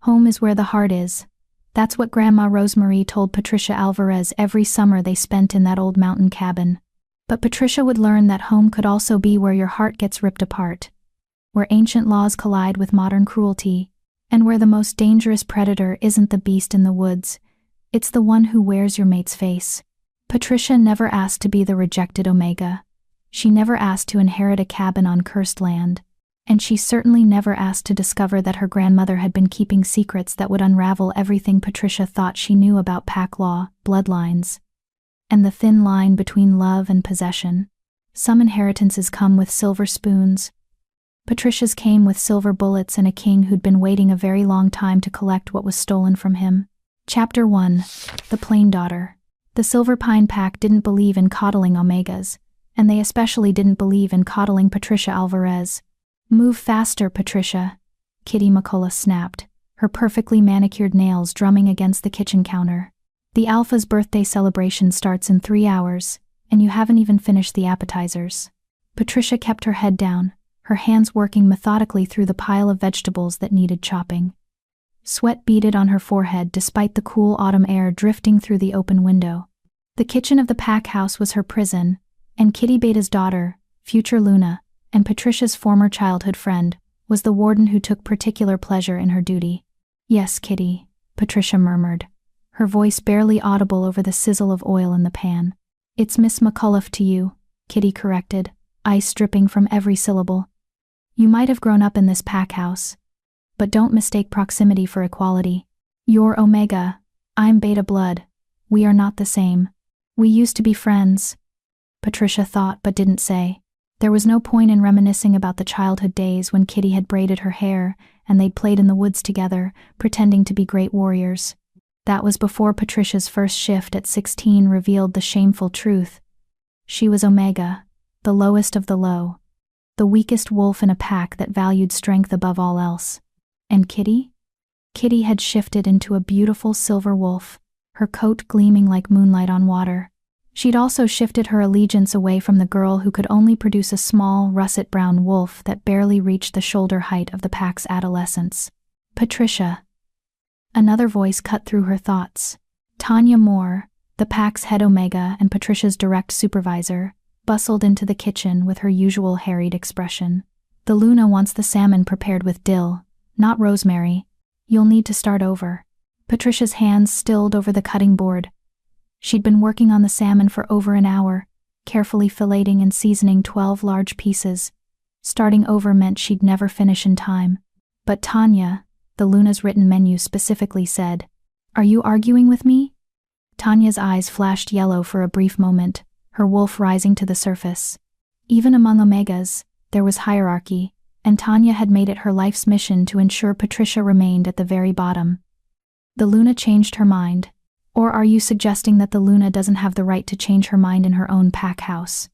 Home is where the heart is. That's what Grandma Rosemary told Patricia Alvarez every summer they spent in that old mountain cabin. But Patricia would learn that home could also be where your heart gets ripped apart, where ancient laws collide with modern cruelty, and where the most dangerous predator isn't the beast in the woods, it's the one who wears your mate's face. Patricia never asked to be the rejected Omega. She never asked to inherit a cabin on cursed land. And she certainly never asked to discover that her grandmother had been keeping secrets that would unravel everything Patricia thought she knew about pack law, bloodlines, and the thin line between love and possession. Some inheritances come with silver spoons. Patricia's came with silver bullets and a king who'd been waiting a very long time to collect what was stolen from him. Chapter 1. The Plain Daughter. The Silver Pine Pack didn't believe in coddling Omegas, and they especially didn't believe in coddling Patricia Alvarez. "Move faster, Patricia," Kitty McCullough snapped, her perfectly manicured nails drumming against the kitchen counter. "The Alpha's birthday celebration starts in 3 hours, and you haven't even finished the appetizers." Patricia kept her head down, her hands working methodically through the pile of vegetables that needed chopping. Sweat beaded on her forehead despite the cool autumn air drifting through the open window. The kitchen of the pack house was her prison, and Kitty Beta's daughter, future Luna, and Patricia's former childhood friend, was the warden who took particular pleasure in her duty. "Yes, Kitty," Patricia murmured, her voice barely audible over the sizzle of oil in the pan. "It's Miss McCullough to you," Kitty corrected, ice dripping from every syllable. "You might have grown up in this pack house, but don't mistake proximity for equality. You're Omega, I'm Beta blood. We are not the same. We used to be friends," Patricia thought but didn't say. There was no point in reminiscing about the childhood days when Kitty had braided her hair and they'd played in the woods together, pretending to be great warriors. That was before Patricia's first shift at 16 revealed the shameful truth. She was Omega, the lowest of the low, the weakest wolf in a pack that valued strength above all else. And Kitty? Kitty had shifted into a beautiful silver wolf, her coat gleaming like moonlight on water. She'd also shifted her allegiance away from the girl who could only produce a small, russet-brown wolf that barely reached the shoulder height of the pack's adolescents. "Patricia." Another voice cut through her thoughts. Tanya Moore, the pack's head Omega and Patricia's direct supervisor, bustled into the kitchen with her usual harried expression. "The Luna wants the salmon prepared with dill, not rosemary. You'll need to start over." Patricia's hands stilled over the cutting board. She'd been working on the salmon for over an hour, carefully filleting and seasoning 12 large pieces. Starting over meant she'd never finish in time. But Tanya, the Luna's written menu specifically said, "Are you arguing with me?" Tanya's eyes flashed yellow for a brief moment, her wolf rising to the surface. Even among Omegas, there was hierarchy, and Tanya had made it her life's mission to ensure Patricia remained at the very bottom. "The Luna changed her mind. Or are you suggesting that the Luna doesn't have the right to change her mind in her own pack house?"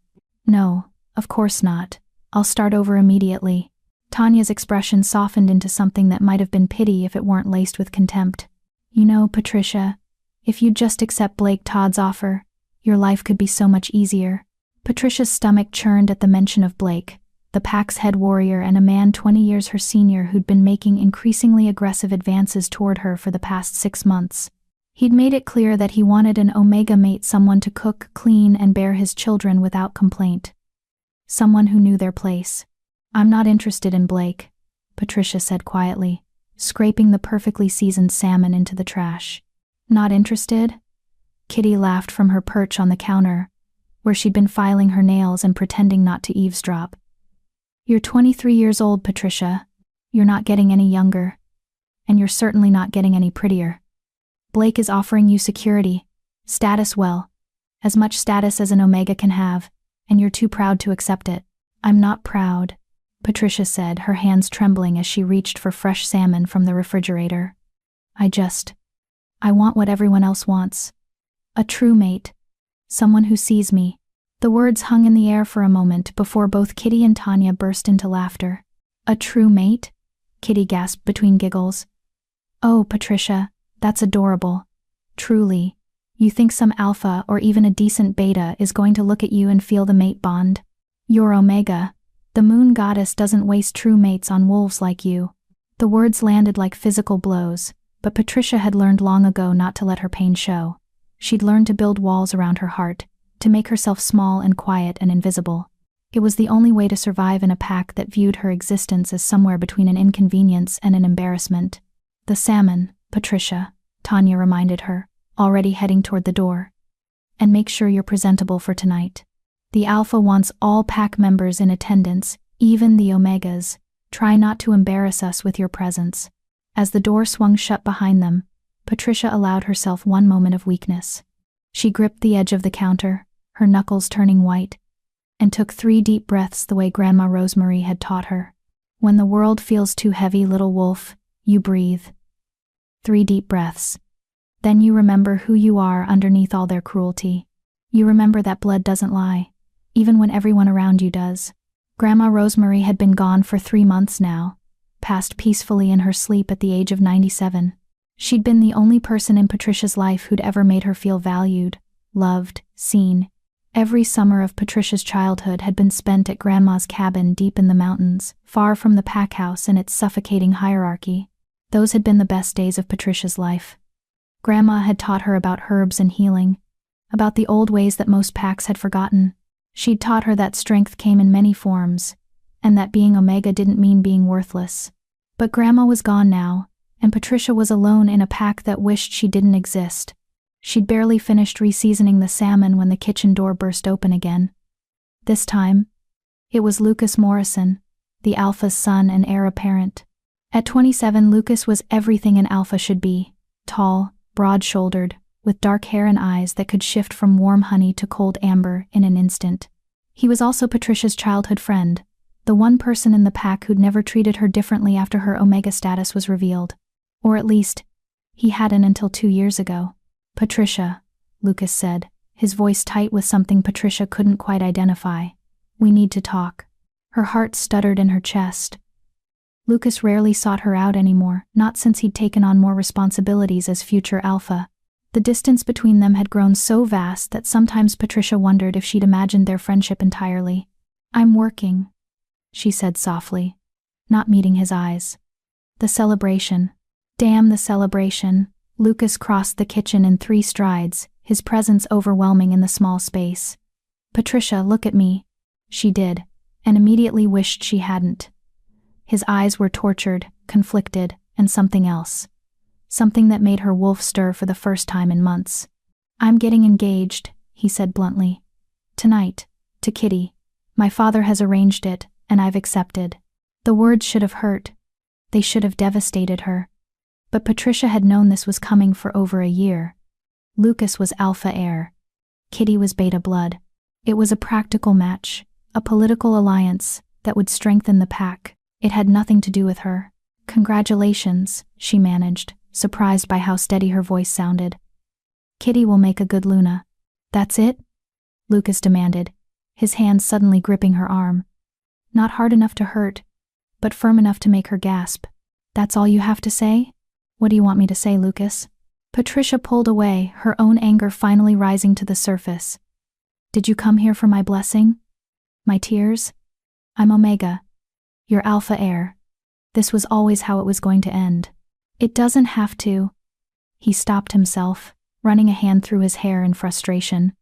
"No, of course not. I'll start over immediately." Tanya's expression softened into something that might have been pity if it weren't laced with contempt. "You know, Patricia, if you'd just accept Blake Todd's offer, your life could be so much easier." Patricia's stomach churned at the mention of Blake, the pack's head warrior and a man 20 years her senior who'd been making increasingly aggressive advances toward her for the past 6 months. He'd made it clear that he wanted an Omega mate, someone to cook, clean, and bear his children without complaint. Someone who knew their place. "I'm not interested in Blake," Patricia said quietly, scraping the perfectly seasoned salmon into the trash. "Not interested?" Kitty laughed from her perch on the counter, where she'd been filing her nails and pretending not to eavesdrop. "You're 23 years old, Patricia. You're not getting any younger. And you're certainly not getting any prettier. Blake is offering you security, status, well, as much status as an Omega can have, and you're too proud to accept it." "I'm not proud," Patricia said, her hands trembling as she reached for fresh salmon from the refrigerator. I want what everyone else wants. A true mate. Someone who sees me." The words hung in the air for a moment before both Kitty and Tanya burst into laughter. "A true mate?" Kitty gasped between giggles. "Oh, Patricia, that's adorable. Truly. You think some alpha or even a decent beta is going to look at you and feel the mate bond? You're Omega. The moon goddess doesn't waste true mates on wolves like you." The words landed like physical blows, but Patricia had learned long ago not to let her pain show. She'd learned to build walls around her heart, to make herself small and quiet and invisible. It was the only way to survive in a pack that viewed her existence as somewhere between an inconvenience and an embarrassment. "The salmon, Patricia," Tanya reminded her, already heading toward the door. "And make sure you're presentable for tonight. The Alpha wants all pack members in attendance, even the Omegas. Try not to embarrass us with your presence." As the door swung shut behind them, Patricia allowed herself one moment of weakness. She gripped the edge of the counter, her knuckles turning white, and took 3 deep breaths the way Grandma Rosemary had taught her. "When the world feels too heavy, little wolf, you breathe. 3 deep breaths. Then you remember who you are underneath all their cruelty. You remember that blood doesn't lie, even when everyone around you does." Grandma Rosemary had been gone for 3 months now, passed peacefully in her sleep at the age of 97. She'd been the only person in Patricia's life who'd ever made her feel valued, loved, seen. Every summer of Patricia's childhood had been spent at Grandma's cabin deep in the mountains, far from the pack house and its suffocating hierarchy. Those had been the best days of Patricia's life. Grandma had taught her about herbs and healing, about the old ways that most packs had forgotten. She'd taught her that strength came in many forms, and that being Omega didn't mean being worthless. But Grandma was gone now, and Patricia was alone in a pack that wished she didn't exist. She'd barely finished reseasoning the salmon when the kitchen door burst open again. This time, it was Lucas Morrison, the Alpha's son and heir apparent. At 27, Lucas was everything an Alpha should be: tall, broad-shouldered, with dark hair and eyes that could shift from warm honey to cold amber in an instant. He was also Patricia's childhood friend, the one person in the pack who'd never treated her differently after her Omega status was revealed. Or at least, he hadn't until 2 years ago. "Patricia," Lucas said, his voice tight with something Patricia couldn't quite identify. "We need to talk." Her heart stuttered in her chest. Lucas rarely sought her out anymore, not since he'd taken on more responsibilities as future Alpha. The distance between them had grown so vast that sometimes Patricia wondered if she'd imagined their friendship entirely. "I'm working," she said softly, not meeting his eyes. "The celebration. Damn the celebration." Lucas crossed the kitchen in 3 strides, his presence overwhelming in the small space. "Patricia, look at me." She did, and immediately wished she hadn't. His eyes were tortured, conflicted, and something else. Something that made her wolf stir for the first time in months. "I'm getting engaged," he said bluntly. "Tonight, to Kitty. My father has arranged it, and I've accepted." The words should have hurt. They should have devastated her. But Patricia had known this was coming for over a year. Lucas was Alpha heir. Kitty was Beta blood. It was a practical match, a political alliance that would strengthen the pack. It had nothing to do with her. "Congratulations," she managed, surprised by how steady her voice sounded. "Kitty will make a good Luna." "That's it?" Lucas demanded, his hand suddenly gripping her arm. Not hard enough to hurt, but firm enough to make her gasp. "That's all you have to say?" "What do you want me to say, Lucas?" Patricia pulled away, her own anger finally rising to the surface. "Did you come here for my blessing? My tears? I'm Omega. Your Alpha heir. This was always how it was going to end." "It doesn't have to." He stopped himself, running a hand through his hair in frustration.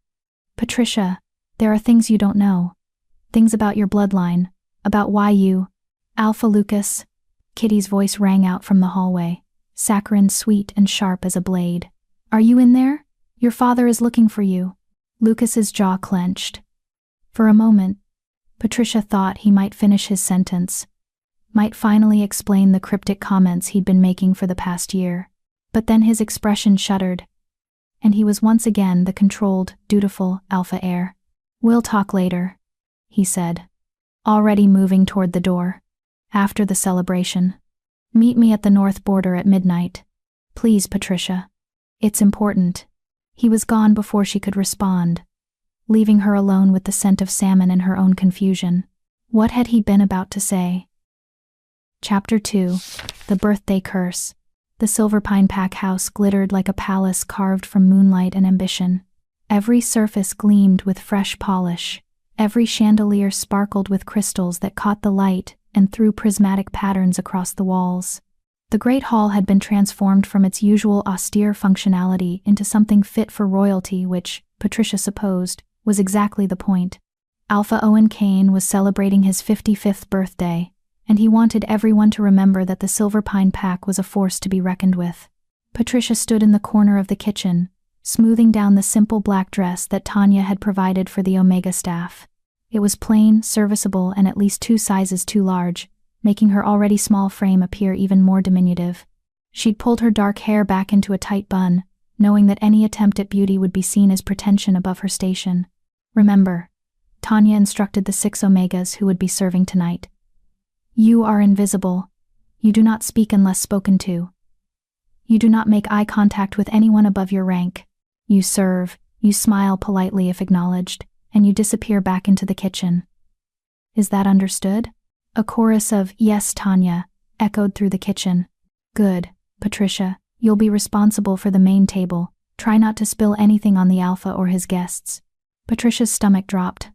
"Patricia, there are things you don't know. Things about your bloodline, about why you—" "Alpha Lucas." Kitty's voice rang out from the hallway, saccharine, sweet, and sharp as a blade. "Are you in there? Your father is looking for you." Lucas's jaw clenched. For a moment, Patricia thought he might finish his sentence, might finally explain the cryptic comments he'd been making for the past year. But then his expression shuddered, and he was once again the controlled, dutiful Alpha heir. "We'll talk later," he said, already moving toward the door. "After the celebration. Meet me at the north border at midnight. Please, Patricia. It's important." He was gone before she could respond, leaving her alone with the scent of salmon and her own confusion. What had he been about to say? Chapter 2. The Birthday Curse. The Silverpine Pack house glittered like a palace carved from moonlight and ambition. Every surface gleamed with fresh polish. Every chandelier sparkled with crystals that caught the light and threw prismatic patterns across the walls. The great hall had been transformed from its usual austere functionality into something fit for royalty, which, Patricia supposed, was exactly the point. Alpha Owen Kane was celebrating his 55th birthday, and he wanted everyone to remember that the Silver Pine Pack was a force to be reckoned with. Patricia stood in the corner of the kitchen, smoothing down the simple black dress that Tanya had provided for the Omega staff. It was plain, serviceable, and at least 2 sizes too large, making her already small frame appear even more diminutive. She'd pulled her dark hair back into a tight bun, knowing that any attempt at beauty would be seen as pretension above her station. Remember, Tanya instructed the 6 Omegas who would be serving tonight. You are invisible. You do not speak unless spoken to. You do not make eye contact with anyone above your rank. You serve, you smile politely if acknowledged, and you disappear back into the kitchen. Is that understood? A chorus of, "Yes, Tanya," echoed through the kitchen. Good, Patricia, you'll be responsible for the main table. Try not to spill anything on the Alpha or his guests. Patricia's stomach dropped.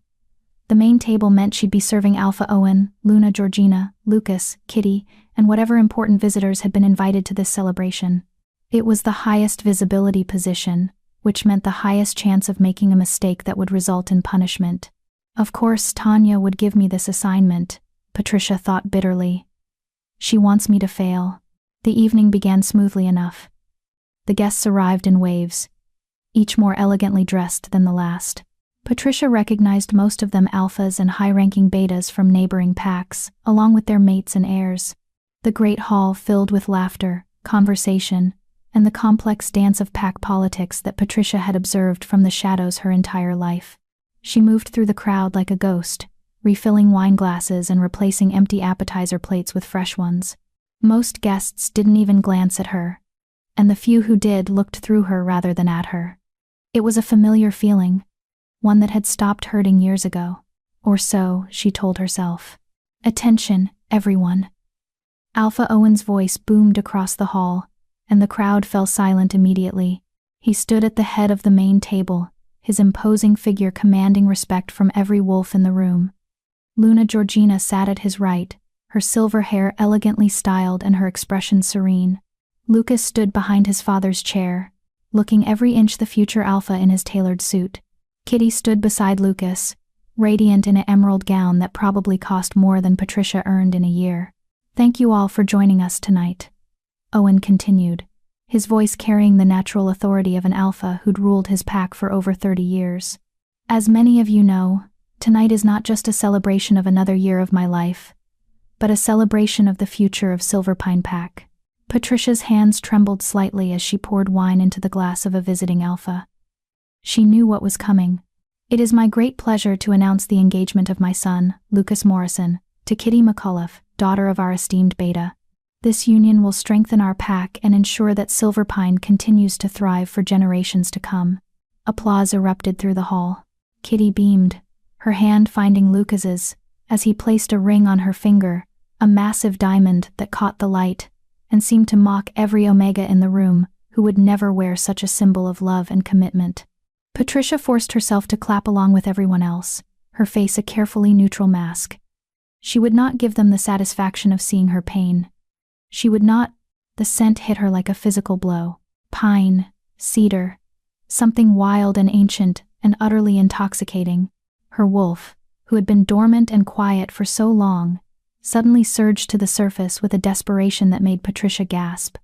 The main table meant she'd be serving Alpha Owen, Luna Georgina, Lucas, Kitty, and whatever important visitors had been invited to this celebration. It was the highest visibility position, which meant the highest chance of making a mistake that would result in punishment. Of course, Tanya would give me this assignment, Patricia thought bitterly. She wants me to fail. The evening began smoothly enough. The guests arrived in waves, each more elegantly dressed than the last. Patricia recognized most of them alphas and high-ranking betas from neighboring packs, along with their mates and heirs. The great hall filled with laughter, conversation, and the complex dance of pack politics that Patricia had observed from the shadows her entire life. She moved through the crowd like a ghost, refilling wine glasses and replacing empty appetizer plates with fresh ones. Most guests didn't even glance at her, and the few who did looked through her rather than at her. It was a familiar feeling, one that had stopped hurting years ago. Or so, she told herself. Attention, everyone. Alpha Owen's voice boomed across the hall, and the crowd fell silent immediately. He stood at the head of the main table, his imposing figure commanding respect from every wolf in the room. Luna Georgina sat at his right, her silver hair elegantly styled and her expression serene. Lucas stood behind his father's chair, looking every inch the future Alpha in his tailored suit. Kitty stood beside Lucas, radiant in an emerald gown that probably cost more than Patricia earned in a year. Thank you all for joining us tonight, Owen continued, his voice carrying the natural authority of an Alpha who'd ruled his pack for over 30 years. As many of you know, tonight is not just a celebration of another year of my life, but a celebration of the future of Silver Pine Pack. Patricia's hands trembled slightly as she poured wine into the glass of a visiting Alpha. She knew what was coming. It is my great pleasure to announce the engagement of my son, Lucas Morrison, to Kitty McAuliffe, daughter of our esteemed Beta. This union will strengthen our pack and ensure that Silver Pine continues to thrive for generations to come. Applause erupted through the hall. Kitty beamed, her hand finding Lucas's, as he placed a ring on her finger, a massive diamond that caught the light, and seemed to mock every Omega in the room, who would never wear such a symbol of love and commitment. Patricia forced herself to clap along with everyone else, her face a carefully neutral mask. She would not give them the satisfaction of seeing her pain. She would not. The scent hit her like a physical blow. Pine, cedar, something wild and ancient and utterly intoxicating. Her wolf, who had been dormant and quiet for so long, suddenly surged to the surface with a desperation that made Patricia gasp.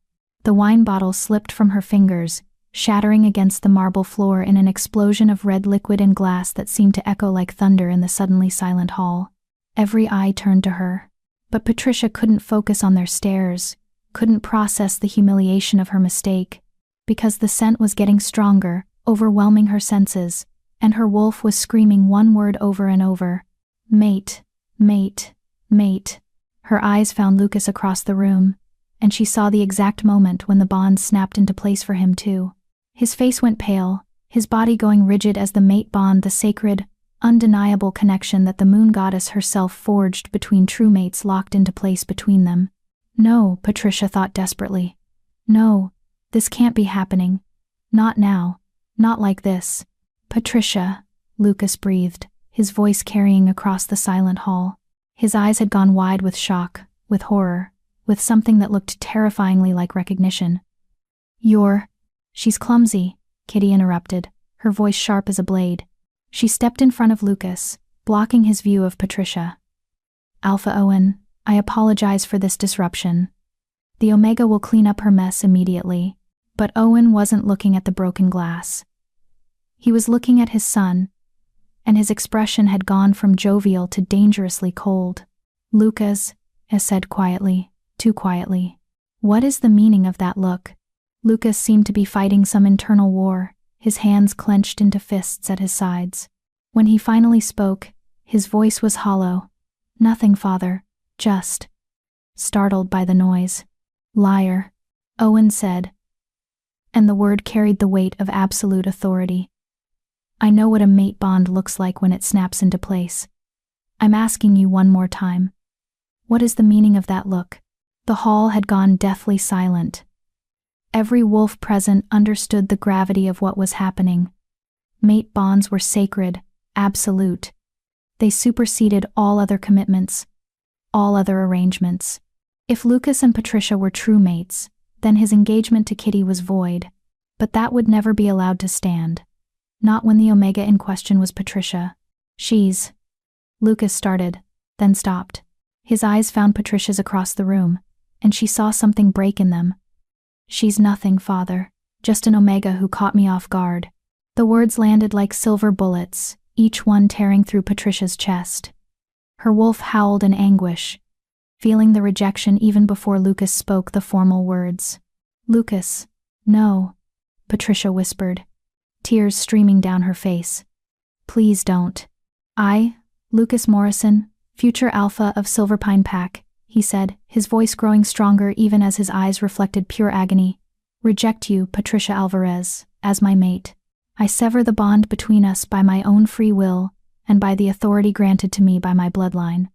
The wine bottle slipped from her fingers, shattering against the marble floor in an explosion of red liquid and glass that seemed to echo like thunder in the suddenly silent hall. Every eye turned to her, but Patricia couldn't focus on their stares, couldn't process the humiliation of her mistake, because the scent was getting stronger, overwhelming her senses, and her wolf was screaming one word over and over. Mate, mate, mate. Her eyes found Lucas across the room, and she saw the exact moment when the bond snapped into place for him too. His face went pale, his body going rigid as the mate bond, the sacred, undeniable connection that the moon goddess herself forged between true mates, locked into place between them. No, Patricia thought desperately. No, this can't be happening. Not now. Not like this. Patricia, Lucas breathed, his voice carrying across the silent hall. His eyes had gone wide with shock, with horror, with something that looked terrifyingly like recognition. She's clumsy, Kitty interrupted, her voice sharp as a blade. She stepped in front of Lucas, blocking his view of Patricia. Alpha Owen, I apologize for this disruption. The Omega will clean up her mess immediately. But Owen wasn't looking at the broken glass. He was looking at his son, and his expression had gone from jovial to dangerously cold. Lucas, said quietly, too quietly. What is the meaning of that look? Lucas seemed to be fighting some internal war, his hands clenched into fists at his sides. When he finally spoke, his voice was hollow. Nothing, father, just. Startled by the noise. Liar, Owen said, and the word carried the weight of absolute authority. I know what a mate bond looks like when it snaps into place. I'm asking you one more time. What is the meaning of that look? The hall had gone deathly silent. Every wolf present understood the gravity of what was happening. Mate bonds were sacred, absolute. They superseded all other commitments, all other arrangements. If Lucas and Patricia were true mates, then his engagement to Kitty was void, but that would never be allowed to stand. Not when the Omega in question was Patricia. Lucas started, then stopped. His eyes found Patricia's across the room, and she saw something break in them. She's nothing, father, just an Omega who caught me off guard. The words landed like silver bullets, each one tearing through Patricia's chest. Her wolf howled in anguish, feeling the rejection even before Lucas spoke the formal words. Lucas, no, Patricia whispered, tears streaming down her face. Please don't. Lucas Morrison, future alpha of Silverpine Pack, he said, his voice growing stronger even as his eyes reflected pure agony. Reject you, Patricia Alvarez, as my mate. I sever the bond between us by my own free will and by the authority granted to me by my bloodline.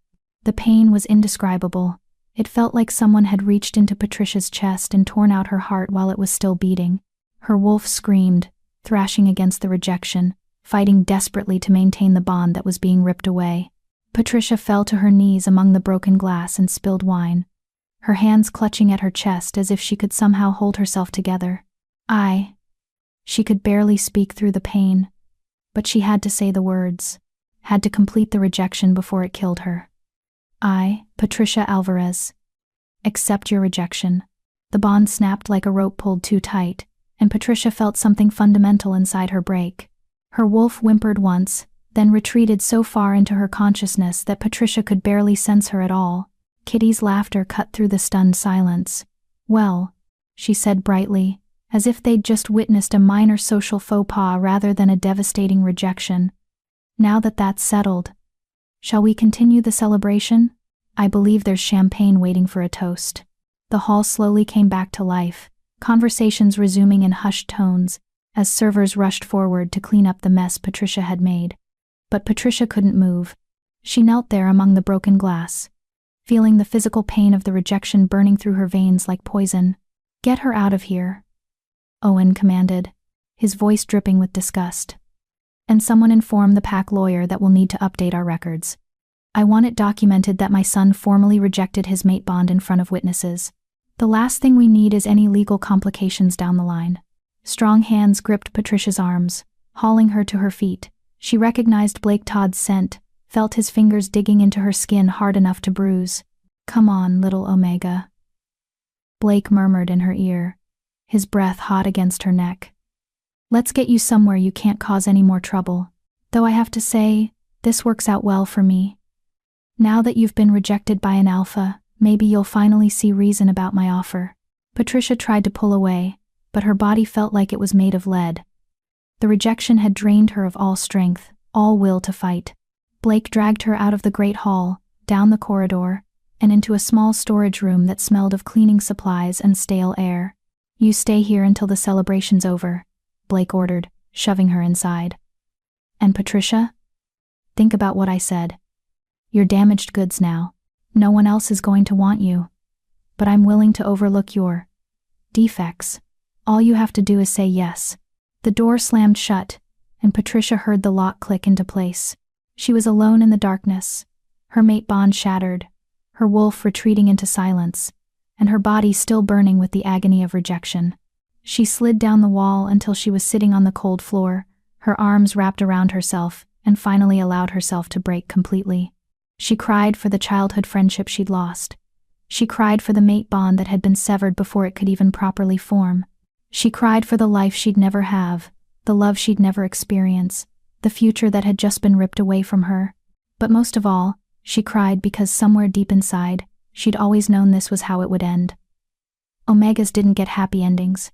The pain was indescribable. It felt like someone had reached into Patricia's chest and torn out her heart while it was still beating. Her wolf screamed, thrashing against the rejection, fighting desperately to maintain the bond that was being ripped away. Patricia fell to her knees among the broken glass and spilled wine, her hands clutching at her chest as if she could somehow hold herself together. She could barely speak through the pain, but she had to say the words, had to complete the rejection before it killed her. Patricia Alvarez, accept your rejection. The bond snapped like a rope pulled too tight, and Patricia felt something fundamental inside her break. Her wolf whimpered once, then retreated so far into her consciousness that Patricia could barely sense her at all. Kitty's laughter cut through the stunned silence. Well, she said brightly, as if they'd just witnessed a minor social faux pas rather than a devastating rejection. Now that that's settled, shall we continue the celebration? I believe there's champagne waiting for a toast. The hall slowly came back to life, conversations resuming in hushed tones, as servers rushed forward to clean up the mess Patricia had made. But Patricia couldn't move. She knelt there among the broken glass, feeling the physical pain of the rejection burning through her veins like poison. Get her out of here, Owen commanded, his voice dripping with disgust. And someone inform the pack lawyer that we'll need to update our records. I want it documented that my son formally rejected his mate bond in front of witnesses. The last thing we need is any legal complications down the line. Strong hands gripped Patricia's arms, hauling her to her feet. She recognized Blake Todd's scent, felt his fingers digging into her skin hard enough to bruise. Come on, little Omega, Blake murmured in her ear, his breath hot against her neck. Let's get you somewhere you can't cause any more trouble. Though I have to say, this works out well for me. Now that you've been rejected by an alpha, maybe you'll finally see reason about my offer. Patricia tried to pull away, but her body felt like it was made of lead. The rejection had drained her of all strength, all will to fight. Blake dragged her out of the great hall, down the corridor, and into a small storage room that smelled of cleaning supplies and stale air. You stay here until the celebration's over, Blake ordered, shoving her inside. And Patricia? Think about what I said. You're damaged goods now. No one else is going to want you. But I'm willing to overlook your defects. All you have to do is say yes. The door slammed shut, and Patricia heard the lock click into place. She was alone in the darkness, her mate bond shattered, her wolf retreating into silence, and her body still burning with the agony of rejection. She slid down the wall until she was sitting on the cold floor, her arms wrapped around herself, and finally allowed herself to break completely. She cried for the childhood friendship she'd lost. She cried for the mate bond that had been severed before it could even properly form. She cried for the life she'd never have, the love she'd never experience, the future that had just been ripped away from her. But most of all, she cried because somewhere deep inside, she'd always known this was how it would end. Omegas didn't get happy endings.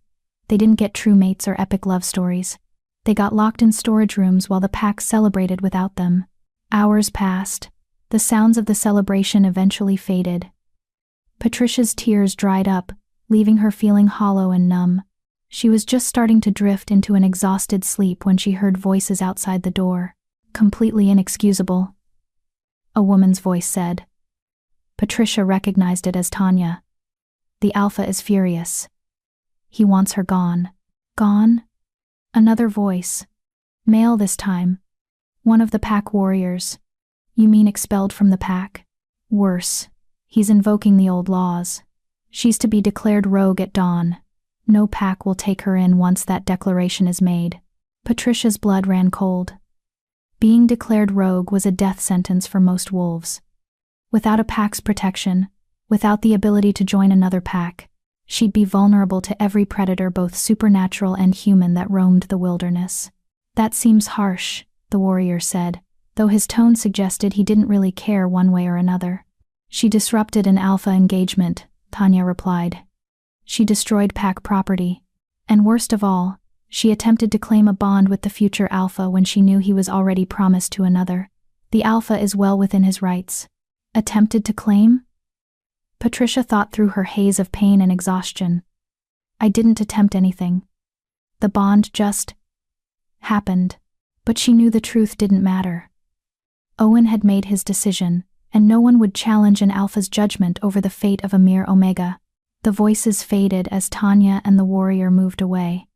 They didn't get true mates or epic love stories. They got locked in storage rooms while the pack celebrated without them. Hours passed. The sounds of the celebration eventually faded. Patricia's tears dried up, leaving her feeling hollow and numb. She was just starting to drift into an exhausted sleep when she heard voices outside the door. Completely inexcusable, a woman's voice said. Patricia recognized it as Tanya. The Alpha is furious. He wants her gone. Gone? Another voice. Male this time. One of the pack warriors. You mean expelled from the pack? Worse. He's invoking the old laws. She's to be declared rogue at dawn. No pack will take her in once that declaration is made. Patricia's blood ran cold. Being declared rogue was a death sentence for most wolves. Without a pack's protection, without the ability to join another pack, she'd be vulnerable to every predator, both supernatural and human, that roamed the wilderness. That seems harsh, the warrior said, though his tone suggested he didn't really care one way or another. She disrupted an Alpha engagement, Tanya replied. She destroyed pack property. And worst of all, she attempted to claim a bond with the future Alpha when she knew he was already promised to another. The Alpha is well within his rights. Attempted to claim? Patricia thought through her haze of pain and exhaustion. I didn't attempt anything. The bond just happened. But she knew the truth didn't matter. Owen had made his decision, and no one would challenge an Alpha's judgment over the fate of a mere Omega. The voices faded as Tanya and the warrior moved away.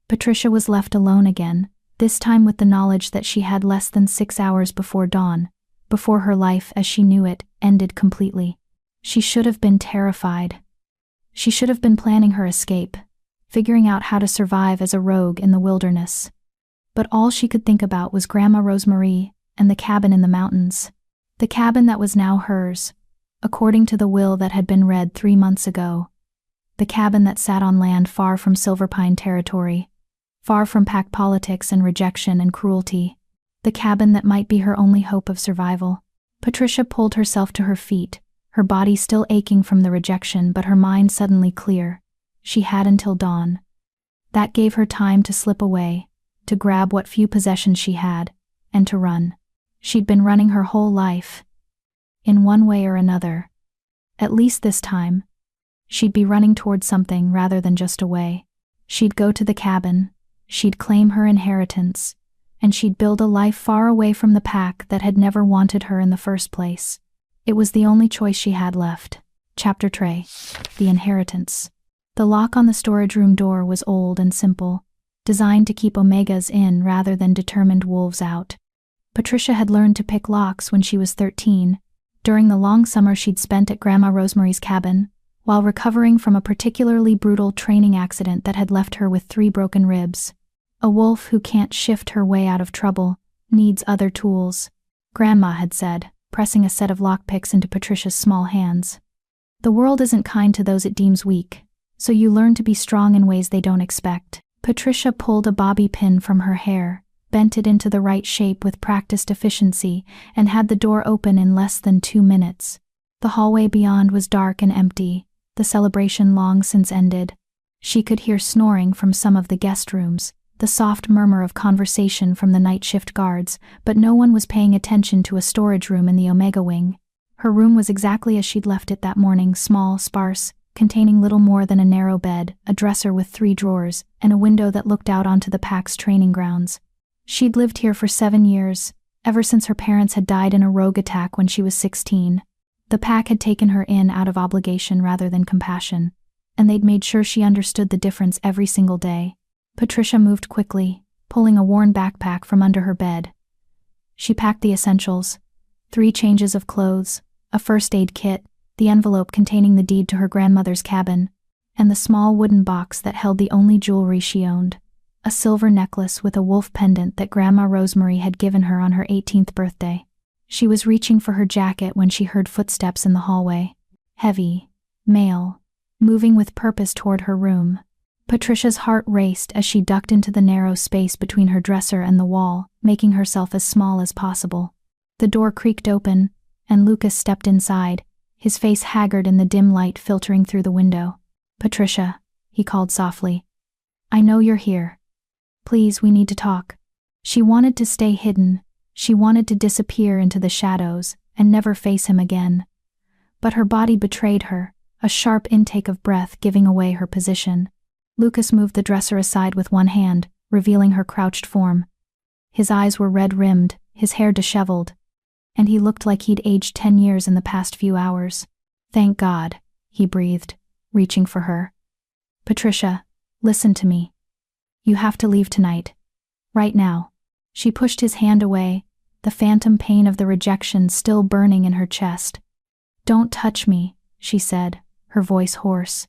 Patricia was left alone again, this time with the knowledge that she had less than 6 hours before dawn, before her life as she knew it ended completely. She should have been terrified. She should have been planning her escape, figuring out how to survive as a rogue in the wilderness. But all she could think about was Grandma Rosemarie and the cabin in the mountains. The cabin that was now hers, according to the will that had been read 3 months ago. The cabin that sat on land far from Silverpine territory, far from pack politics and rejection and cruelty. The cabin that might be her only hope of survival. Patricia pulled herself to her feet, her body still aching from the rejection but her mind suddenly clear. She had until dawn. That gave her time to slip away, to grab what few possessions she had, and to run. She'd been running her whole life. In one way or another. At least this time. She'd be running towards something rather than just away. She'd go to the cabin, she'd claim her inheritance, and she'd build a life far away from the pack that had never wanted her in the first place. It was the only choice she had left. Chapter 3. The Inheritance. The lock on the storage room door was old and simple, designed to keep Omegas in rather than determined wolves out. Patricia had learned to pick locks when she was 13, during the long summer she'd spent at Grandma Rosemarie's cabin, while recovering from a particularly brutal training accident that had left her with 3 broken ribs. A wolf who can't shift her way out of trouble needs other tools, Grandma had said, pressing a set of lockpicks into Patricia's small hands. The world isn't kind to those it deems weak, so you learn to be strong in ways they don't expect. Patricia pulled a bobby pin from her hair, bent it into the right shape with practiced efficiency, and had the door open in less than 2 minutes. The hallway beyond was dark and empty, the celebration long since ended. She could hear snoring from some of the guest rooms, the soft murmur of conversation from the night shift guards, but no one was paying attention to a storage room in the Omega wing. Her room was exactly as she'd left it that morning, small, sparse, containing little more than a narrow bed, a dresser with 3 drawers, and a window that looked out onto the pack's training grounds. She'd lived here for 7 years, ever since her parents had died in a rogue attack when she was 16. The pack had taken her in out of obligation rather than compassion, and they'd made sure she understood the difference every single day. Patricia moved quickly, pulling a worn backpack from under her bed. She packed the essentials: 3 changes of clothes, a first aid kit, the envelope containing the deed to her grandmother's cabin, and the small wooden box that held the only jewelry she owned, a silver necklace with a wolf pendant that Grandma Rosemary had given her on her 18th birthday. She was reaching for her jacket when she heard footsteps in the hallway. Heavy, male, moving with purpose toward her room. Patricia's heart raced as she ducked into the narrow space between her dresser and the wall, making herself as small as possible. The door creaked open, and Lucas stepped inside, his face haggard in the dim light filtering through the window. "Patricia," he called softly. "I know you're here. Please, we need to talk." She wanted to stay hidden. She wanted to disappear into the shadows and never face him again. But her body betrayed her, a sharp intake of breath giving away her position. Lucas moved the dresser aside with one hand, revealing her crouched form. His eyes were red-rimmed, his hair disheveled, and he looked like he'd aged 10 years in the past few hours. "Thank God," he breathed, reaching for her. "Patricia, listen to me. You have to leave tonight. Right now." She pushed his hand away, the phantom pain of the rejection still burning in her chest. "Don't touch me," she said, her voice hoarse.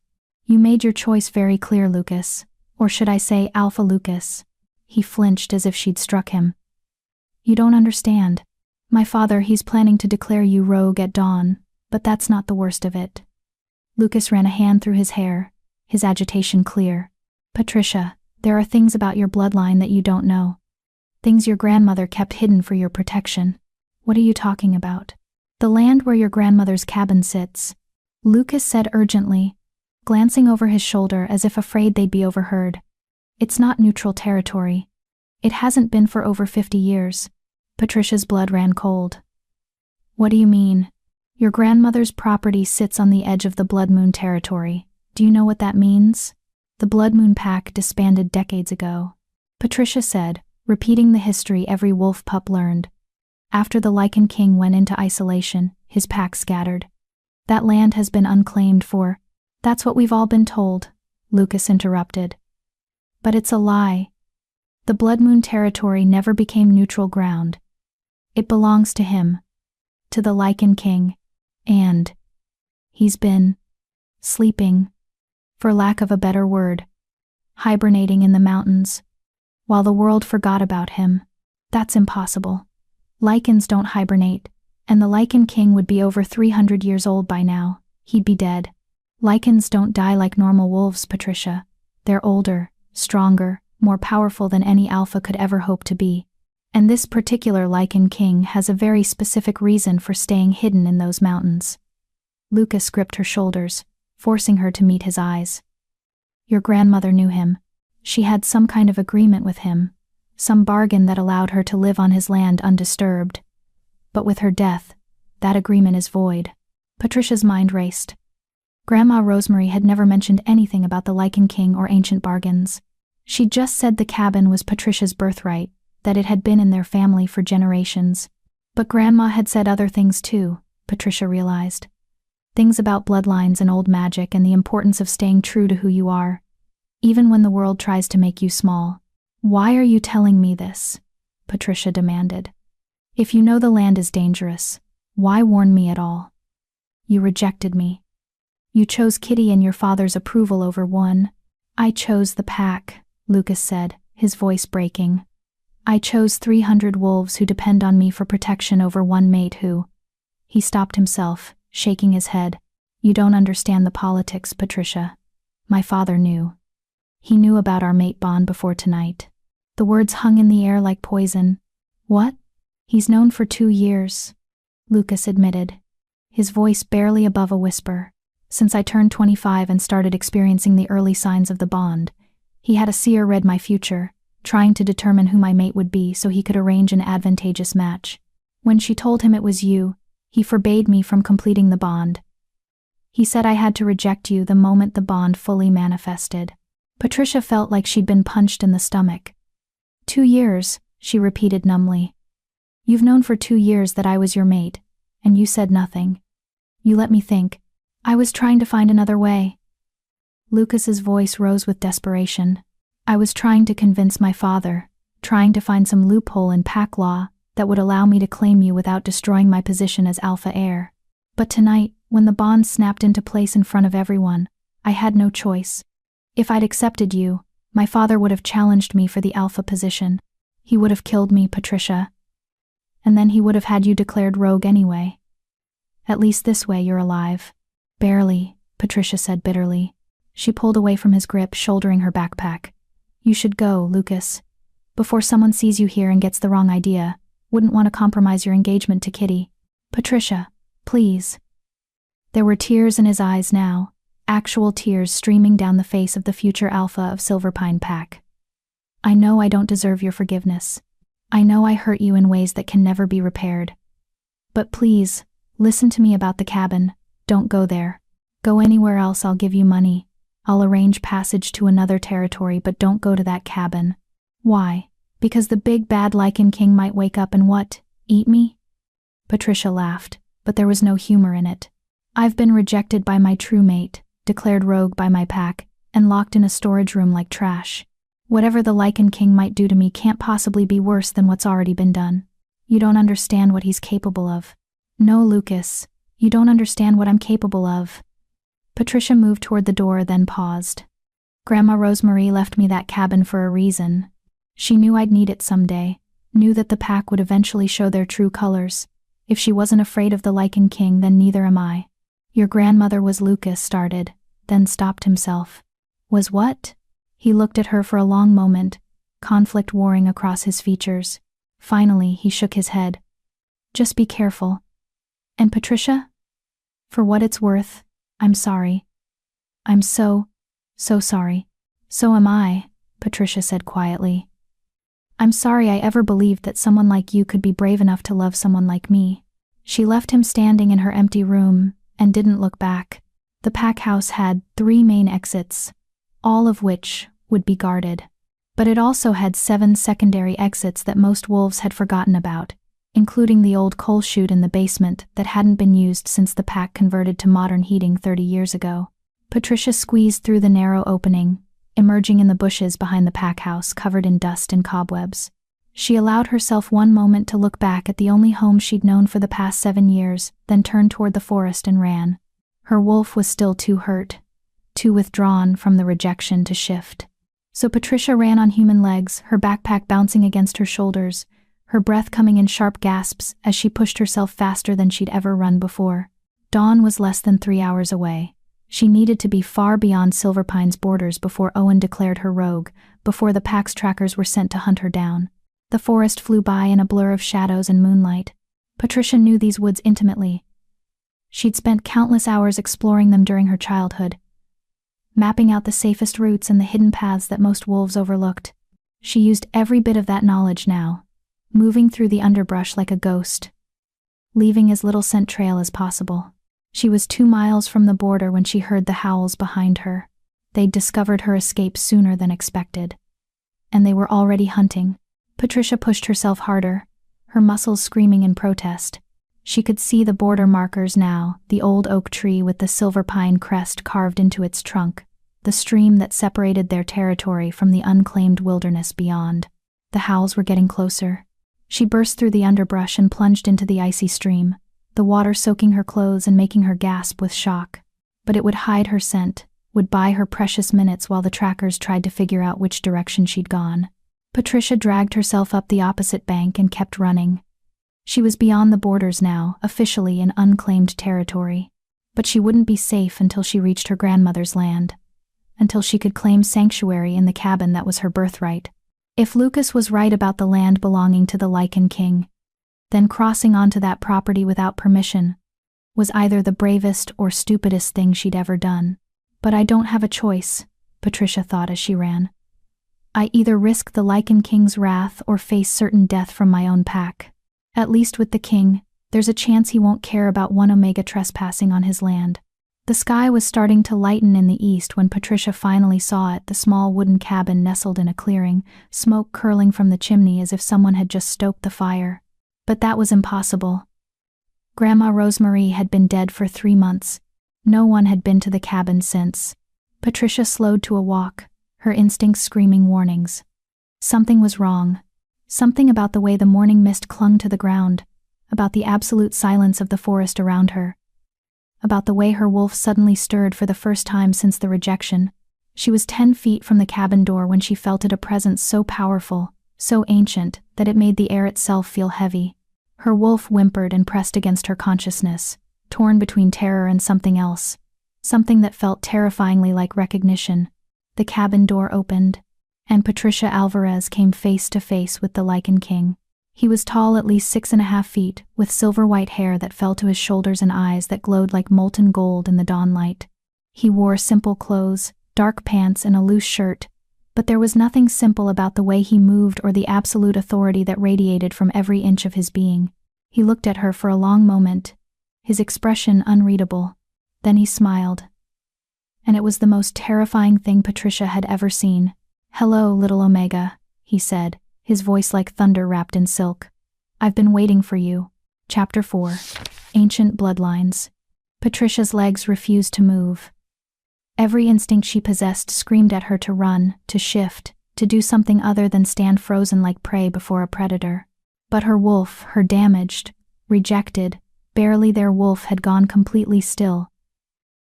"You made your choice very clear, Lucas. Or should I say Alpha Lucas?" He flinched as if she'd struck him. "You don't understand. My father, he's planning to declare you rogue at dawn, but that's not the worst of it." Lucas ran a hand through his hair, his agitation clear. "Patricia, there are things about your bloodline that you don't know. Things your grandmother kept hidden for your protection." "What are you talking about?" "The land where your grandmother's cabin sits," Lucas said urgently, glancing over his shoulder as if afraid they'd be overheard. "It's not neutral territory. It hasn't been for over 50 years. Patricia's blood ran cold. "What do you mean?" "Your grandmother's property sits on the edge of the Blood Moon territory. Do you know what that means?" "The Blood Moon pack disbanded decades ago," Patricia said, repeating the history every wolf pup learned. "After the Lycan king went into isolation, his pack scattered. That land has been unclaimed for—" "That's what we've all been told," Lucas interrupted. "But it's a lie. The Blood Moon territory never became neutral ground. It belongs to him, to the Lycan king, and he's been sleeping, for lack of a better word, hibernating in the mountains, while the world forgot about him. That's impossible. Lycans don't hibernate, and the Lycan king would be over 300 years old by now. He'd be dead. Lycans don't die like normal wolves, Patricia. They're older, stronger, more powerful than any alpha could ever hope to be. And this particular Lycan king has a very specific reason for staying hidden in those mountains." Lucas gripped her shoulders, forcing her to meet his eyes. "Your grandmother knew him. She had some kind of agreement with him, some bargain that allowed her to live on his land undisturbed. But with her death, that agreement is void." Patricia's mind raced. Grandma Rosemary had never mentioned anything about the Lycan king or ancient bargains. She'd just said the cabin was Patricia's birthright, that it had been in their family for generations. But Grandma had said other things too, Patricia realized. Things about bloodlines and old magic and the importance of staying true to who you are, even when the world tries to make you small. "Why are you telling me this?" Patricia demanded. "If you know the land is dangerous, why warn me at all? You rejected me. You chose Kitty and your father's approval over one." "I chose the pack," Lucas said, his voice breaking. "I chose 300 wolves who depend on me for protection over one mate who—" He stopped himself, shaking his head. "You don't understand the politics, Patricia. My father knew. He knew about our mate bond before tonight." The words hung in the air like poison. "What?" "He's known for 2 years," Lucas admitted, his voice barely above a whisper. "Since I turned 25 and started experiencing the early signs of the bond, he had a seer read my future, trying to determine who my mate would be so he could arrange an advantageous match. When she told him it was you, he forbade me from completing the bond. He said I had to reject you the moment the bond fully manifested." Patricia felt like she'd been punched in the stomach. 2 years, she repeated numbly. "You've known for 2 years that I was your mate, and you said nothing. You let me think. I was trying to find another way." Lucas's voice rose with desperation. "I was trying to convince my father, trying to find some loophole in pack law that would allow me to claim you without destroying my position as alpha heir. But tonight, When the bond snapped into place in front of everyone, I had no choice. If I'd accepted you, my father would have challenged me for the alpha position. He would have killed me, Patricia. And then he would have had you declared rogue anyway. At least this way you're alive. Barely, Patricia said bitterly. She pulled away from his grip, shouldering her backpack. You should go, Lucas. Before someone sees you here and gets the wrong idea, wouldn't want to compromise your engagement to Kitty. Patricia, please. There were tears in his eyes now, actual tears streaming down the face of the future alpha of Silverpine Pack. I know I don't deserve your forgiveness. I know I hurt you in ways that can never be repaired. But please, listen to me about the cabin. Don't go there. Go anywhere else. I'll give you money. I'll arrange passage to another territory, but don't go to that cabin. Why? Because the big bad Lycan King might wake up and what? Eat me? Patricia laughed, but there was no humor in it. I've been rejected by my true mate, declared rogue by my pack, and locked in a storage room like trash. Whatever the Lycan King might do to me can't possibly be worse than what's already been done. You don't understand what he's capable of. No, Lucas, you don't understand what I'm capable of. Patricia moved toward the door, then paused. Grandma Rosemary left me that cabin for a reason. She knew I'd need it someday, knew that the pack would eventually show their true colors. If she wasn't afraid of the Lycan King, then neither am I. Your grandmother was Lucas started, then stopped himself. Was what? He looked at her for a long moment, conflict warring across his features. Finally, he shook his head. Just be careful. And Patricia? For what it's worth, I'm sorry. I'm so sorry. So am I, Patricia said quietly. I'm sorry I ever believed that someone like you could be brave enough to love someone like me. She left him standing in her empty room and didn't look back. The pack house had 3 main exits, all of which would be guarded. But it also had 7 secondary exits that most wolves had forgotten about, including the old coal chute in the basement that hadn't been used since the pack converted to modern heating 30 years ago. Patricia squeezed through the narrow opening, emerging in the bushes behind the pack house covered in dust and cobwebs. She allowed herself one moment to look back at the only home she'd known for the past 7 years, then turned toward the forest and ran. Her wolf was still too hurt, too withdrawn from the rejection to shift. So Patricia ran on human legs, her backpack bouncing against her shoulders, her breath coming in sharp gasps as she pushed herself faster than she'd ever run before. Dawn was less than 3 hours away. She needed to be far beyond Silverpine's borders before Owen declared her rogue, before the pack's trackers were sent to hunt her down. The forest flew by in a blur of shadows and moonlight. Patricia knew these woods intimately. She'd spent countless hours exploring them during her childhood, mapping out the safest routes and the hidden paths that most wolves overlooked. She used every bit of that knowledge now, moving through the underbrush like a ghost, leaving as little scent trail as possible. She was 2 miles from the border when she heard the howls behind her. They'd discovered her escape sooner than expected. And they were already hunting. Patricia pushed herself harder, her muscles screaming in protest. She could see the border markers now, the old oak tree with the silver pine crest carved into its trunk, the stream that separated their territory from the unclaimed wilderness beyond. The howls were getting closer. She burst through the underbrush and plunged into the icy stream, the water soaking her clothes and making her gasp with shock. But it would hide her scent, would buy her precious minutes while the trackers tried to figure out which direction she'd gone. Patricia dragged herself up the opposite bank and kept running. She was beyond the borders now, officially in unclaimed territory. But she wouldn't be safe until she reached her grandmother's land, until she could claim sanctuary in the cabin that was her birthright. If Lucas was right about the land belonging to the Lycan King, then crossing onto that property without permission was either the bravest or stupidest thing she'd ever done. But I don't have a choice, Patricia thought as she ran. I either risk the Lycan King's wrath or face certain death from my own pack. At least with the king, there's a chance he won't care about one Omega trespassing on his land. The sky was starting to lighten in the east when Patricia finally saw it, the small wooden cabin nestled in a clearing, smoke curling from the chimney as if someone had just stoked the fire. But that was impossible. Grandma Rosemary had been dead for 3 months. No one had been to the cabin since. Patricia slowed to a walk, her instincts screaming warnings. Something was wrong. Something about the way the morning mist clung to the ground, about the absolute silence of the forest around her, about the way her wolf suddenly stirred for the first time since the rejection. She was 10 feet from the cabin door when she felt it, a presence so powerful, so ancient, that it made the air itself feel heavy. Her wolf whimpered and pressed against her consciousness, torn between terror and something else, something that felt terrifyingly like recognition. The cabin door opened, and Patricia Alvarez came face to face with the Lycan King. He was tall, at least 6.5 feet, with silver-white hair that fell to his shoulders and eyes that glowed like molten gold in the dawn light. He wore simple clothes, dark pants and a loose shirt, but there was nothing simple about the way he moved or the absolute authority that radiated from every inch of his being. He looked at her for a long moment, his expression unreadable. Then he smiled. And it was the most terrifying thing Patricia had ever seen. "Hello, little Omega," he said, his voice like thunder wrapped in silk. "I've been waiting for you." Chapter 4. Ancient Bloodlines. Patricia's legs refused to move. Every instinct she possessed screamed at her to run, to shift, to do something other than stand frozen like prey before a predator. But her wolf, her damaged, rejected, barely there wolf had gone completely still.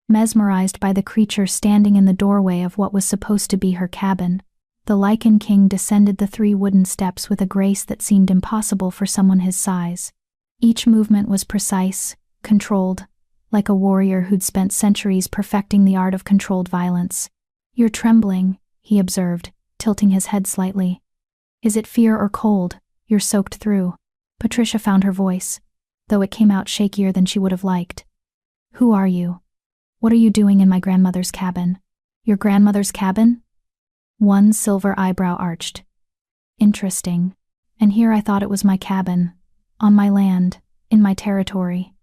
Mesmerized by the creature standing in the doorway of what was supposed to be her cabin, the Lycan King descended the 3 wooden steps with a grace that seemed impossible for someone his size. Each movement was precise, controlled, like a warrior who'd spent centuries perfecting the art of controlled violence. "You're trembling," he observed, tilting his head slightly. "Is it fear or cold? You're soaked through." Patricia found her voice, though it came out shakier than she would have liked. "Who are you? What are you doing in my grandmother's cabin?" "Your grandmother's cabin?" One silver eyebrow arched. "Interesting. And here I thought it was my cabin. On my land, in my territory."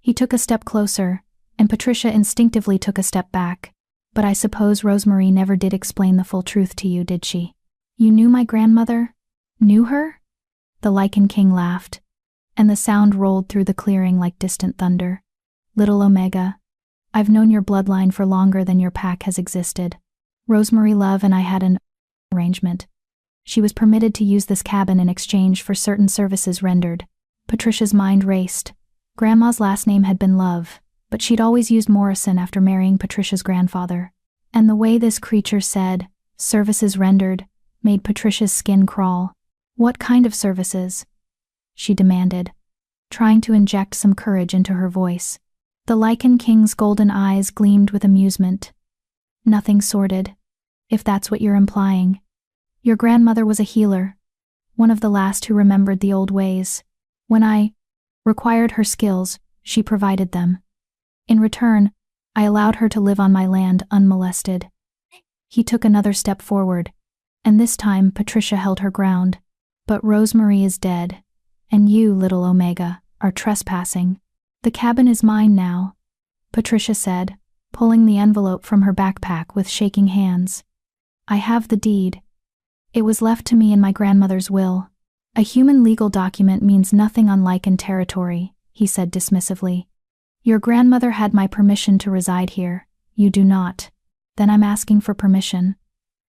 He took a step closer, and Patricia instinctively took a step back. "But I suppose Rosemary never did explain the full truth to you, did she? You knew my grandmother? Knew her?" The Lycan King laughed, and the sound rolled through the clearing like distant thunder. "Little Omega, I've known your bloodline for longer than your pack has existed. Rosemary Love and I had an arrangement. She was permitted to use this cabin in exchange for certain services rendered." Patricia's mind raced. Grandma's last name had been Love, but she'd always used Morrison after marrying Patricia's grandfather. And the way this creature said, "services rendered," made Patricia's skin crawl. "What kind of services?" she demanded, trying to inject some courage into her voice. The Lycan King's golden eyes gleamed with amusement. "Nothing sordid, if that's what you're implying. Your grandmother was a healer, one of the last who remembered the old ways. When I required her skills, she provided them. In return, I allowed her to live on my land unmolested." He took another step forward, and this time Patricia held her ground. "But Rosemary is dead, and you, little Omega, are trespassing. The cabin is mine now," Patricia said, pulling the envelope from her backpack with shaking hands. "I have the deed. It was left to me in my grandmother's will. A human legal document means nothing on Lycan territory," he said dismissively. "Your grandmother had my permission to reside here. You do not. Then I'm asking for permission."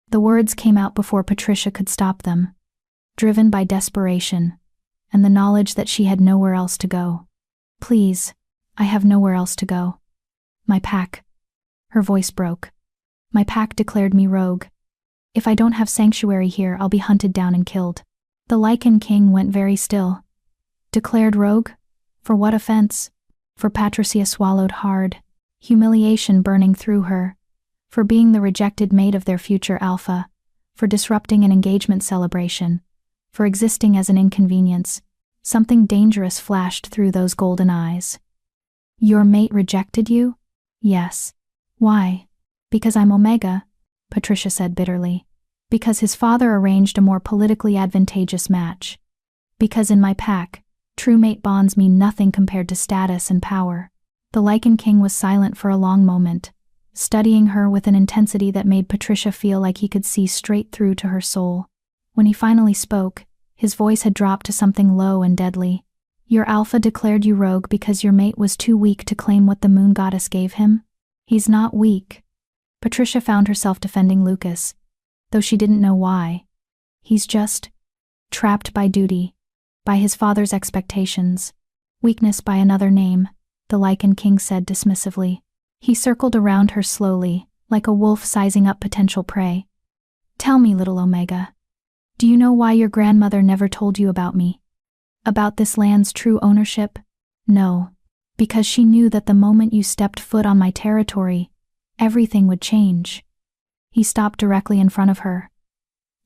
The words came out before Patricia could stop them, driven by desperation, and the knowledge that she had nowhere else to go. "Please, I have nowhere else to go. My pack." Her voice broke. "My pack declared me rogue. If I don't have sanctuary here, I'll be hunted down and killed." The Lycan King went very still. "Declared rogue? For what offense?" For Patricia swallowed hard, humiliation burning through her. For being the rejected mate of their future alpha, for disrupting an engagement celebration, for existing as an inconvenience. Something dangerous flashed through those golden eyes. "Your mate rejected you?" "Yes." "Why?" "Because I'm Omega," Patricia said bitterly. "Because his father arranged a more politically advantageous match. Because in my pack, true mate bonds mean nothing compared to status and power." The Lycan King was silent for a long moment, studying her with an intensity that made Patricia feel like he could see straight through to her soul. When he finally spoke, his voice had dropped to something low and deadly. "Your alpha declared you rogue because your mate was too weak to claim what the moon goddess gave him?" "He's not weak." Patricia found herself defending Lucas, though she didn't know why. "He's just trapped by duty, by his father's expectations. Weakness by another name." the Lycan King said dismissively. He circled around her slowly, like a wolf sizing up potential prey. Tell me, little Omega. Do you know why your grandmother never told you about me? About this land's true ownership? No. Because she knew that the moment you stepped foot on my territory, everything would change. He stopped directly in front of her,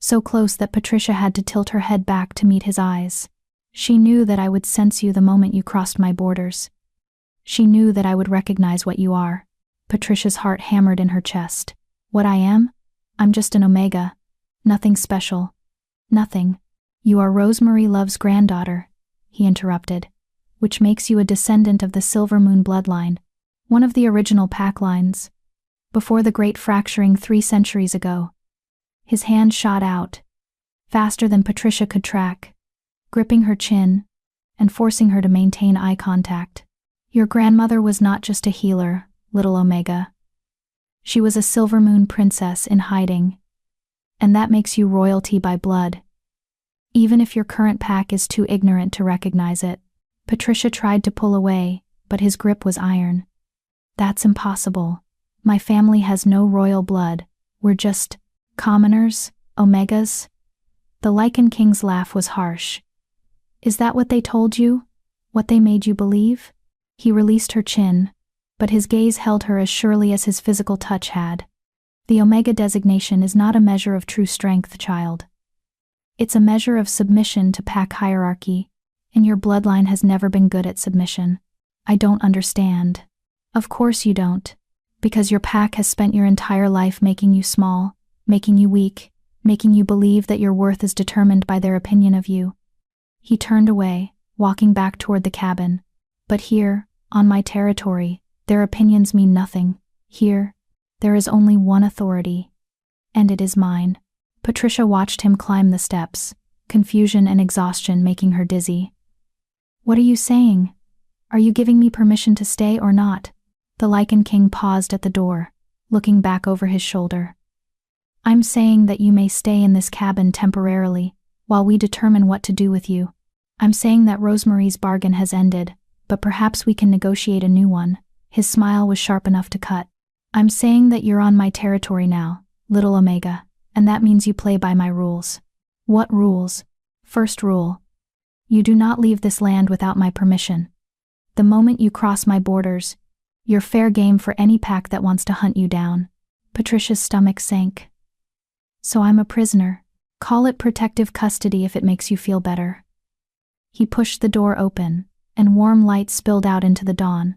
so close that Patricia had to tilt her head back to meet his eyes. She knew that I would sense you the moment you crossed my borders. She knew that I would recognize what you are. Patricia's heart hammered in her chest. What I am? I'm just an Omega. Nothing special. Nothing. You are Rosemary Love's granddaughter, he interrupted, which makes you a descendant of the Silver Moon bloodline, one of the original pack lines, before the great fracturing 3 centuries ago. His hand shot out, faster than Patricia could track, gripping her chin and forcing her to maintain eye contact. Your grandmother was not just a healer, little Omega. She was a Silver Moon princess in hiding, and that makes you royalty by blood, even if your current pack is too ignorant to recognize it. Patricia tried to pull away, but his grip was iron. That's impossible. My family has no royal blood. We're just commoners, Omegas. The Lycan King's laugh was harsh. Is that what they told you? What they made you believe? He released her chin, but his gaze held her as surely as his physical touch had. The Omega designation is not a measure of true strength, child. It's a measure of submission to pack hierarchy, and your bloodline has never been good at submission. I don't understand. Of course you don't, because your pack has spent your entire life making you small, making you weak, making you believe that your worth is determined by their opinion of you. He turned away, walking back toward the cabin. But here, on my territory, their opinions mean nothing. Here, there is only one authority, and it is mine. Patricia watched him climb the steps, confusion and exhaustion making her dizzy. What are you saying? Are you giving me permission to stay or not? The Lycan King paused at the door, looking back over his shoulder. I'm saying that you may stay in this cabin temporarily, while we determine what to do with you. I'm saying that Rosemary's bargain has ended, but perhaps we can negotiate a new one. His smile was sharp enough to cut. I'm saying that you're on my territory now, little Omega, and that means you play by my rules. What rules? First rule. You do not leave this land without my permission. The moment you cross my borders, you're fair game for any pack that wants to hunt you down. Patricia's stomach sank. So I'm a prisoner. Call it protective custody if it makes you feel better. He pushed the door open, and warm light spilled out into the dawn.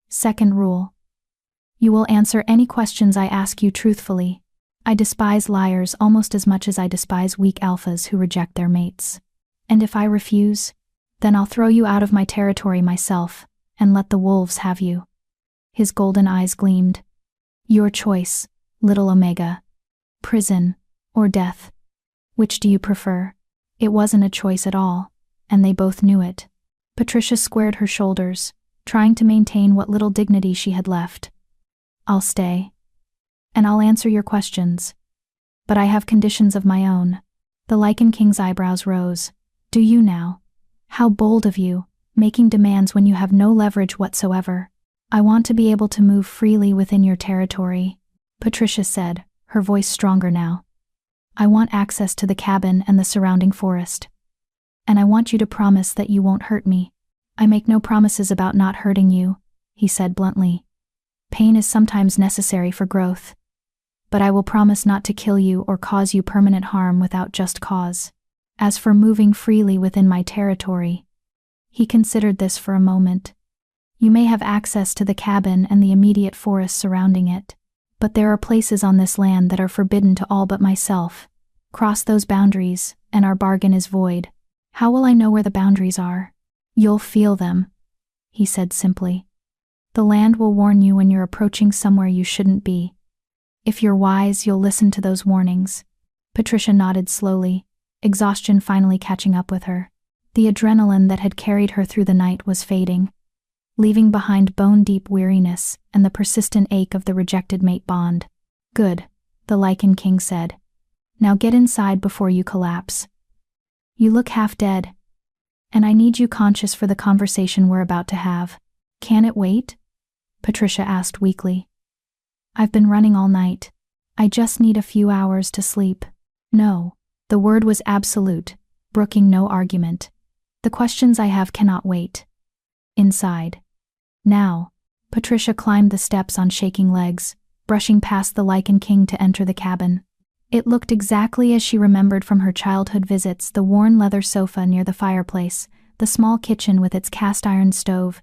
Second rule. You will answer any questions I ask you truthfully. I despise liars almost as much as I despise weak alphas who reject their mates. And if I refuse, then I'll throw you out of my territory myself, and let the wolves have you. His golden eyes gleamed. Your choice, little Omega. Prison, or death. Which do you prefer? It wasn't a choice at all, and they both knew it. Patricia squared her shoulders, trying to maintain what little dignity she had left. I'll stay. And I'll answer your questions. But I have conditions of my own. The Lycan King's eyebrows rose. Do you now? How bold of you, making demands when you have no leverage whatsoever. I want to be able to move freely within your territory, Patricia said, her voice stronger now. I want access to the cabin and the surrounding forest. And I want you to promise that you won't hurt me. I make no promises about not hurting you, he said bluntly. Pain is sometimes necessary for growth. But I will promise not to kill you or cause you permanent harm without just cause. As for moving freely within my territory, he considered this for a moment. You may have access to the cabin and the immediate forest surrounding it, but there are places on this land that are forbidden to all but myself. Cross those boundaries, and our bargain is void. How will I know where the boundaries are? You'll feel them, he said simply. The land will warn you when you're approaching somewhere you shouldn't be. If you're wise, you'll listen to those warnings. Patricia nodded slowly, exhaustion finally catching up with her. The adrenaline that had carried her through the night was fading, leaving behind bone-deep weariness and the persistent ache of the rejected mate bond. Good, the Lycan King said. Now get inside before you collapse. You look half dead, and I need you conscious for the conversation we're about to have. Can it wait? Patricia asked weakly. I've been running all night. I just need a few hours to sleep. No. The word was absolute, brooking no argument. The questions I have cannot wait. Inside. Now. Patricia climbed the steps on shaking legs, brushing past the Lycan king to enter the cabin. It looked exactly as she remembered from her childhood visits: the worn leather sofa near the fireplace, the small kitchen with its cast-iron stove,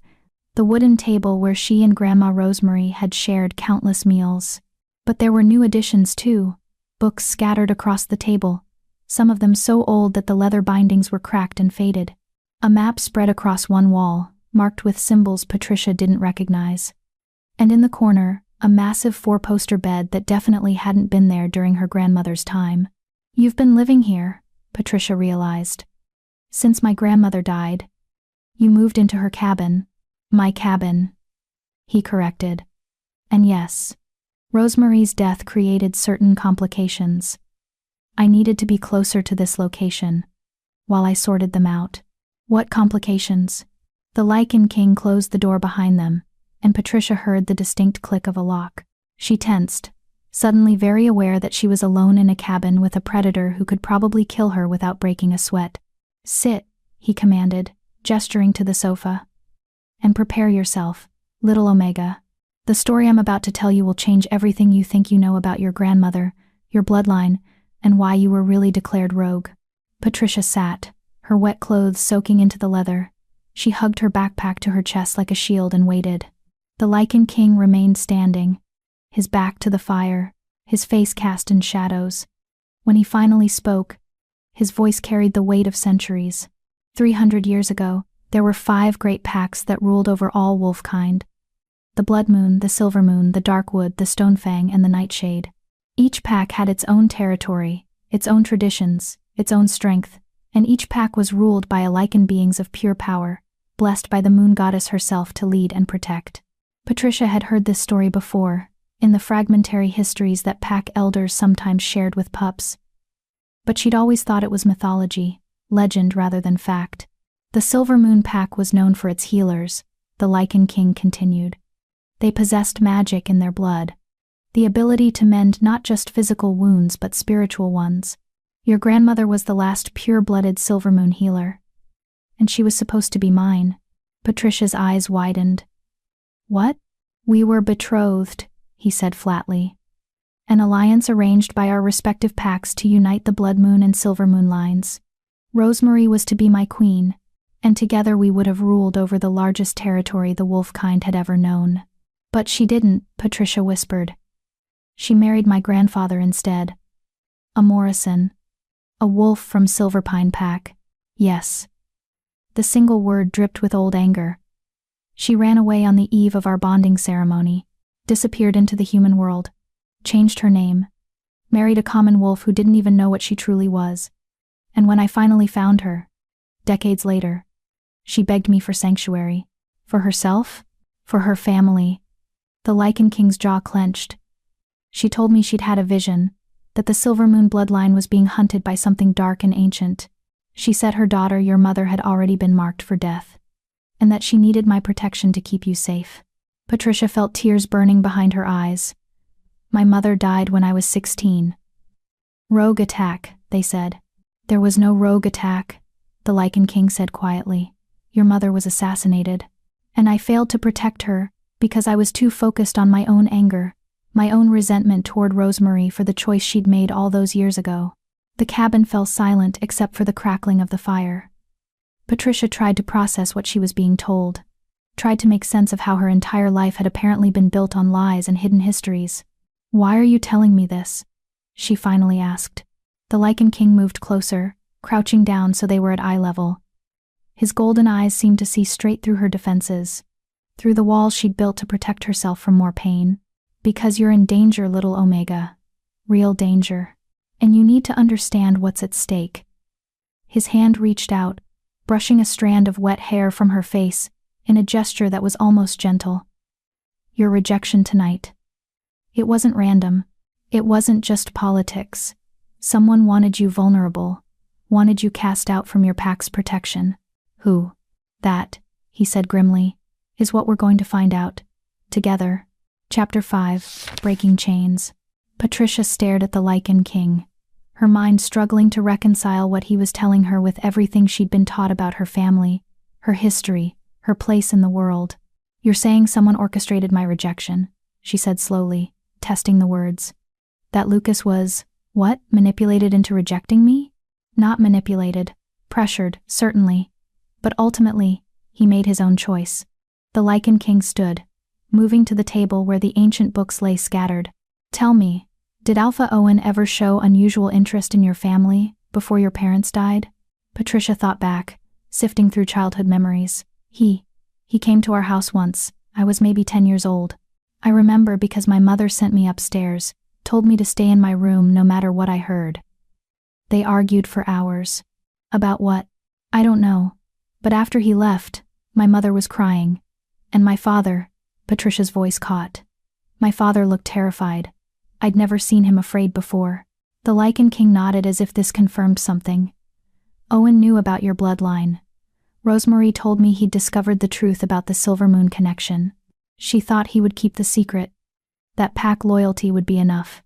the wooden table where she and Grandma Rosemary had shared countless meals. But there were new additions too, books scattered across the table, some of them so old that the leather bindings were cracked and faded. A map spread across one wall, marked with symbols Patricia didn't recognize. And in the corner, a massive four-poster bed that definitely hadn't been there during her grandmother's time. You've been living here, Patricia realized. Since my grandmother died. You moved into her cabin. My cabin. He corrected. And yes, Rosemary's death created certain complications. I needed to be closer to this location. While I sorted them out. What complications? The Lycan king closed the door behind them, and Patricia heard the distinct click of a lock. She tensed, suddenly very aware that she was alone in a cabin with a predator who could probably kill her without breaking a sweat. Sit, he commanded, gesturing to the sofa. And prepare yourself, little Omega. The story I'm about to tell you will change everything you think you know about your grandmother, your bloodline, and why you were really declared rogue. Patricia sat, her wet clothes soaking into the leather. She hugged her backpack to her chest like a shield and waited. The Lycan king remained standing, his back to the fire, his face cast in shadows. When he finally spoke, his voice carried the weight of centuries. 300 years ago, there were 5 great packs that ruled over all wolfkind. The Blood Moon, the Silver Moon, the Darkwood, the Stonefang, and the Nightshade. Each pack had its own territory, its own traditions, its own strength, and each pack was ruled by Lycan beings of pure power, blessed by the moon goddess herself to lead and protect. Patricia had heard this story before, in the fragmentary histories that pack elders sometimes shared with pups. But she'd always thought it was mythology, legend rather than fact. The Silver Moon pack was known for its healers, the Lycan king continued. They possessed magic in their blood, the ability to mend not just physical wounds but spiritual ones. Your grandmother was the last pure-blooded Silver Moon healer. And she was supposed to be mine. Patricia's eyes widened. What? We were betrothed, he said flatly. An alliance arranged by our respective packs to unite the Blood Moon and Silver Moon lines. Rosemary was to be my queen, and together we would have ruled over the largest territory the wolfkind had ever known. But she didn't, Patricia whispered. She married my grandfather instead. A Morrison. A wolf from Silverpine Pack. Yes. The single word dripped with old anger. She ran away on the eve of our bonding ceremony, disappeared into the human world, changed her name, married a common wolf who didn't even know what she truly was. And when I finally found her, decades later, she begged me for sanctuary. For herself, for her family. The Lycan king's jaw clenched. She told me she'd had a vision, that the Silver Moon bloodline was being hunted by something dark and ancient. She said her daughter, your mother, had already been marked for death, and that she needed my protection to keep you safe. Patricia felt tears burning behind her eyes. My mother died when I was 16. Rogue attack, they said. There was no rogue attack, the Lycan king said quietly. Your mother was assassinated, and I failed to protect her because I was too focused on my own anger, my own resentment toward Rosemary for the choice she'd made all those years ago. The cabin fell silent except for the crackling of the fire. Patricia tried to process what she was being told, tried to make sense of how her entire life had apparently been built on lies and hidden histories. Why are you telling me this? She finally asked. The Lycan king moved closer, crouching down so they were at eye level. His golden eyes seemed to see straight through her defenses, through the walls she'd built to protect herself from more pain. Because you're in danger, little Omega. Real danger. And you need to understand what's at stake. His hand reached out, brushing a strand of wet hair from her face, in a gesture that was almost gentle. Your rejection tonight. It wasn't random. It wasn't just politics. Someone wanted you vulnerable, wanted you cast out from your pack's protection. Who? That, he said grimly. is what we're going to find out. Together. Chapter 5. Breaking Chains. Patricia stared at the Lycan king, her mind struggling to reconcile what he was telling her with everything she'd been taught about her family, her history, her place in the world. "You're saying someone orchestrated my rejection," she said slowly, testing the words. "That Lucas was, what, manipulated into rejecting me?" "Not manipulated. Pressured, certainly. But ultimately, he made his own choice." The Lycan king stood, moving to the table where the ancient books lay scattered. "Tell me, did Alpha Owen ever show unusual interest in your family before your parents died?" Patricia thought back, sifting through childhood memories. He came to our house once. I was maybe 10 years old. I remember because my mother sent me upstairs, told me to stay in my room no matter what I heard. They argued for hours. About what? I don't know. But after he left, my mother was crying. And my father," Patricia's voice caught. "My father looked terrified. I'd never seen him afraid before." The Lycan king nodded as if this confirmed something. "Owen knew about your bloodline. Rosemary told me he'd discovered the truth about the Silver Moon connection. She thought he would keep the secret. That pack loyalty would be enough."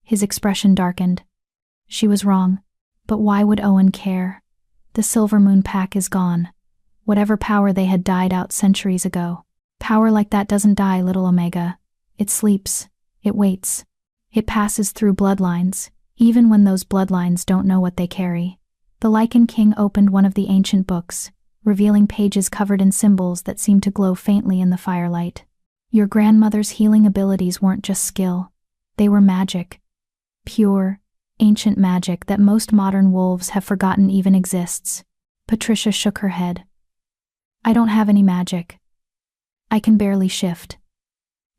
His expression darkened. She was wrong. But why would Owen care? The Silver Moon pack is gone. Whatever power they had died out centuries ago. Power like that doesn't die, little Omega. It sleeps. It waits. It passes through bloodlines, even when those bloodlines don't know what they carry. The Lycan king opened one of the ancient books, revealing pages covered in symbols that seemed to glow faintly in the firelight. "Your grandmother's healing abilities weren't just skill. They were magic. Pure, ancient magic that most modern wolves have forgotten even exists." Patricia shook her head. "I don't have any magic. I can barely shift.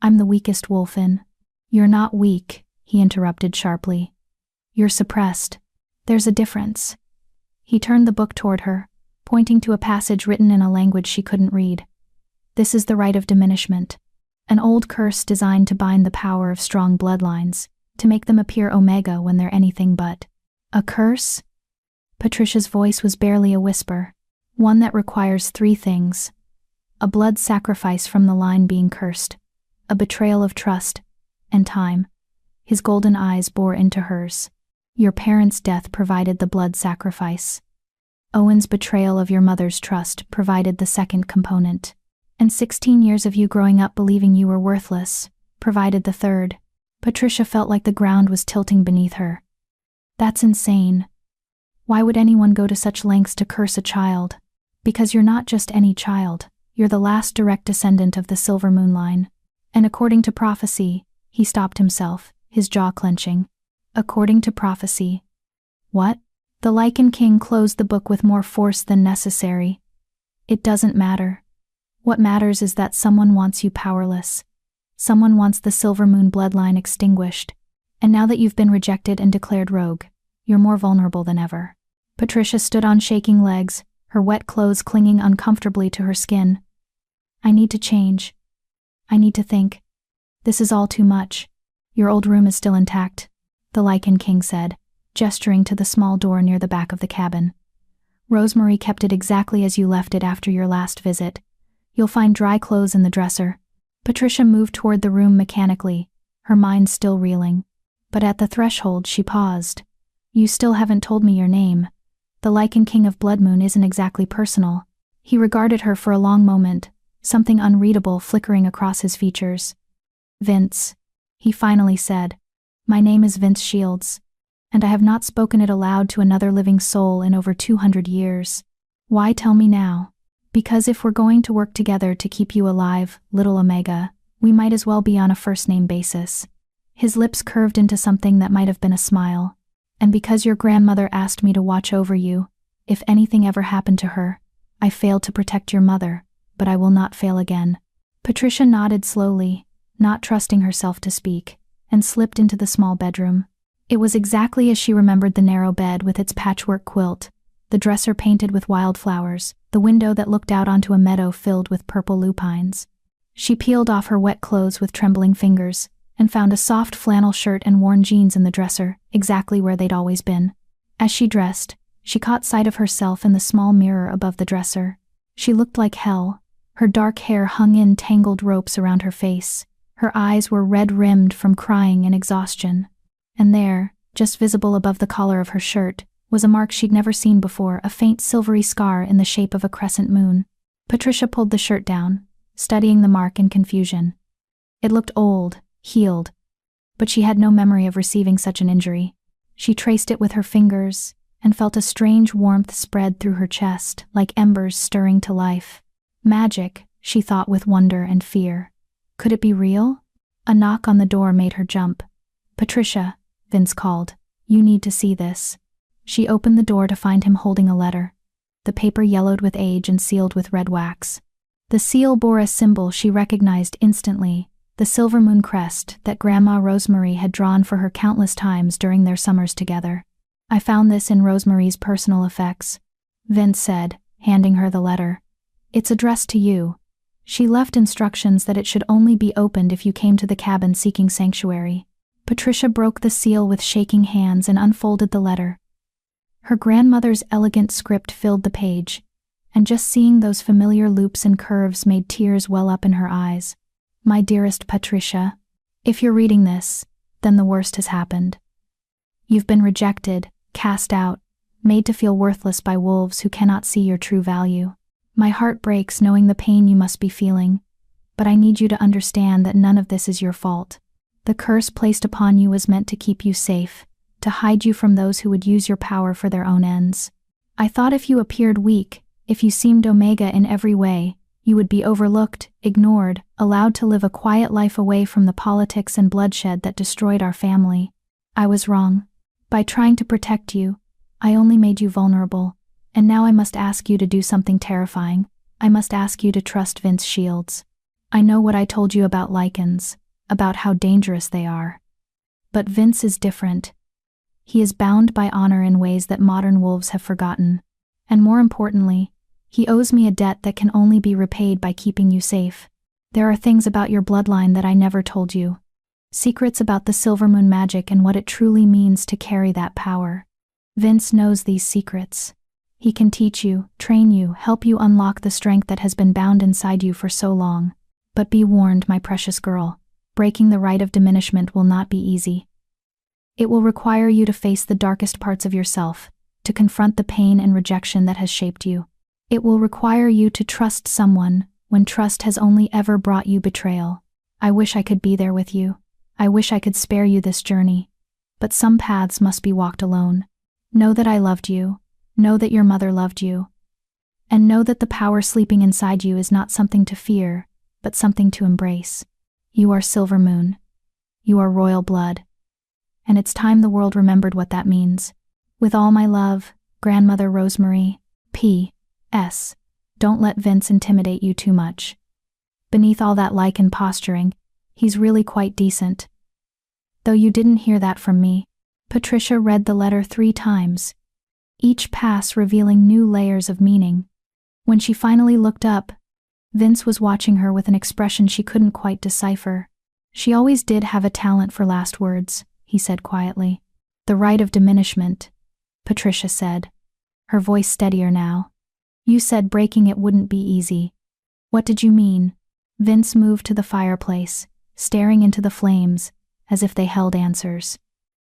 I'm the weakest wolf in." "You're not weak," he interrupted sharply. "You're suppressed. There's a difference." He turned the book toward her, pointing to a passage written in a language she couldn't read. "This is the rite of diminishment, an old curse designed to bind the power of strong bloodlines, to make them appear Omega when they're anything but." "A curse?" Patricia's voice was barely a whisper. "One that requires 3 things. A blood sacrifice from the line being cursed, a betrayal of trust, and time." His golden eyes bore into hers. "Your parents' death provided the blood sacrifice. Owen's betrayal of your mother's trust provided the second component. And 16 years of you growing up believing you were worthless provided the third." Patricia felt like the ground was tilting beneath her. "That's insane. Why would anyone go to such lengths to curse a child? Because you're not just any child. You're the last direct descendant of the Silver Moon line. And according to prophecy," he stopped himself, his jaw clenching. "According to prophecy." "What?" The Lycan king closed the book with more force than necessary. "It doesn't matter. What matters is that someone wants you powerless. Someone wants the Silver Moon bloodline extinguished. And now that you've been rejected and declared rogue, you're more vulnerable than ever." Patricia stood on shaking legs, her wet clothes clinging uncomfortably to her skin. "I need to change. I need to think. This is all too much." "Your old room is still intact," the Lycan king said, gesturing to the small door near the back of the cabin. "Rosemary kept it exactly as you left it after your last visit. You'll find dry clothes in the dresser." Patricia moved toward the room mechanically, her mind still reeling. But at the threshold she paused. "You still haven't told me your name. The Lycan king of Bloodmoon isn't exactly personal." He regarded her for a long moment, something unreadable flickering across his features. "Vince," he finally said. "My name is Vince Shields, and I have not spoken it aloud to another living soul in over 200 years. Why tell me now? Because if we're going to work together to keep you alive, little Omega, we might as well be on a first-name basis." His lips curved into something that might have been a smile. "And because your grandmother asked me to watch over you, if anything ever happened to her, I failed to protect your mother, but I will not fail again." Patricia nodded slowly, not trusting herself to speak, and slipped into the small bedroom. It was exactly as she remembered: the narrow bed with its patchwork quilt, the dresser painted with wildflowers, the window that looked out onto a meadow filled with purple lupines. She peeled off her wet clothes with trembling fingers, and found a soft flannel shirt and worn jeans in the dresser, exactly where they'd always been. As she dressed, she caught sight of herself in the small mirror above the dresser. She looked like hell, Her dark hair hung in tangled ropes around her face. Her eyes were red-rimmed from crying and exhaustion. And there, just visible above the collar of her shirt, was a mark she'd never seen before, a faint silvery scar in the shape of a crescent moon. Patricia pulled the shirt down, studying the mark in confusion. It looked old, healed, but she had no memory of receiving such an injury. She traced it with her fingers and felt a strange warmth spread through her chest, like embers stirring to life. Magic, she thought with wonder and fear. Could it be real? A knock on the door made her jump. "Patricia," Vince called. "You need to see this." She opened the door to find him holding a letter. The paper yellowed with age and sealed with red wax. The seal bore a symbol she recognized instantly, the silver moon crest that Grandma Rosemary had drawn for her countless times during their summers together. "I found this in Rosemary's personal effects," Vince said, handing her the letter. "It's addressed to you. She left instructions that it should only be opened if you came to the cabin seeking sanctuary." Patricia broke the seal with shaking hands and unfolded the letter. Her grandmother's elegant script filled the page, and just seeing those familiar loops and curves made tears well up in her eyes. "My dearest Patricia, if you're reading this, then the worst has happened. You've been rejected, cast out, made to feel worthless by wolves who cannot see your true value. My heart breaks knowing the pain you must be feeling, but I need you to understand that none of this is your fault. The curse placed upon you was meant to keep you safe, to hide you from those who would use your power for their own ends. I thought if you appeared weak, if you seemed Omega in every way, you would be overlooked, ignored, allowed to live a quiet life away from the politics and bloodshed that destroyed our family. I was wrong. By trying to protect you, I only made you vulnerable. And now I must ask you to do something terrifying. I must ask you to trust Vince Shields. I know what I told you about Lycans, about how dangerous they are. But Vince is different. He is bound by honor in ways that modern wolves have forgotten. And more importantly, he owes me a debt that can only be repaid by keeping you safe. There are things about your bloodline that I never told you. Secrets about the Silver Moon magic and what it truly means to carry that power. Vince knows these secrets. He can teach you, train you, help you unlock the strength that has been bound inside you for so long. But be warned, my precious girl, breaking the rite of diminishment will not be easy. It will require you to face the darkest parts of yourself, to confront the pain and rejection that has shaped you. It will require you to trust someone when trust has only ever brought you betrayal. I wish I could be there with you. I wish I could spare you this journey. But some paths must be walked alone. Know that I loved you. Know that your mother loved you. And know that the power sleeping inside you is not something to fear, but something to embrace. You are Silver Moon. You are royal blood. And it's time the world remembered what that means. With all my love, Grandmother Rosemary. P.S. Don't let Vince intimidate you too much. Beneath all that Lycan posturing, he's really quite decent. Though you didn't hear that from me. Patricia read the letter 3 times, each pass revealing new layers of meaning. When she finally looked up, Vince was watching her with an expression she couldn't quite decipher. "She always did have a talent for last words," he said quietly. "The rite of diminishment," Patricia said, her voice steadier now. "You said breaking it wouldn't be easy. What did you mean?" Vince moved to the fireplace, staring into the flames, as if they held answers.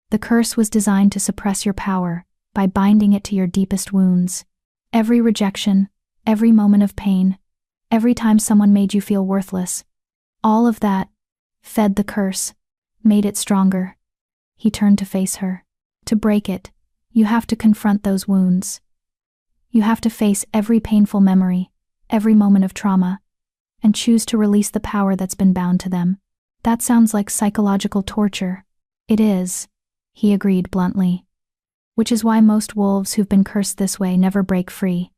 "The curse was designed to suppress your power, by binding it to your deepest wounds. Every rejection, every moment of pain, every time someone made you feel worthless, all of that fed the curse, made it stronger." He turned to face her. "To break it, you have to confront those wounds. You have to face every painful memory, every moment of trauma, and choose to release the power that's been bound to them." "That sounds like psychological torture." "It is," he agreed bluntly. "Which is why most wolves who've been cursed this way never break free.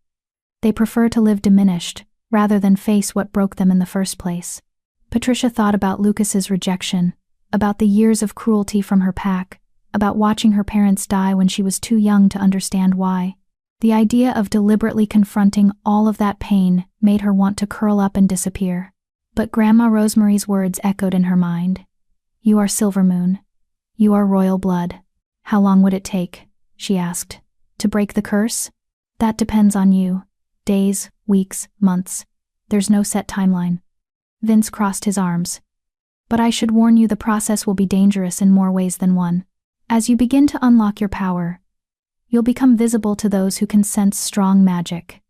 They prefer to live diminished, rather than face what broke them in the first place." Patricia thought about Lucas's rejection, about the years of cruelty from her pack, about watching her parents die when she was too young to understand why. The idea of deliberately confronting all of that pain made her want to curl up and disappear. But Grandma Rosemary's words echoed in her mind. "You are Silver Moon. You are royal blood. How long would it take?" she asked. "To break the curse?" "That depends on you. Days, weeks, months. There's no set timeline. Vince crossed his arms. But I should warn you, the process will be dangerous in more ways than one. As you begin to unlock your power, you'll become visible to those who can sense strong magic,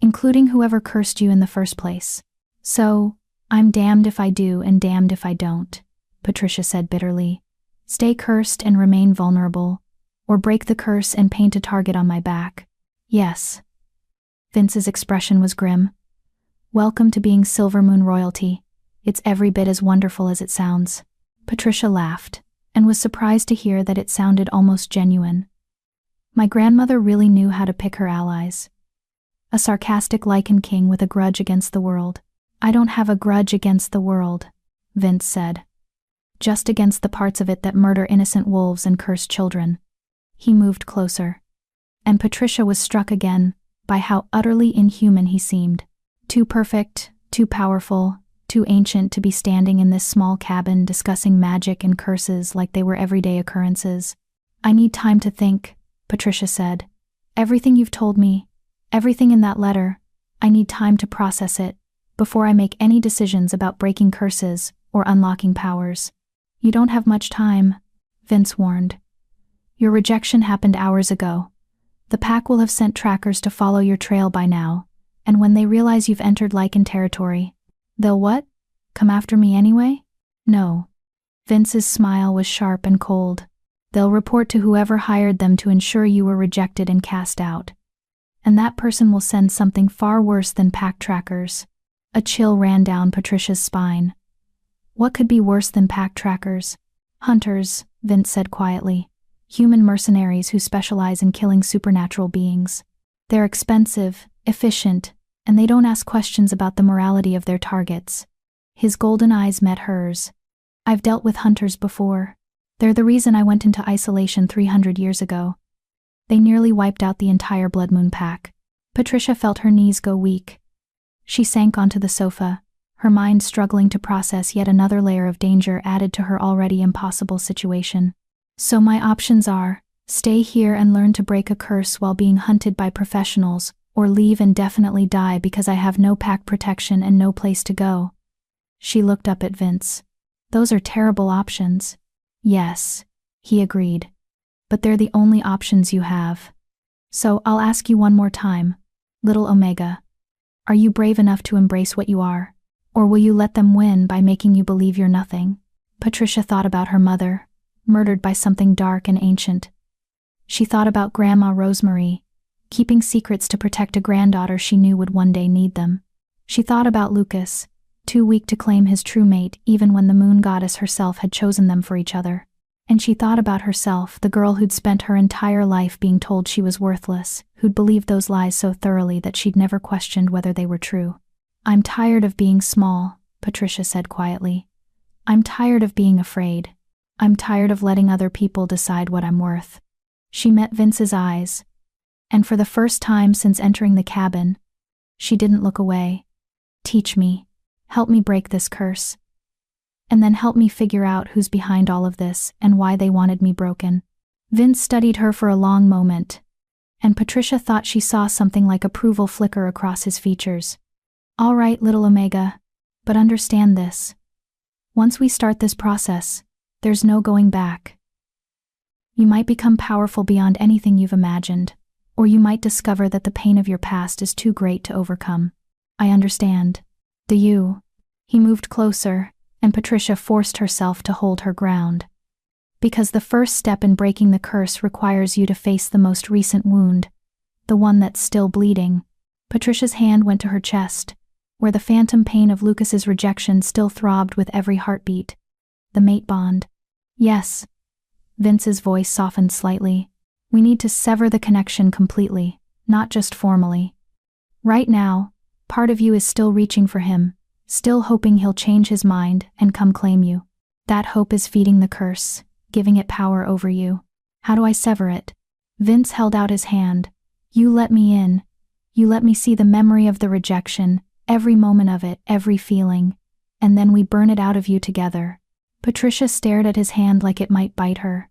including whoever cursed you in the first place. So, I'm damned if I do and damned if I don't, Patricia said bitterly. Stay cursed and remain vulnerable, or break the curse and paint a target on my back. Yes. Vince's expression was grim. Welcome to being Silver Moon royalty. It's every bit as wonderful as it sounds. Patricia laughed, and was surprised to hear that it sounded almost genuine. My grandmother really knew how to pick her allies. A sarcastic Lycan king with a grudge against the world. I don't have a grudge against the world, Vince said. Just against the parts of it that murder innocent wolves and curse children. He moved closer. And Patricia was struck again by how utterly inhuman he seemed. Too perfect, too powerful, too ancient to be standing in this small cabin discussing magic and curses like they were everyday occurrences. I need time to think, Patricia said. Everything you've told me, everything in that letter, I need time to process it before I make any decisions about breaking curses or unlocking powers. You don't have much time, Vince warned. Your rejection happened hours ago. The pack will have sent trackers to follow your trail by now, and when they realize you've entered Lycan territory, they'll what? Come after me anyway? No. Vince's smile was sharp and cold. They'll report to whoever hired them to ensure you were rejected and cast out. And that person will send something far worse than pack trackers. A chill ran down Patricia's spine. What could be worse than pack trackers? Hunters, Vince said quietly. Human mercenaries who specialize in killing supernatural beings. They're expensive, efficient, and they don't ask questions about the morality of their targets. His golden eyes met hers. I've dealt with hunters before. They're the reason I went into isolation 300 years ago. They nearly wiped out the entire Blood Moon pack. Patricia felt her knees go weak. She sank onto the sofa, her mind struggling to process yet another layer of danger added to her already impossible situation. So my options are, stay here and learn to break a curse while being hunted by professionals, or leave and definitely die because I have no pack protection and no place to go. She looked up at Vince. Those are terrible options. Yes, he agreed. But they're the only options you have. So I'll ask you one more time, little Omega. Are you brave enough to embrace what you are? Or will you let them win by making you believe you're nothing? Patricia thought about her mother, murdered by something dark and ancient. She thought about Grandma Rosemary, keeping secrets to protect a granddaughter she knew would one day need them. She thought about Lucas, too weak to claim his true mate even when the moon goddess herself had chosen them for each other. And she thought about herself, the girl who'd spent her entire life being told she was worthless, who'd believed those lies so thoroughly that she'd never questioned whether they were true. I'm tired of being small, Patricia said quietly. I'm tired of being afraid. I'm tired of letting other people decide what I'm worth. She met Vince's eyes, and for the first time since entering the cabin, she didn't look away. Teach me. Help me break this curse. And then help me figure out who's behind all of this and why they wanted me broken. Vince studied her for a long moment, and Patricia thought she saw something like approval flicker across his features. All right, little Omega, but understand this. Once we start this process, there's no going back. You might become powerful beyond anything you've imagined, or you might discover that the pain of your past is too great to overcome. I understand. Do you? He moved closer, and Patricia forced herself to hold her ground. Because the first step in breaking the curse requires you to face the most recent wound, the one that's still bleeding. Patricia's hand went to her chest, where the phantom pain of Lucas's rejection still throbbed with every heartbeat. The mate bond. Yes. Vince's voice softened slightly. We need to sever the connection completely, not just formally. Right now, part of you is still reaching for him, still hoping he'll change his mind and come claim you. That hope is feeding the curse, giving it power over you. How do I sever it? Vince held out his hand. You let me in. You let me see the memory of the rejection, every moment of it, every feeling, and then we burn it out of you together. Patricia stared at his hand like it might bite her.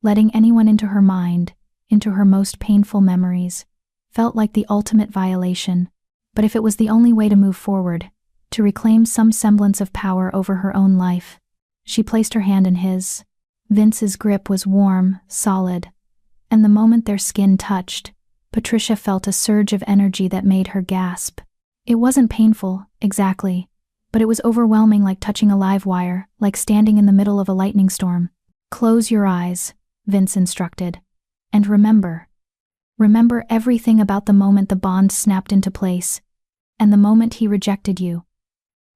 Letting anyone into her mind, into her most painful memories, felt like the ultimate violation. But if it was the only way to move forward, to reclaim some semblance of power over her own life, she placed her hand in his. Vince's grip was warm, solid, and the moment their skin touched, Patricia felt a surge of energy that made her gasp. It wasn't painful, exactly, but it was overwhelming, like touching a live wire, like standing in the middle of a lightning storm. "Close your eyes," Vince instructed. "And remember everything about the moment the bond snapped into place, and the moment he rejected you.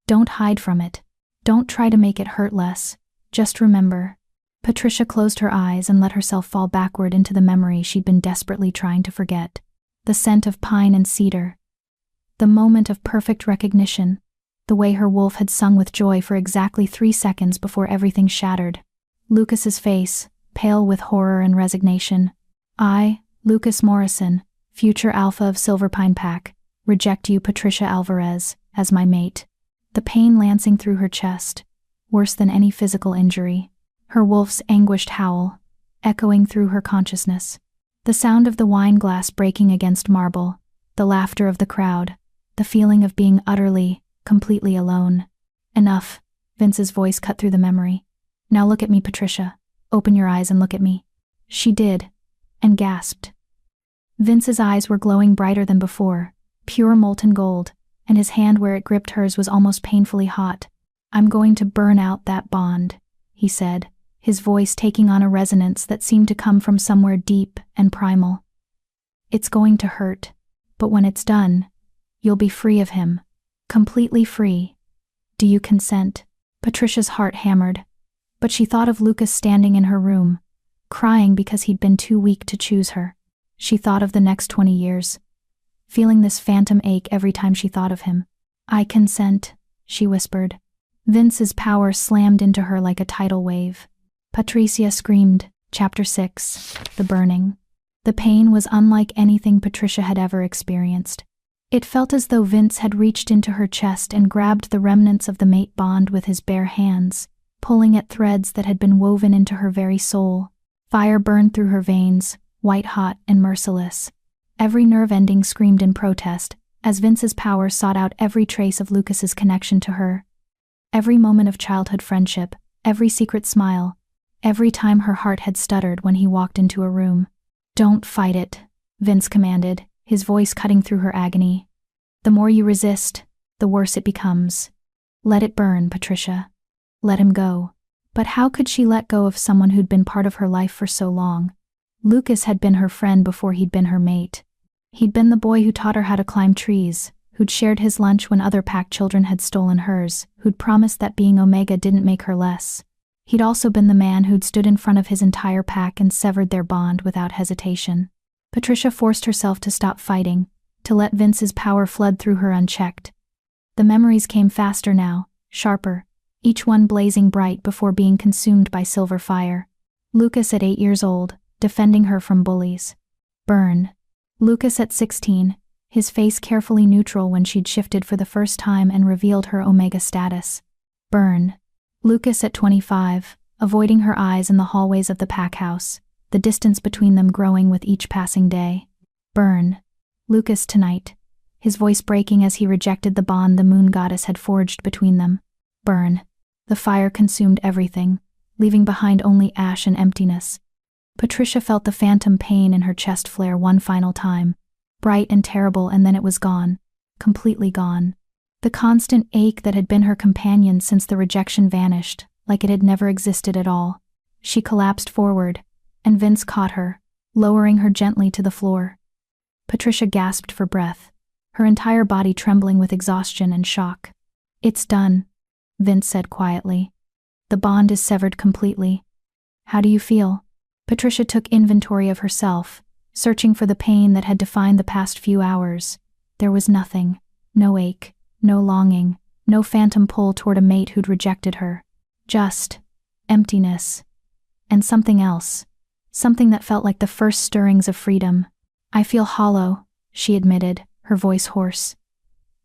Don't hide from it. Don't try to make it hurt less. Just remember." Patricia closed her eyes and let herself fall backward into the memory she'd been desperately trying to forget. The scent of pine and cedar. The moment of perfect recognition. The way her wolf had sung with joy for exactly 3 seconds before everything shattered. Lucas's face, pale with horror and resignation. "I, Lucas Morrison, future Alpha of Silverpine Pack, reject you, Patricia Alvarez, as my mate." The pain lancing through her chest, worse than any physical injury. Her wolf's anguished howl, echoing through her consciousness. The sound of the wine glass breaking against marble, the laughter of the crowd, the feeling of being utterly, completely alone. "Enough," Vince's voice cut through the memory. "Now look at me, Patricia. Open your eyes and look at me." She did, and gasped. Vince's eyes were glowing brighter than before, pure molten gold, and his hand where it gripped hers was almost painfully hot. "I'm going to burn out that bond," he said, his voice taking on a resonance that seemed to come from somewhere deep and primal. "It's going to hurt, but when it's done, you'll be free of him. Completely free. Do you consent?" Patricia's heart hammered, but she thought of Lucas standing in her room, crying because he'd been too weak to choose her. She thought of the next 20 years, feeling this phantom ache every time she thought of him. "I consent," she whispered. Vince's power slammed into her like a tidal wave. Patricia screamed. Chapter 6. The Burning. The pain was unlike anything Patricia had ever experienced. It felt as though Vince had reached into her chest and grabbed the remnants of the mate bond with his bare hands, pulling at threads that had been woven into her very soul. Fire burned through her veins, white-hot and merciless. Every nerve ending screamed in protest, as Vince's power sought out every trace of Lucas's connection to her. Every moment of childhood friendship, every secret smile, every time her heart had stuttered when he walked into a room. "Don't fight it," Vince commanded, his voice cutting through her agony. "The more you resist, the worse it becomes. Let it burn, Patricia. Let him go." But how could she let go of someone who'd been part of her life for so long? Lucas had been her friend before he'd been her mate. He'd been the boy who taught her how to climb trees, who'd shared his lunch when other pack children had stolen hers, who'd promised that being Omega didn't make her less. He'd also been the man who'd stood in front of his entire pack and severed their bond without hesitation. Patricia forced herself to stop fighting, to let Vince's power flood through her unchecked. The memories came faster now, sharper, each one blazing bright before being consumed by silver fire. Lucas at 8 years old, defending her from bullies. Burn. Lucas at 16, his face carefully neutral when she'd shifted for the first time and revealed her Omega status. Burn. Lucas at 25, avoiding her eyes in the hallways of the pack house, the distance between them growing with each passing day. Burn. Lucas tonight, his voice breaking as he rejected the bond the moon goddess had forged between them. Burn. The fire consumed everything, leaving behind only ash and emptiness. Patricia felt the phantom pain in her chest flare one final time, bright and terrible, and then it was gone, completely gone. The constant ache that had been her companion since the rejection vanished, like it had never existed at all. She collapsed forward, and Vince caught her, lowering her gently to the floor. Patricia gasped for breath, her entire body trembling with exhaustion and shock. "It's done," Vince said quietly. "The bond is severed completely. How do you feel?" Patricia took inventory of herself, searching for the pain that had defined the past few hours. There was nothing, no ache, no longing, no phantom pull toward a mate who'd rejected her. Just emptiness. And something else. Something that felt like the first stirrings of freedom. "I feel hollow," she admitted, her voice hoarse.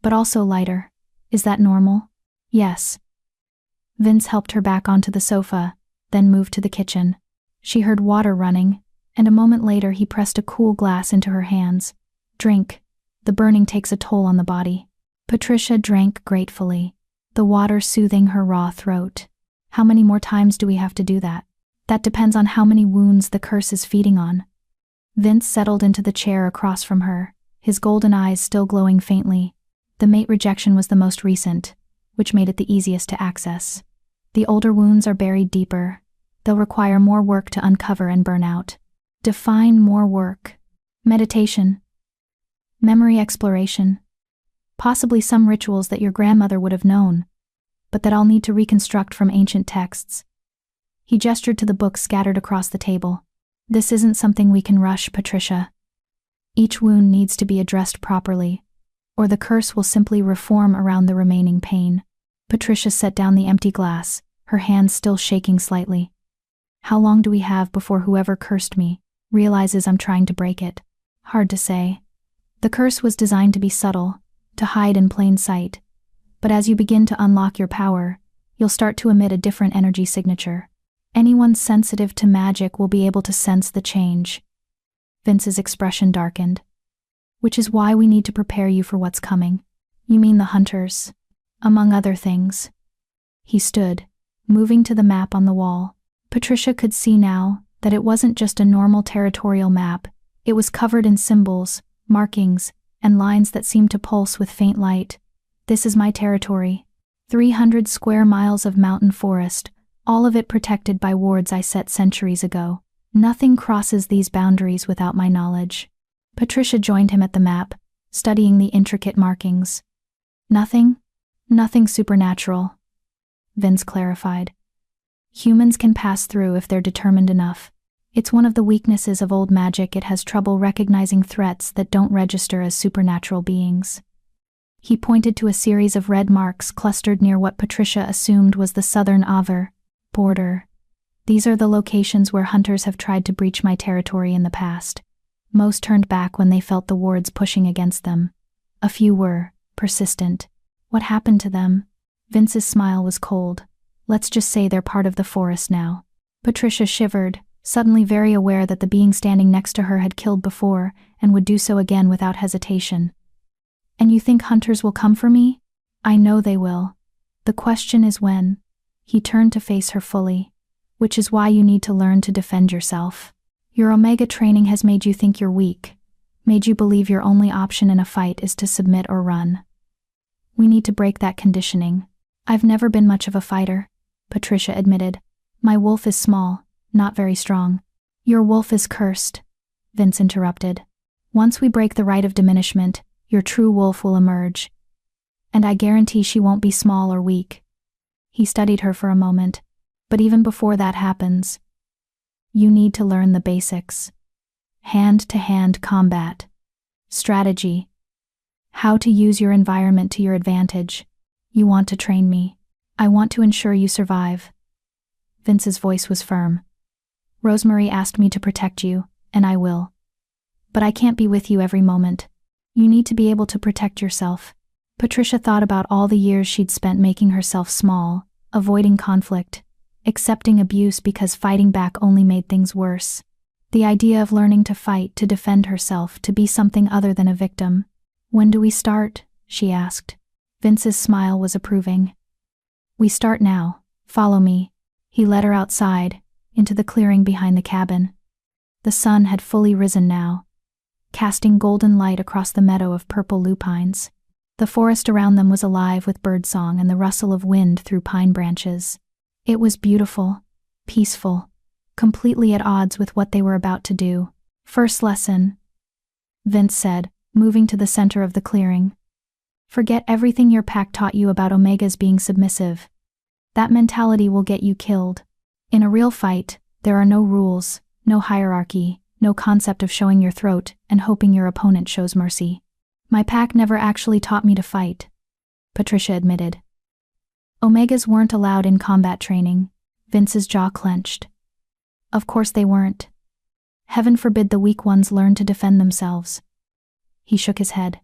"But also lighter. Is that normal?" "Yes." Vince helped her back onto the sofa, then moved to the kitchen. She heard water running, and a moment later he pressed a cool glass into her hands. "Drink." The burning takes a toll on the body. Patricia drank gratefully, the water soothing her raw throat. How many more times do we have to do that? That depends on how many wounds the curse is feeding on. Vince settled into the chair across from her, his golden eyes still glowing faintly. The mate rejection was the most recent, which made it the easiest to access. The older wounds are buried deeper. They'll require more work to uncover and burn out. Define more work. Meditation. Memory exploration. Possibly some rituals that your grandmother would have known, but that I'll need to reconstruct from ancient texts. He gestured to the books scattered across the table. This isn't something we can rush, Patricia. Each wound needs to be addressed properly, or the curse will simply reform around the remaining pain. Patricia set down the empty glass, her hands still shaking slightly. How long do we have before whoever cursed me realizes I'm trying to break it? Hard to say. The curse was designed to be subtle, to hide in plain sight. But as you begin to unlock your power, you'll start to emit a different energy signature. Anyone sensitive to magic will be able to sense the change. Vince's expression darkened. Which is why we need to prepare you for what's coming. You mean the hunters? Among other things. He stood, moving to the map on the wall. Patricia could see now that it wasn't just a normal territorial map. It was covered in symbols, markings, and lines that seemed to pulse with faint light. This is my territory. 300 square miles of mountain forest, all of it protected by wards I set centuries ago. Nothing crosses these boundaries without my knowledge. Patricia joined him at the map, studying the intricate markings. Nothing supernatural, Vince clarified. Humans can pass through if they're determined enough. It's one of the weaknesses of old magic. It has trouble recognizing threats that don't register as supernatural beings. He pointed to a series of red marks clustered near what Patricia assumed was the southern Avar border. These are the locations where hunters have tried to breach my territory in the past. Most turned back when they felt the wards pushing against them. A few were persistent. What happened to them? Vince's smile was cold. Let's just say they're part of the forest now. Patricia shivered, suddenly very aware that the being standing next to her had killed before and would do so again without hesitation. And you think hunters will come for me? I know they will. The question is when. He turned to face her fully. Which is why you need to learn to defend yourself. Your Omega training has made you think you're weak, made you believe your only option in a fight is to submit or run. We need to break that conditioning. I've never been much of a fighter, Patricia admitted. My wolf is small, not very strong. Your wolf is cursed, Vince interrupted. Once we break the rite of diminishment, your true wolf will emerge. And I guarantee she won't be small or weak. He studied her for a moment. But even before that happens, you need to learn the basics. Hand-to-hand combat. Strategy. How to use your environment to your advantage. You want to train me. I want to ensure you survive. Vince's voice was firm. Rosemary asked me to protect you, and I will. But I can't be with you every moment. You need to be able to protect yourself. Patricia thought about all the years she'd spent making herself small, avoiding conflict, accepting abuse because fighting back only made things worse. The idea of learning to fight, to defend herself, to be something other than a victim. When do we start? She asked. Vince's smile was approving. We start now. Follow me. He led her outside, into the clearing behind the cabin. The sun had fully risen now, casting golden light across the meadow of purple lupines. The forest around them was alive with birdsong and the rustle of wind through pine branches. It was beautiful, peaceful, completely at odds with what they were about to do. First lesson, Vince said, moving to the center of the clearing. Forget everything your pack taught you about Omegas being submissive. That mentality will get you killed. In a real fight, there are no rules, no hierarchy, no concept of showing your throat and hoping your opponent shows mercy. My pack never actually taught me to fight, Patricia admitted. Omegas weren't allowed in combat training. Vince's jaw clenched. Of course they weren't. Heaven forbid the weak ones learn to defend themselves. He shook his head.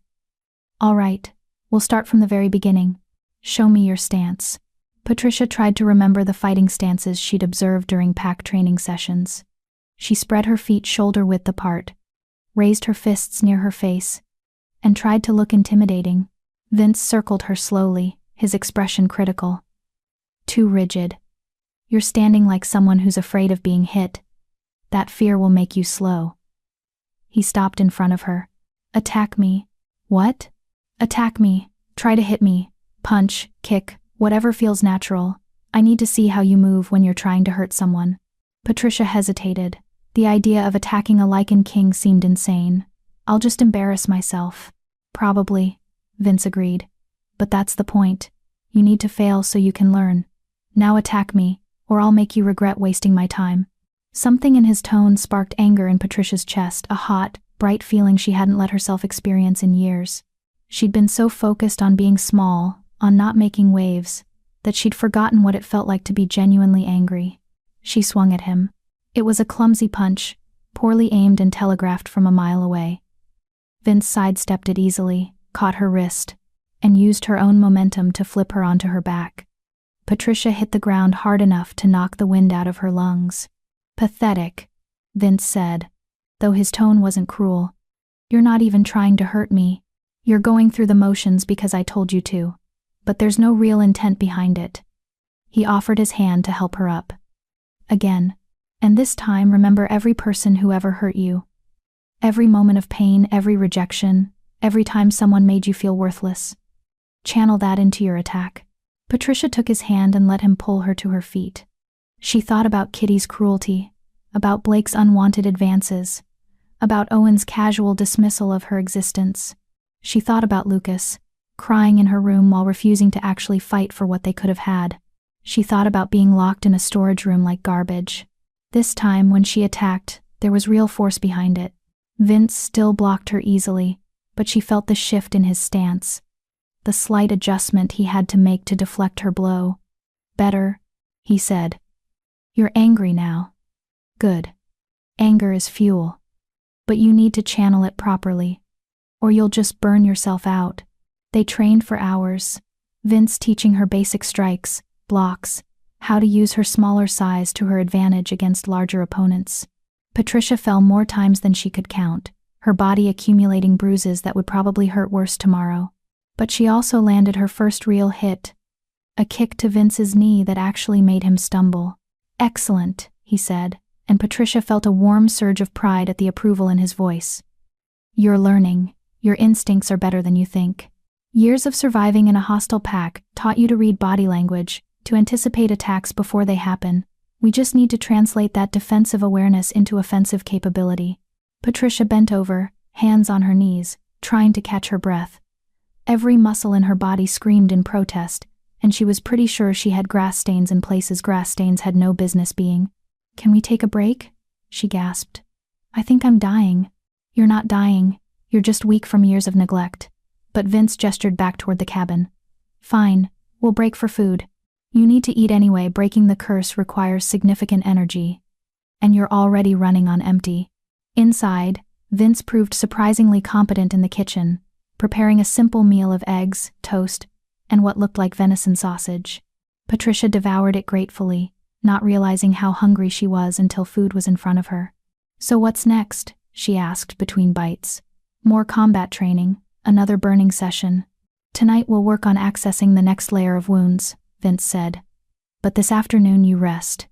All right, we'll start from the very beginning. Show me your stance. Patricia tried to remember the fighting stances she'd observed during pack training sessions. She spread her feet shoulder-width apart, raised her fists near her face, and tried to look intimidating. Vince circled her slowly, his expression critical. Too rigid. You're standing like someone who's afraid of being hit. That fear will make you slow. He stopped in front of her. Attack me. What? Attack me. Try to hit me. Punch, kick, whatever feels natural. I need to see how you move when you're trying to hurt someone. Patricia hesitated. The idea of attacking a Lycan king seemed insane. I'll just embarrass myself. Probably, Vince agreed. But that's the point. You need to fail so you can learn. Now attack me, or I'll make you regret wasting my time. Something in his tone sparked anger in Patricia's chest, a hot, bright feeling she hadn't let herself experience in years. She'd been so focused on being small, on not making waves, that she'd forgotten what it felt like to be genuinely angry. She swung at him. It was a clumsy punch, poorly aimed and telegraphed from a mile away. Vince sidestepped it easily, caught her wrist, and used her own momentum to flip her onto her back. Patricia hit the ground hard enough to knock the wind out of her lungs. Pathetic, Vince said, though his tone wasn't cruel. You're not even trying to hurt me. You're going through the motions because I told you to. But there's no real intent behind it. He offered his hand to help her up. Again. And this time remember every person who ever hurt you. Every moment of pain, every rejection, every time someone made you feel worthless. Channel that into your attack. Patricia took his hand and let him pull her to her feet. She thought about Kitty's cruelty, about Blake's unwanted advances, about Owen's casual dismissal of her existence. She thought about Lucas, crying in her room while refusing to actually fight for what they could have had. She thought about being locked in a storage room like garbage. This time, when she attacked, there was real force behind it. Vince still blocked her easily, but she felt the shift in his stance. The slight adjustment he had to make to deflect her blow. Better, he said. You're angry now. Good. Anger is fuel. But you need to channel it properly, or you'll just burn yourself out. They trained for hours, Vince teaching her basic strikes, blocks, how to use her smaller size to her advantage against larger opponents. Patricia fell more times than she could count, her body accumulating bruises that would probably hurt worse tomorrow. But she also landed her first real hit, a kick to Vince's knee that actually made him stumble. Excellent, he said, and Patricia felt a warm surge of pride at the approval in his voice. You're learning. Your instincts are better than you think. Years of surviving in a hostile pack taught you to read body language, to anticipate attacks before they happen. We just need to translate that defensive awareness into offensive capability. Patricia bent over, hands on her knees, trying to catch her breath. Every muscle in her body screamed in protest, and she was pretty sure she had grass stains in places grass stains had no business being. Can we take a break? She gasped. I think I'm dying. You're not dying. You're just weak from years of neglect. But Vince gestured back toward the cabin. Fine, we'll break for food. You need to eat anyway. Breaking the curse requires significant energy. And you're already running on empty. Inside, Vince proved surprisingly competent in the kitchen, preparing a simple meal of eggs, toast, and what looked like venison sausage. Patricia devoured it gratefully, not realizing how hungry she was until food was in front of her. So what's next? She asked between bites. More combat training, another burning session. Tonight we'll work on accessing the next layer of wounds, Vince said. But this afternoon you rest.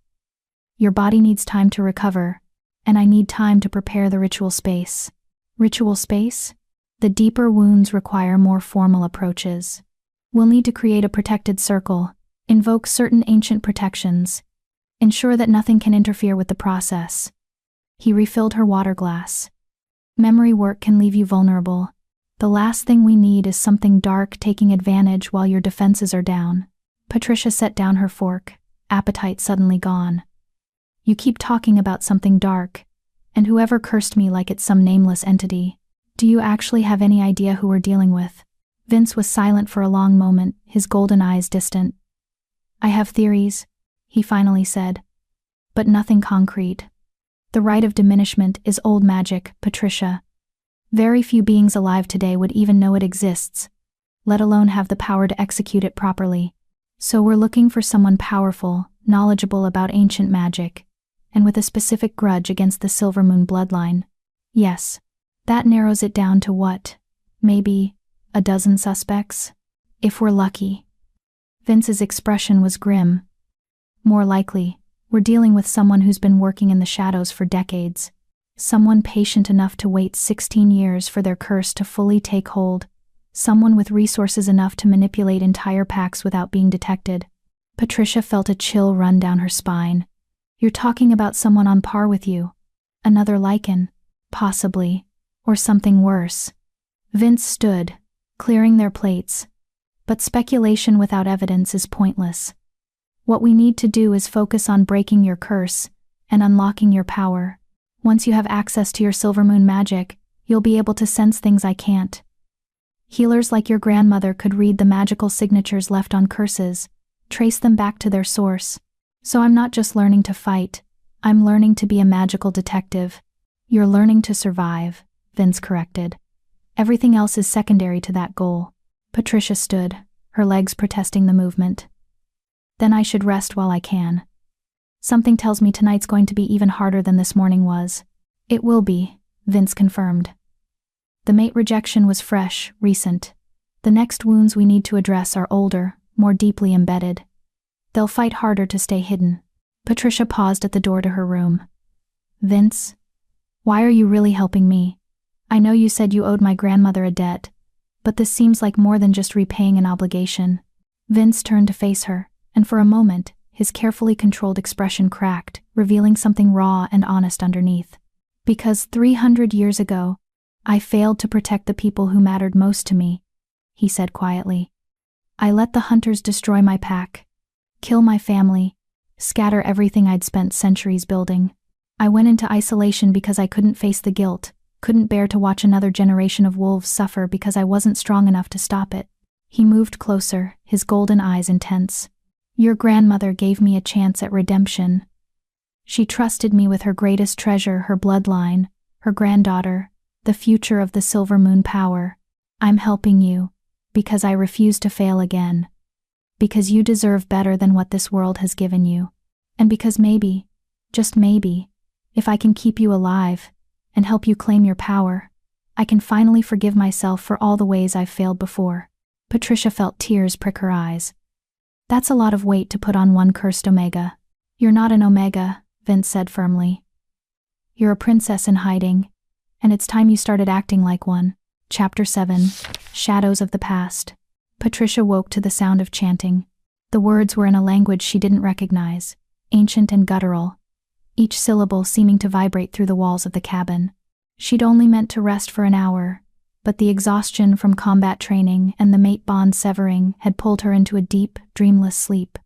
Your body needs time to recover, and I need time to prepare the ritual space. Ritual space? The deeper wounds require more formal approaches. We'll need to create a protected circle, invoke certain ancient protections, ensure that nothing can interfere with the process. He refilled her water glass. Memory work can leave you vulnerable. The last thing we need is something dark taking advantage while your defenses are down. Patricia set down her fork, appetite suddenly gone. You keep talking about something dark, and whoever cursed me like it's some nameless entity. Do you actually have any idea who we're dealing with? Vince was silent for a long moment, his golden eyes distant. I have theories, he finally said, but nothing concrete. The rite of diminishment is old magic, Patricia. Very few beings alive today would even know it exists, let alone have the power to execute it properly. So we're looking for someone powerful, knowledgeable about ancient magic, and with a specific grudge against the Silver Moon bloodline. Yes, that narrows it down to what? Maybe a dozen suspects? If we're lucky. Vince's expression was grim. More likely, we're dealing with someone who's been working in the shadows for decades. Someone patient enough to wait 16 years for their curse to fully take hold. Someone with resources enough to manipulate entire packs without being detected. Patricia felt a chill run down her spine. You're talking about someone on par with you. Another Lycan. Possibly. Or something worse. Vince stood, clearing their plates. But speculation without evidence is pointless. What we need to do is focus on breaking your curse and unlocking your power. Once you have access to your silver moon magic, you'll be able to sense things I can't. Healers like your grandmother could read the magical signatures left on curses, trace them back to their source. So I'm not just learning to fight, I'm learning to be a magical detective. You're learning to survive, Vince corrected. Everything else is secondary to that goal. Patricia stood, her legs protesting the movement. Then I should rest while I can. Something tells me tonight's going to be even harder than this morning was. It will be, Vince confirmed. The mate rejection was fresh, recent. The next wounds we need to address are older, more deeply embedded. They'll fight harder to stay hidden. Patricia paused at the door to her room. Vince, why are you really helping me? I know you said you owed my grandmother a debt, but this seems like more than just repaying an obligation. Vince turned to face her, and for a moment, his carefully controlled expression cracked, revealing something raw and honest underneath. Because 300 years ago, I failed to protect the people who mattered most to me, he said quietly. I let the hunters destroy my pack, kill my family, scatter everything I'd spent centuries building. I went into isolation because I couldn't face the guilt, couldn't bear to watch another generation of wolves suffer because I wasn't strong enough to stop it. He moved closer, his golden eyes intense. Your grandmother gave me a chance at redemption. She trusted me with her greatest treasure, her bloodline, her granddaughter, the future of the Silver Moon power. I'm helping you, because I refuse to fail again. Because you deserve better than what this world has given you. And because maybe, just maybe, if I can keep you alive, and help you claim your power, I can finally forgive myself for all the ways I've failed before. Patricia felt tears prick her eyes. That's a lot of weight to put on one cursed Omega. You're not an Omega, Vince said firmly. You're a princess in hiding, and it's time you started acting like one. Chapter 7. Shadows of the Past. Patricia woke to the sound of chanting. The words were in a language she didn't recognize, ancient and guttural, each syllable seeming to vibrate through the walls of the cabin. She'd only meant to rest for an hour, but the exhaustion from combat training and the mate bond severing had pulled her into a deep, dreamless sleep.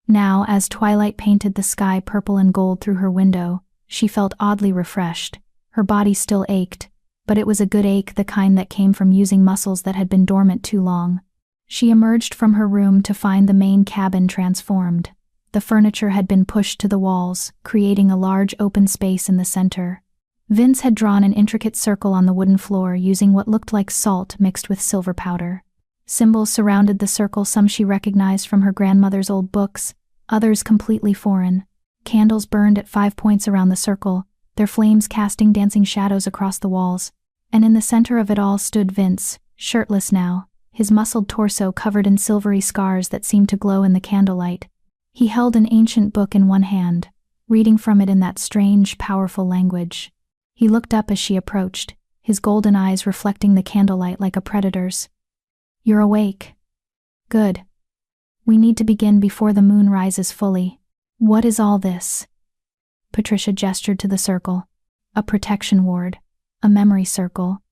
Now, as twilight painted the sky purple and gold through her window, she felt oddly refreshed. Her body still ached, but it was a good ache, the kind that came from using muscles that had been dormant too long. She emerged from her room to find the main cabin transformed. The furniture had been pushed to the walls, creating a large open space in the center. Vince had drawn an intricate circle on the wooden floor using what looked like salt mixed with silver powder. Symbols surrounded the circle, some she recognized from her grandmother's old books, others completely foreign. Candles burned at 5 points around the circle, their flames casting dancing shadows across the walls. And in the center of it all stood Vince, shirtless now, his muscled torso covered in silvery scars that seemed to glow in the candlelight. He held an ancient book in one hand, reading from it in that strange, powerful language. He looked up as she approached, his golden eyes reflecting the candlelight like a predator's. You're awake. Good. We need to begin before the moon rises fully. What is all this? Patricia gestured to the circle. A protection ward, a memory circle,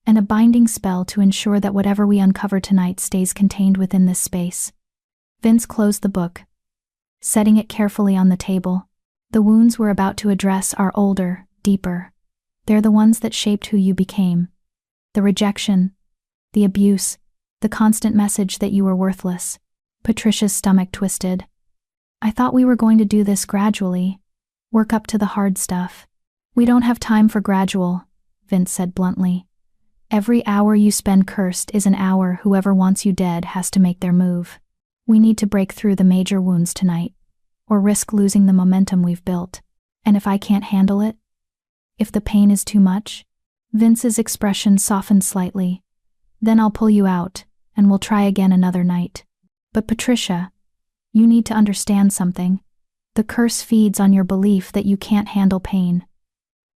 and a binding spell to ensure that whatever we uncover tonight stays contained within this space. Vince closed the book, setting it carefully on the table. The wounds we're about to address are older, deeper. They're the ones that shaped who you became. The rejection, the abuse, the constant message that you were worthless. Patricia's stomach twisted. I thought we were going to do this gradually, work up to the hard stuff. We don't have time for gradual, Vince said bluntly. Every hour you spend cursed is an hour whoever wants you dead has to make their move. We need to break through the major wounds tonight, or risk losing the momentum we've built. And if I can't handle it? If the pain is too much? Vince's expression softened slightly. Then I'll pull you out, and we'll try again another night. But Patricia, you need to understand something. The curse feeds on your belief that you can't handle pain.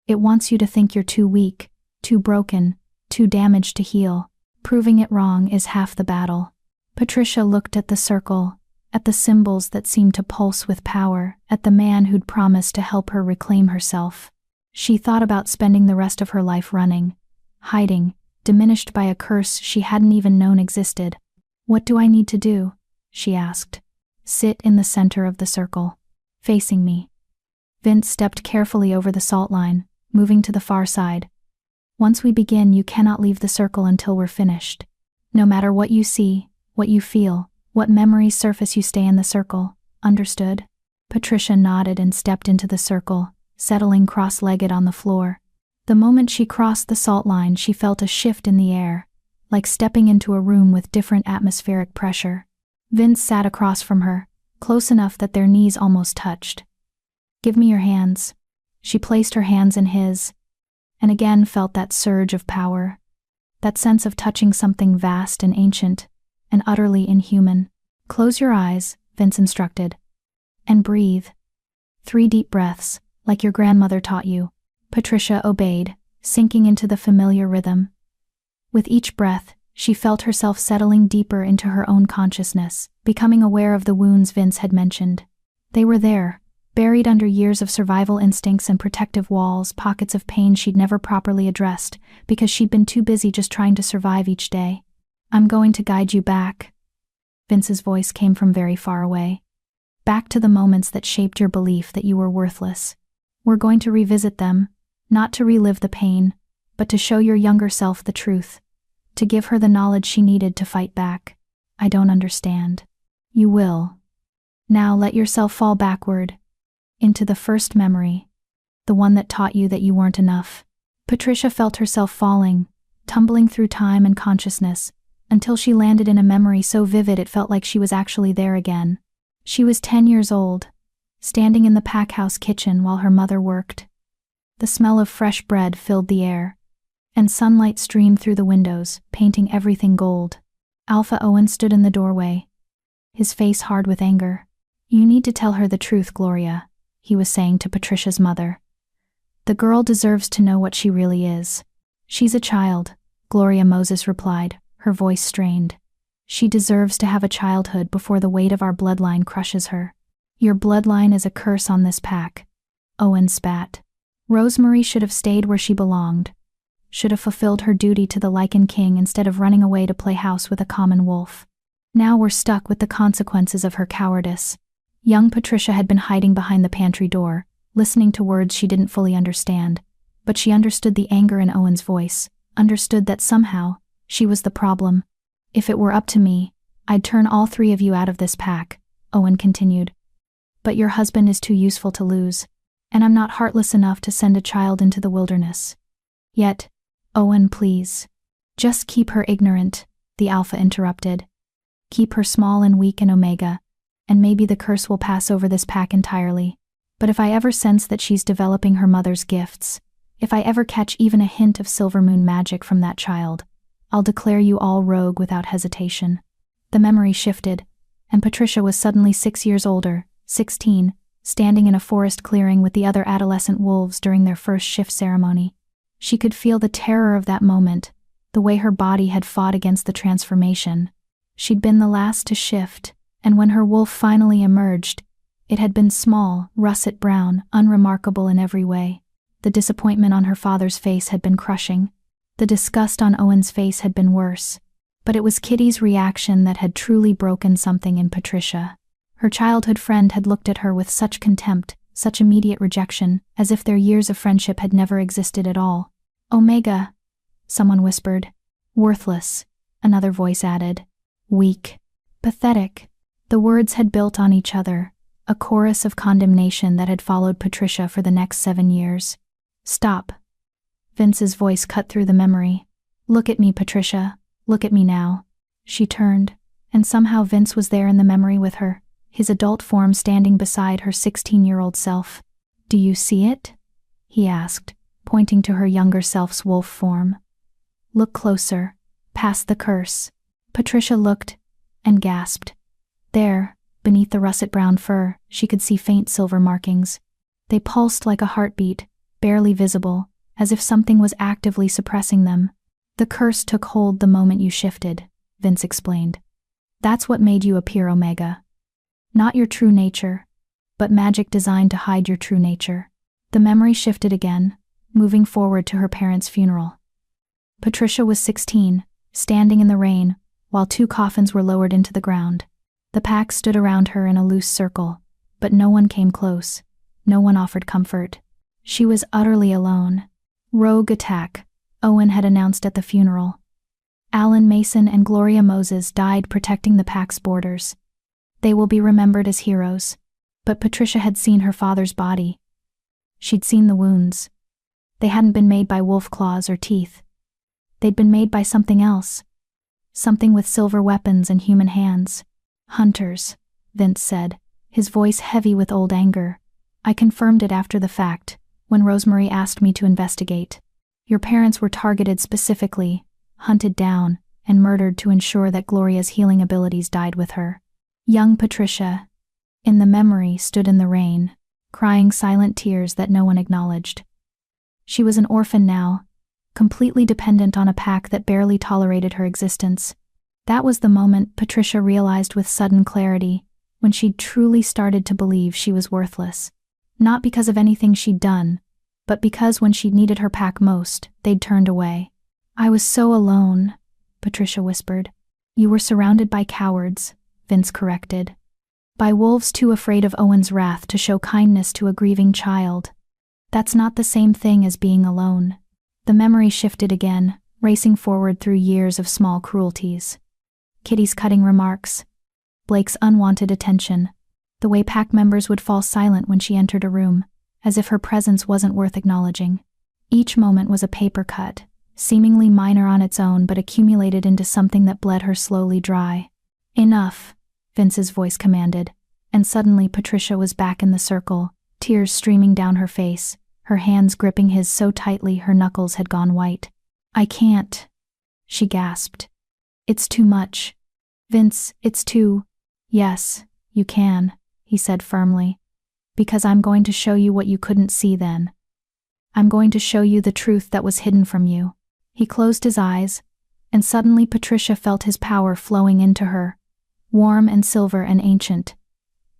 It wants you to think you're too weak, too broken, too damaged to heal. Proving it wrong is half the battle. Patricia looked at the circle, at the symbols that seemed to pulse with power, at the man who'd promised to help her reclaim herself. She thought about spending the rest of her life running, hiding, diminished by a curse she hadn't even known existed. What do I need to do? She asked. Sit in the center of the circle, facing me. Vince stepped carefully over the salt line, moving to the far side. Once we begin, you cannot leave the circle until we're finished. No matter what you see, what you feel, what memories surface, you stay in the circle. Understood? Patricia nodded and stepped into the circle, settling cross-legged on the floor. The moment she crossed the salt line, she felt a shift in the air, like stepping into a room with different atmospheric pressure. Vince sat across from her, close enough that their knees almost touched. Give me your hands. She placed her hands in his, and again felt that surge of power, that sense of touching something vast and ancient, and utterly inhuman. Close your eyes, Vince instructed, and breathe. 3 deep breaths, like your grandmother taught you. Patricia obeyed, sinking into the familiar rhythm. With each breath, she felt herself settling deeper into her own consciousness, becoming aware of the wounds Vince had mentioned. They were there, buried under years of survival instincts and protective walls, pockets of pain she'd never properly addressed, because she'd been too busy just trying to survive each day. I'm going to guide you back. Vince's voice came from very far away. Back to the moments that shaped your belief that you were worthless. We're going to revisit them, not to relive the pain, but to show your younger self the truth, to give her the knowledge she needed to fight back. I don't understand. You will. Now let yourself fall backward, into the first memory, the one that taught you that you weren't enough. Patricia felt herself falling, tumbling through time and consciousness, until she landed in a memory so vivid it felt like she was actually there again. She was 10 years old, standing in the pack house kitchen while her mother worked. The smell of fresh bread filled the air, and sunlight streamed through the windows, painting everything gold. Alpha Owen stood in the doorway, his face hard with anger. You need to tell her the truth, Gloria, he was saying to Patricia's mother. The girl deserves to know what she really is. She's a child, Gloria Moses replied, her voice strained. She deserves to have a childhood before the weight of our bloodline crushes her. Your bloodline is a curse on this pack. Owen spat. Rosemary should have stayed where she belonged, should have fulfilled her duty to the Lycan king instead of running away to play house with a common wolf. Now we're stuck with the consequences of her cowardice. Young Patricia had been hiding behind the pantry door, listening to words she didn't fully understand, but she understood the anger in Owen's voice, understood that somehow, she was the problem. If it were up to me, I'd turn all 3 of you out of this pack, Owen continued. But your husband is too useful to lose, and I'm not heartless enough to send a child into the wilderness. Yet, Owen, please. Just keep her ignorant, the Alpha interrupted. Keep her small and weak in Omega, and maybe the curse will pass over this pack entirely. But if I ever sense that she's developing her mother's gifts, if I ever catch even a hint of Silver Moon magic from that child, I'll declare you all rogue without hesitation. The memory shifted, and Patricia was suddenly 6 years older, 16, standing in a forest clearing with the other adolescent wolves during their first shift ceremony. She could feel the terror of that moment, the way her body had fought against the transformation. She'd been the last to shift, and when her wolf finally emerged, it had been small, russet brown, unremarkable in every way. The disappointment on her father's face had been crushing. The disgust on Owen's face had been worse. But it was Kitty's reaction that had truly broken something in Patricia. Her childhood friend had looked at her with such contempt, such immediate rejection, as if their years of friendship had never existed at all. Omega, someone whispered. Worthless, another voice added. Weak. Pathetic. The words had built on each other, a chorus of condemnation that had followed Patricia for the next 7 years. Stop. Vince's voice cut through the memory. Look at me, Patricia. Look at me now. She turned, and somehow Vince was there in the memory with her, his adult form standing beside her 16-year-old self. Do you see it? He asked, pointing to her younger self's wolf form. Look closer. Past the curse. Patricia looked and gasped. There, beneath the russet-brown fur, she could see faint silver markings. They pulsed like a heartbeat, barely visible, as if something was actively suppressing them. The curse took hold the moment you shifted, Vince explained. That's what made you appear Omega. Not your true nature, but magic designed to hide your true nature. The memory shifted again, moving forward to her parents' funeral. Patricia was 16, standing in the rain, while 2 coffins were lowered into the ground. The pack stood around her in a loose circle, but no one came close. No one offered comfort. She was utterly alone. Rogue attack, Owen had announced at the funeral. Alan Mason and Gloria Moses died protecting the pack's borders. They will be remembered as heroes. But Patricia had seen her father's body. She'd seen the wounds. They hadn't been made by wolf claws or teeth. They'd been made by something else. Something with silver weapons and human hands. Hunters, Vince said, his voice heavy with old anger. I confirmed it after the fact, when Rosemary asked me to investigate. Your parents were targeted specifically, hunted down, and murdered to ensure that Gloria's healing abilities died with her. Young Patricia, in the memory, stood in the rain, crying silent tears that no one acknowledged. She was an orphan now, completely dependent on a pack that barely tolerated her existence. That was the moment Patricia realized with sudden clarity, when she'd truly started to believe she was worthless. Not because of anything she'd done, but because when she'd needed her pack most, they'd turned away. I was so alone, Patricia whispered. You were surrounded by cowards, Vince corrected. By wolves too afraid of Owen's wrath to show kindness to a grieving child. That's not the same thing as being alone. The memory shifted again, racing forward through years of small cruelties. Kitty's cutting remarks. Blake's unwanted attention. The way pack members would fall silent when she entered a room, as if her presence wasn't worth acknowledging. Each moment was a paper cut, seemingly minor on its own but accumulated into something that bled her slowly dry. Enough, Vince's voice commanded, and suddenly Patricia was back in the circle, tears streaming down her face, her hands gripping his so tightly her knuckles had gone white. I can't, she gasped. It's too much. Vince, it's too… Yes, you can, he said firmly. Because I'm going to show you what you couldn't see then. I'm going to show you the truth that was hidden from you. He closed his eyes, and suddenly Patricia felt his power flowing into her, warm and silver and ancient.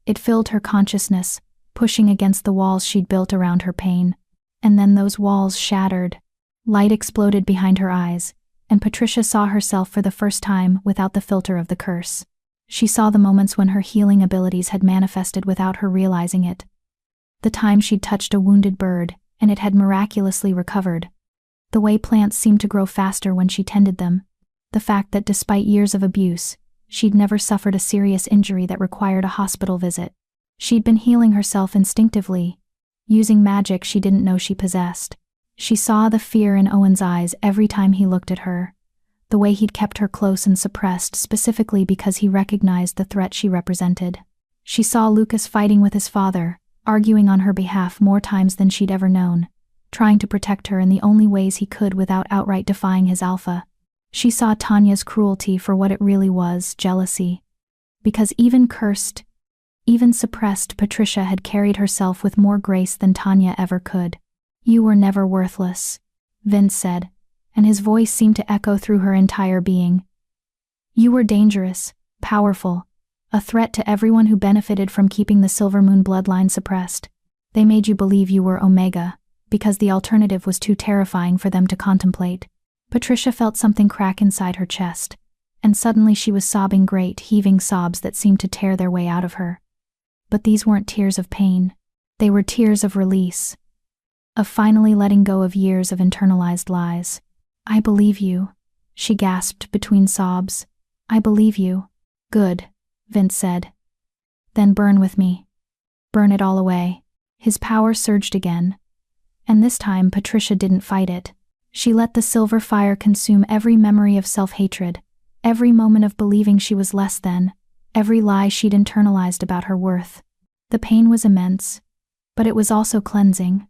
It filled her consciousness, pushing against the walls she'd built around her pain. And then those walls shattered. Light exploded behind her eyes, and Patricia saw herself for the first time without the filter of the curse. She saw the moments when her healing abilities had manifested without her realizing it. The time she'd touched a wounded bird, and it had miraculously recovered. The way plants seemed to grow faster when she tended them. The fact that despite years of abuse, she'd never suffered a serious injury that required a hospital visit. She'd been healing herself instinctively, using magic she didn't know she possessed. She saw the fear in Owen's eyes every time he looked at her, the way he'd kept her close and suppressed specifically because he recognized the threat she represented. She saw Lucas fighting with his father, arguing on her behalf more times than she'd ever known, trying to protect her in the only ways he could without outright defying his alpha. She saw Tanya's cruelty for what it really was, jealousy. Because even cursed, even suppressed, Patricia had carried herself with more grace than Tanya ever could. You were never worthless, Vince said, and his voice seemed to echo through her entire being. You were dangerous, powerful, a threat to everyone who benefited from keeping the Silvermoon bloodline suppressed. They made you believe you were Omega, because the alternative was too terrifying for them to contemplate. Patricia felt something crack inside her chest, and suddenly she was sobbing great, heaving sobs that seemed to tear their way out of her. But these weren't tears of pain. They were tears of release, of finally letting go of years of internalized lies. I believe you, she gasped between sobs. I believe you. Good, Vince said. Then burn with me. Burn it all away. His power surged again. And this time Patricia didn't fight it. She let the silver fire consume every memory of self-hatred, every moment of believing she was less than, every lie she'd internalized about her worth. The pain was immense, but it was also cleansing,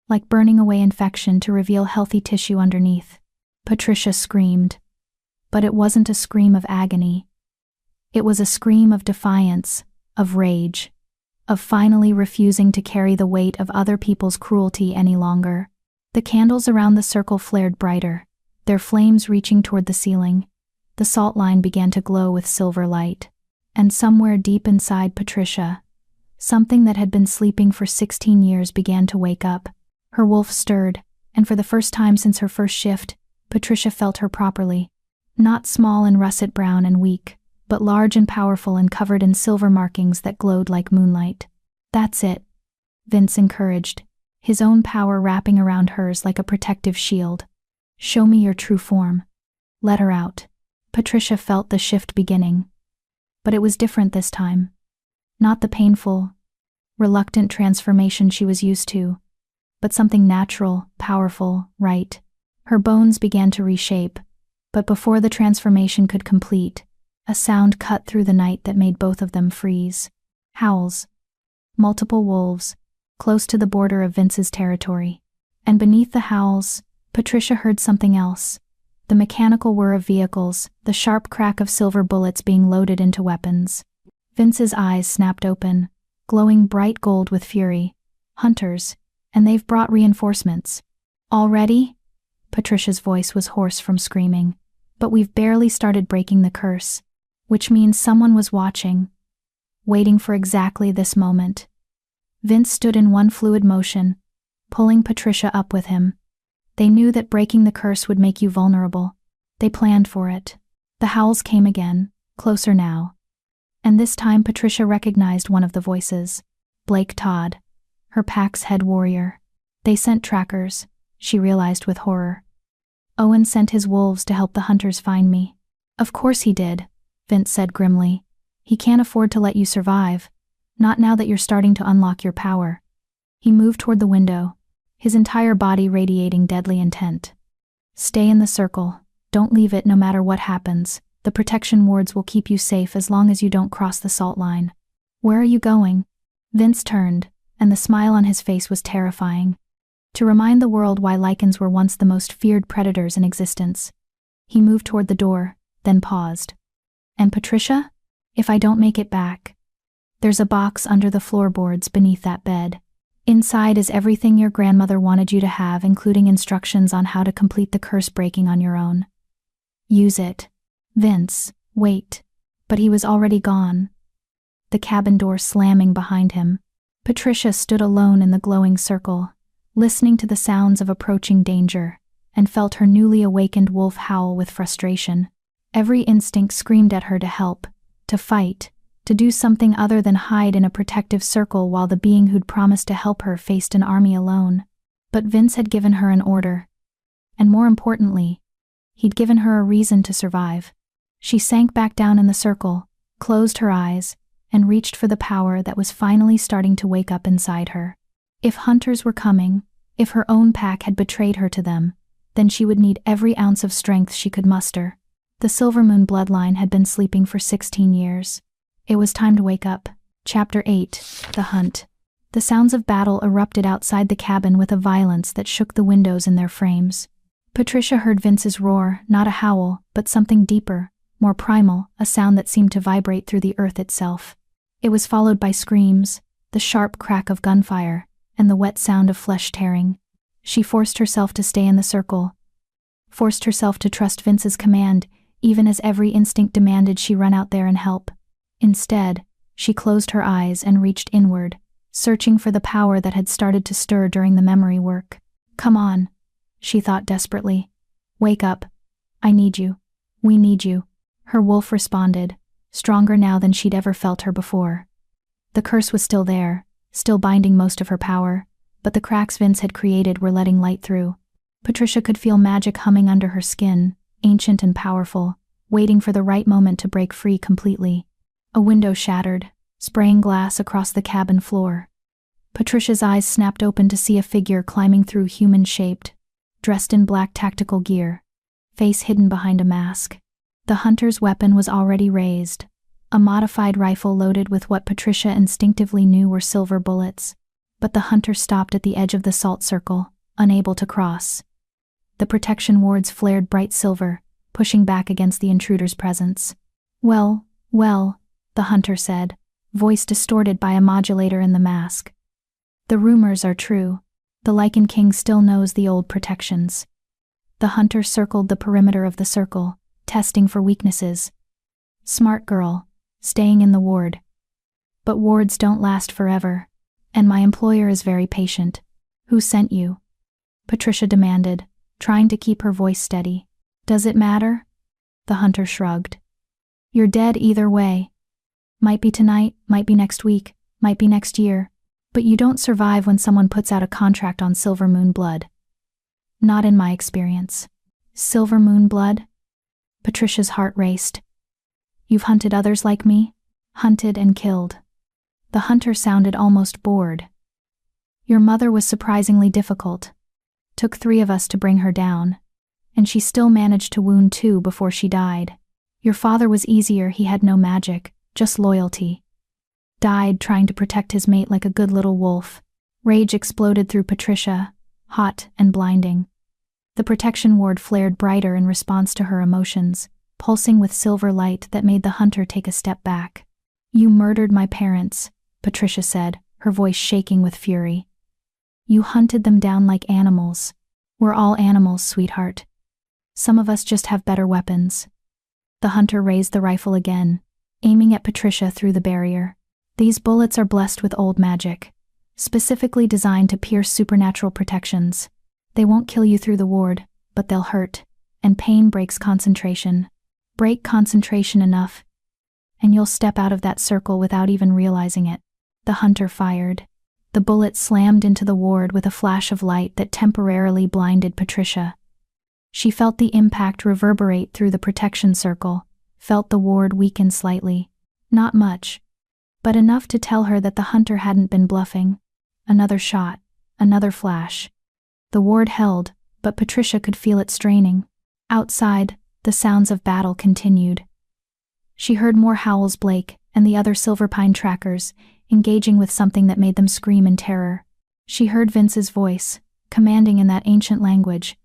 like burning away infection to reveal healthy tissue underneath. Patricia screamed. But it wasn't a scream of agony. It was a scream of defiance, of rage, of finally refusing to carry the weight of other people's cruelty any longer. The candles around the circle flared brighter, their flames reaching toward the ceiling. The salt line began to glow with silver light. And somewhere deep inside Patricia, something that had been sleeping for 16 years began to wake up. Her wolf stirred, and for the first time since her first shift, Patricia felt her properly. Not small and russet brown and weak, but large and powerful and covered in silver markings that glowed like moonlight. "That's it," Vince encouraged, his own power wrapping around hers like a protective shield. "Show me your true form. Let her out." Patricia felt the shift beginning. But it was different this time. Not the painful, reluctant transformation she was used to, but something natural, powerful, right. Her bones began to reshape, but before the transformation could complete, a sound cut through the night that made both of them freeze. Howls. Multiple wolves, close to the border of Vince's territory. And beneath the howls, Patricia heard something else. The mechanical whir of vehicles, the sharp crack of silver bullets being loaded into weapons. Vince's eyes snapped open, glowing bright gold with fury. "Hunters, and they've brought reinforcements." "Already?" Patricia's voice was hoarse from screaming. "But we've barely started breaking the curse." Which means someone was watching, waiting for exactly this moment. Vince stood in one fluid motion, pulling Patricia up with him. They knew that breaking the curse would make you vulnerable. They planned for it. The howls came again, closer now. And this time Patricia recognized one of the voices. Blake Todd, her pack's head warrior. They sent trackers, she realized with horror. Owen sent his wolves to help the hunters find me. "Of course he did," Vince said grimly. "He can't afford to let you survive. Not now that you're starting to unlock your power." He moved toward the window, his entire body radiating deadly intent. "Stay in the circle. Don't leave it no matter what happens. The protection wards will keep you safe as long as you don't cross the salt line." "Where are you going?" Vince turned, and the smile on his face was terrifying. To remind the world why Lycans were once the most feared predators in existence. He moved toward the door, then paused. "And Patricia? If I don't make it back?" "There's a box under the floorboards beneath that bed. Inside is everything your grandmother wanted you to have, including instructions on how to complete the curse breaking on your own. Use it." "Vince, wait." But he was already gone. The cabin door slamming behind him. Patricia stood alone in the glowing circle, listening to the sounds of approaching danger, and felt her newly awakened wolf howl with frustration. Every instinct screamed at her to help, to fight, to do something other than hide in a protective circle while the being who'd promised to help her faced an army alone. But Vince had given her an order. And more importantly, he'd given her a reason to survive. She sank back down in the circle, closed her eyes, and reached for the power that was finally starting to wake up inside her. If hunters were coming, if her own pack had betrayed her to them, then she would need every ounce of strength she could muster. The Silvermoon bloodline had been sleeping for 16 years. It was time to wake up. Chapter 8, The Hunt. The sounds of battle erupted outside the cabin with a violence that shook the windows in their frames. Patricia heard Vince's roar, not a howl, but something deeper, more primal, a sound that seemed to vibrate through the earth itself. It was followed by screams, the sharp crack of gunfire, and the wet sound of flesh tearing. She forced herself to stay in the circle, forced herself to trust Vince's command, even as every instinct demanded she run out there and help. Instead, she closed her eyes and reached inward, searching for the power that had started to stir during the memory work. "Come on," she thought desperately. "Wake up. I need you. We need you." Her wolf responded, stronger now than she'd ever felt her before. The curse was still there, still binding most of her power, but the cracks Vince had created were letting light through. Patricia could feel magic humming under her skin, ancient and powerful, waiting for the right moment to break free completely. A window shattered, spraying glass across the cabin floor. Patricia's eyes snapped open to see a figure climbing through, human-shaped, dressed in black tactical gear, face hidden behind a mask. The hunter's weapon was already raised, a modified rifle loaded with what Patricia instinctively knew were silver bullets. But the hunter stopped at the edge of the salt circle, unable to cross. The protection wards flared bright silver, pushing back against the intruder's presence. Well, the hunter said, voice distorted by a modulator in the mask. The rumors are true. The Lycan King still knows the old protections. The hunter circled the perimeter of the circle, testing for weaknesses. Smart girl, staying in the ward. But wards don't last forever, and my employer is very patient. Who sent you? Patricia demanded, trying to keep her voice steady. Does it matter? The hunter shrugged. You're dead either way. Might be tonight, might be next week, might be next year, but you don't survive when someone puts out a contract on Silver Moon blood. Not in my experience. Silver Moon blood? Patricia's heart raced. You've hunted others like me? Hunted and killed. The hunter sounded almost bored. Your mother was surprisingly difficult. Took 3 of us to bring her down. And she still managed to wound 2 before she died. Your father was easier, he had no magic, just loyalty. Died trying to protect his mate like a good little wolf. Rage exploded through Patricia, hot and blinding. The protection ward flared brighter in response to her emotions, pulsing with silver light that made the hunter take a step back. You murdered my parents, Patricia said, her voice shaking with fury. You hunted them down like animals. We're all animals, sweetheart. Some of us just have better weapons. The hunter raised the rifle again, aiming at Patricia through the barrier. These bullets are blessed with old magic, specifically designed to pierce supernatural protections. They won't kill you through the ward, but they'll hurt, and pain breaks concentration. Break concentration enough, and you'll step out of that circle without even realizing it. The hunter fired. The bullet slammed into the ward with a flash of light that temporarily blinded Patricia. She felt the impact reverberate through the protection circle, felt the ward weaken slightly. Not much, but enough to tell her that the hunter hadn't been bluffing. Another shot, another flash. The ward held, but Patricia could feel it straining. Outside, the sounds of battle continued. She heard more howls, Blake and the other Silverpine trackers, engaging with something that made them scream in terror. She heard Vince's voice, commanding in that ancient language,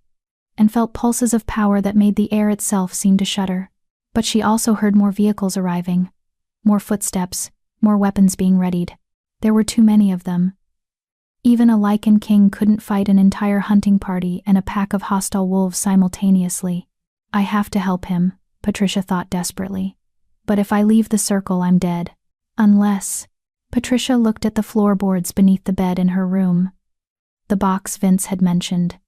and felt pulses of power that made the air itself seem to shudder. But she also heard more vehicles arriving, more footsteps, more weapons being readied. There were too many of them. Even a Lycan king couldn't fight an entire hunting party and a pack of hostile wolves simultaneously. I have to help him, Patricia thought desperately. But if I leave the circle, I'm dead. Unless... Patricia looked at the floorboards beneath the bed in her room. The box Vince had mentioned,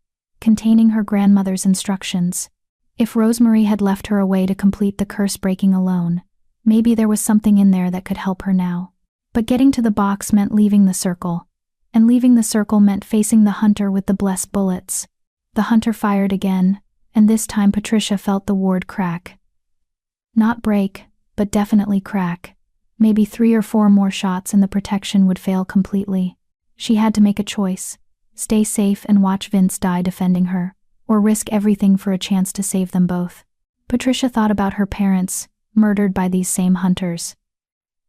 containing her grandmother's instructions. If Rosemary had left her away to complete the curse breaking alone, maybe there was something in there that could help her now. But getting to the box meant leaving the circle, and leaving the circle meant facing the hunter with the blessed bullets. The hunter fired again, and this time Patricia felt the ward crack. Not break, but definitely crack. Maybe 3 or 4 more shots and the protection would fail completely. She had to make a choice: stay safe and watch Vince die defending her, or risk everything for a chance to save them both. Patricia thought about her parents, murdered by these same hunters.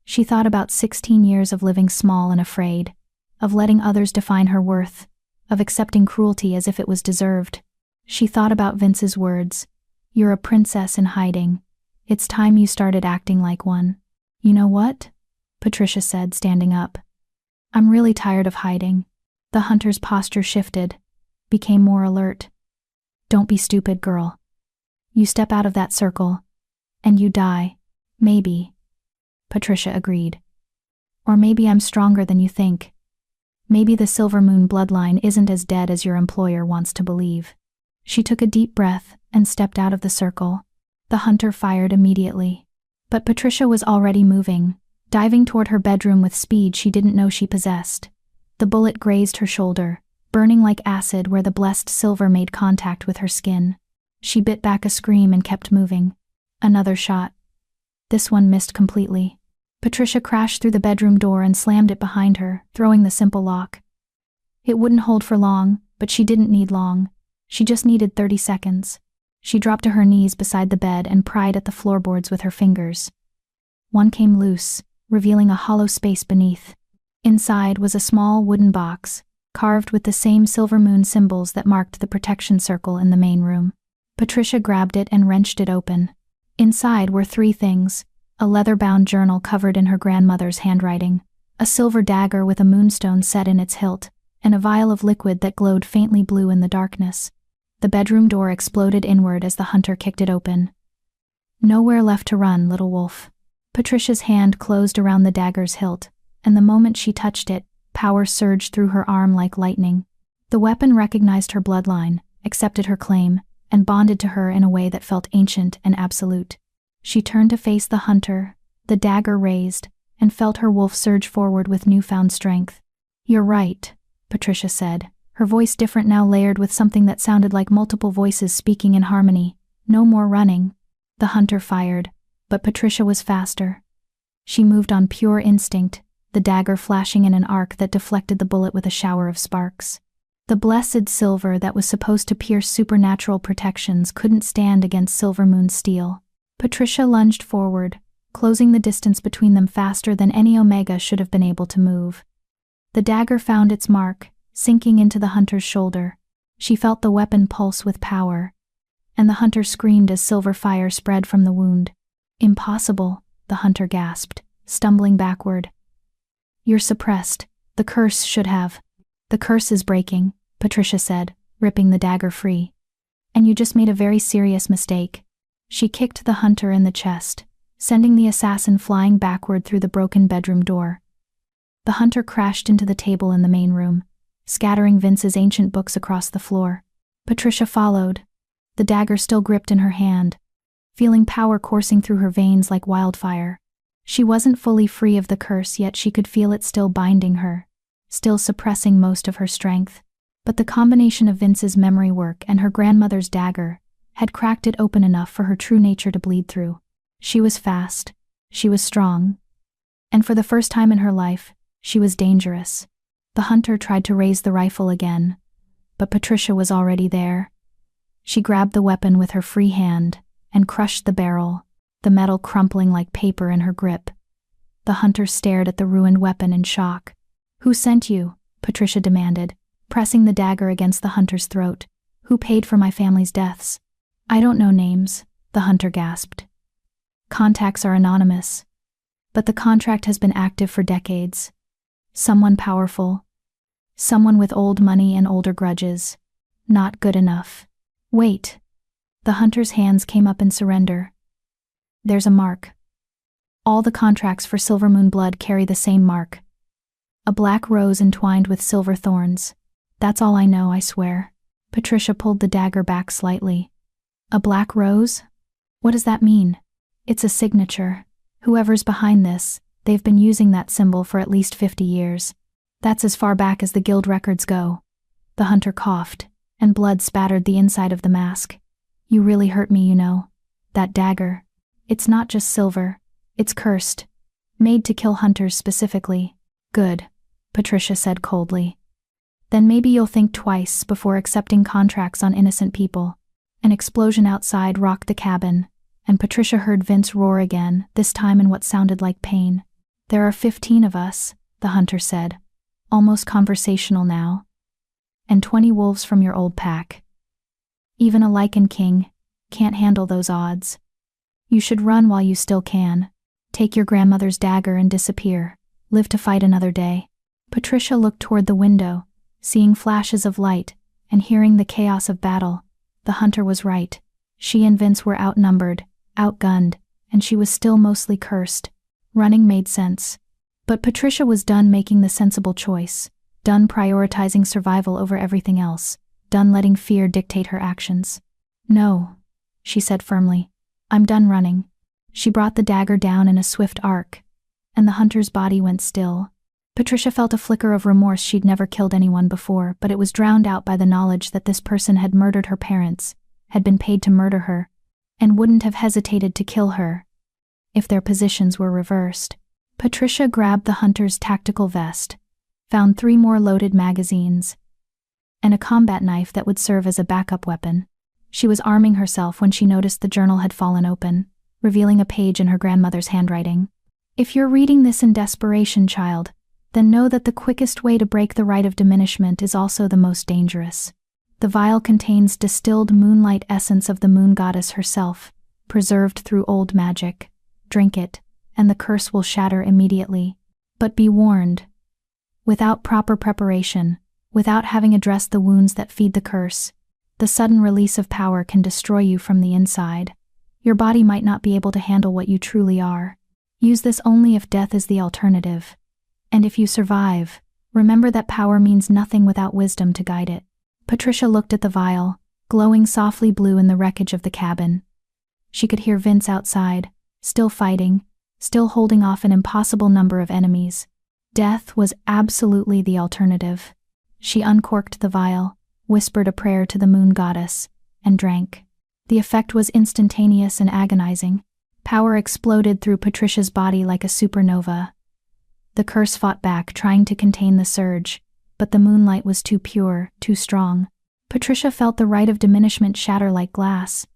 She thought about 16 years of living small and afraid, of letting others define her worth, of accepting cruelty as if it was deserved. She thought about Vince's words, "You're a princess in hiding. It's time you started acting like one." You know what? Patricia said, standing up. I'm really tired of hiding. The hunter's posture shifted, became more alert. Don't be stupid, girl. You step out of that circle, and you die. Maybe. Patricia agreed. Or maybe I'm stronger than you think. Maybe the Silver Moon bloodline isn't as dead as your employer wants to believe. She took a deep breath and stepped out of the circle. The hunter fired immediately. But Patricia was already moving, diving toward her bedroom with speed she didn't know she possessed. The bullet grazed her shoulder, burning like acid where the blessed silver made contact with her skin. She bit back a scream and kept moving. Another shot. This one missed completely. Patricia crashed through the bedroom door and slammed it behind her, throwing the simple lock. It wouldn't hold for long, but she didn't need long. She just needed 30 seconds. She dropped to her knees beside the bed and pried at the floorboards with her fingers. One came loose, revealing a hollow space beneath. Inside was a small wooden box, carved with the same Silver Moon symbols that marked the protection circle in the main room. Patricia grabbed it and wrenched it open. Inside were three things: a leather-bound journal covered in her grandmother's handwriting, a silver dagger with a moonstone set in its hilt, and a vial of liquid that glowed faintly blue in the darkness. The bedroom door exploded inward as the hunter kicked it open. "Nowhere left to run, little wolf." Patricia's hand closed around the dagger's hilt, and the moment she touched it, power surged through her arm like lightning. The weapon recognized her bloodline, accepted her claim, and bonded to her in a way that felt ancient and absolute. She turned to face the hunter, the dagger raised, and felt her wolf surge forward with newfound strength. "You're right," Patricia said, her voice different now, layered with something that sounded like multiple voices speaking in harmony. "No more running." The hunter fired, but Patricia was faster. She moved on pure instinct, the dagger flashing in an arc that deflected the bullet with a shower of sparks. The blessed silver that was supposed to pierce supernatural protections couldn't stand against Silvermoon's steel. Patricia lunged forward, closing the distance between them faster than any Omega should have been able to move. The dagger found its mark, sinking into the hunter's shoulder. She felt the weapon pulse with power, and the hunter screamed as silver fire spread from the wound. "Impossible," the hunter gasped, stumbling backward. "You're suppressed. The curse should have." "The curse is breaking," Patricia said, ripping the dagger free. "And you just made a very serious mistake." She kicked the hunter in the chest, sending the assassin flying backward through the broken bedroom door. The hunter crashed into the table in the main room, scattering Vince's ancient books across the floor. Patricia followed, the dagger still gripped in her hand, feeling power coursing through her veins like wildfire. She wasn't fully free of the curse, yet she could feel it still binding her, still suppressing most of her strength. But the combination of Vince's memory work and her grandmother's dagger had cracked it open enough for her true nature to bleed through. She was fast, she was strong, and for the first time in her life, she was dangerous. The hunter tried to raise the rifle again, but Patricia was already there. She grabbed the weapon with her free hand and crushed the barrel, the metal crumpling like paper in her grip. The hunter stared at the ruined weapon in shock. "Who sent you?" Patricia demanded, pressing the dagger against the hunter's throat. "Who paid for my family's deaths?" "I don't know names," the hunter gasped. "Contacts are anonymous. But the contract has been active for decades. Someone powerful. Someone with old money and older grudges. Not good enough." "Wait." The hunter's hands came up in surrender. "There's a mark. All the contracts for Silvermoon blood carry the same mark. A black rose entwined with silver thorns. That's all I know, I swear." Patricia pulled the dagger back slightly. "A black rose? What does that mean?" "It's a signature. Whoever's behind this, they've been using that symbol for at least 50 years. That's as far back as the guild records go." The hunter coughed, and blood spattered the inside of the mask. "You really hurt me, you know. That dagger. It's not just silver. It's cursed. Made to kill hunters specifically." "Good," Patricia said coldly. "Then maybe you'll think twice before accepting contracts on innocent people." An explosion outside rocked the cabin, and Patricia heard Vince roar again, this time in what sounded like pain. "There are 15 of us," the hunter said, almost conversational now. "And 20 wolves from your old pack. Even a Lycan king can't handle those odds. You should run while you still can. Take your grandmother's dagger and disappear. Live to fight another day." Patricia looked toward the window, seeing flashes of light and hearing the chaos of battle. The hunter was right. She and Vince were outnumbered, outgunned, and she was still mostly cursed. Running made sense. But Patricia was done making the sensible choice, done prioritizing survival over everything else, done letting fear dictate her actions. "No," she said firmly. "I'm done running." She brought the dagger down in a swift arc, and the hunter's body went still. Patricia felt a flicker of remorse. She'd never killed anyone before, but it was drowned out by the knowledge that this person had murdered her parents, had been paid to murder her, and wouldn't have hesitated to kill her if their positions were reversed. Patricia grabbed the hunter's tactical vest, found 3 more loaded magazines, and a combat knife that would serve as a backup weapon. She was arming herself when she noticed the journal had fallen open, revealing a page in her grandmother's handwriting. "If you're reading this in desperation, child, then know that the quickest way to break the rite of diminishment is also the most dangerous. The vial contains distilled moonlight essence of the moon goddess herself, preserved through old magic. Drink it, and the curse will shatter immediately. But be warned. Without proper preparation, without having addressed the wounds that feed the curse, the sudden release of power can destroy you from the inside. Your body might not be able to handle what you truly are. Use this only if death is the alternative. And if you survive, remember that power means nothing without wisdom to guide it. Patricia looked at the vial, glowing softly blue in the wreckage of the cabin. She could hear Vince outside, still fighting, still holding off an impossible number of enemies. Death was absolutely the alternative. She uncorked the vial, whispered a prayer to the moon goddess, and drank. The effect was instantaneous and agonizing. Power exploded through Patricia's body like a supernova. The curse fought back, trying to contain the surge, but the moonlight was too pure, too strong. Patricia felt the rite of diminishment shatter like glass,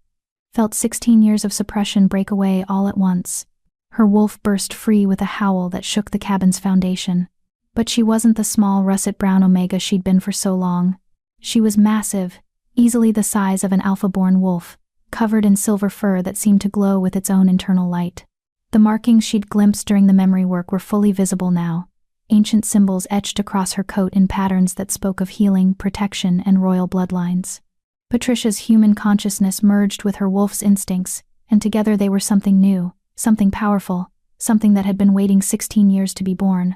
felt 16 years of suppression break away all at once. Her wolf burst free with a howl that shook the cabin's foundation. But she wasn't the small russet-brown omega she'd been for so long. She was massive, easily the size of an alpha-born wolf, covered in silver fur that seemed to glow with its own internal light. The markings she'd glimpsed during the memory work were fully visible now, ancient symbols etched across her coat in patterns that spoke of healing, protection, and royal bloodlines. Patricia's human consciousness merged with her wolf's instincts, and together they were something new, something powerful, something that had been waiting 16 years to be born.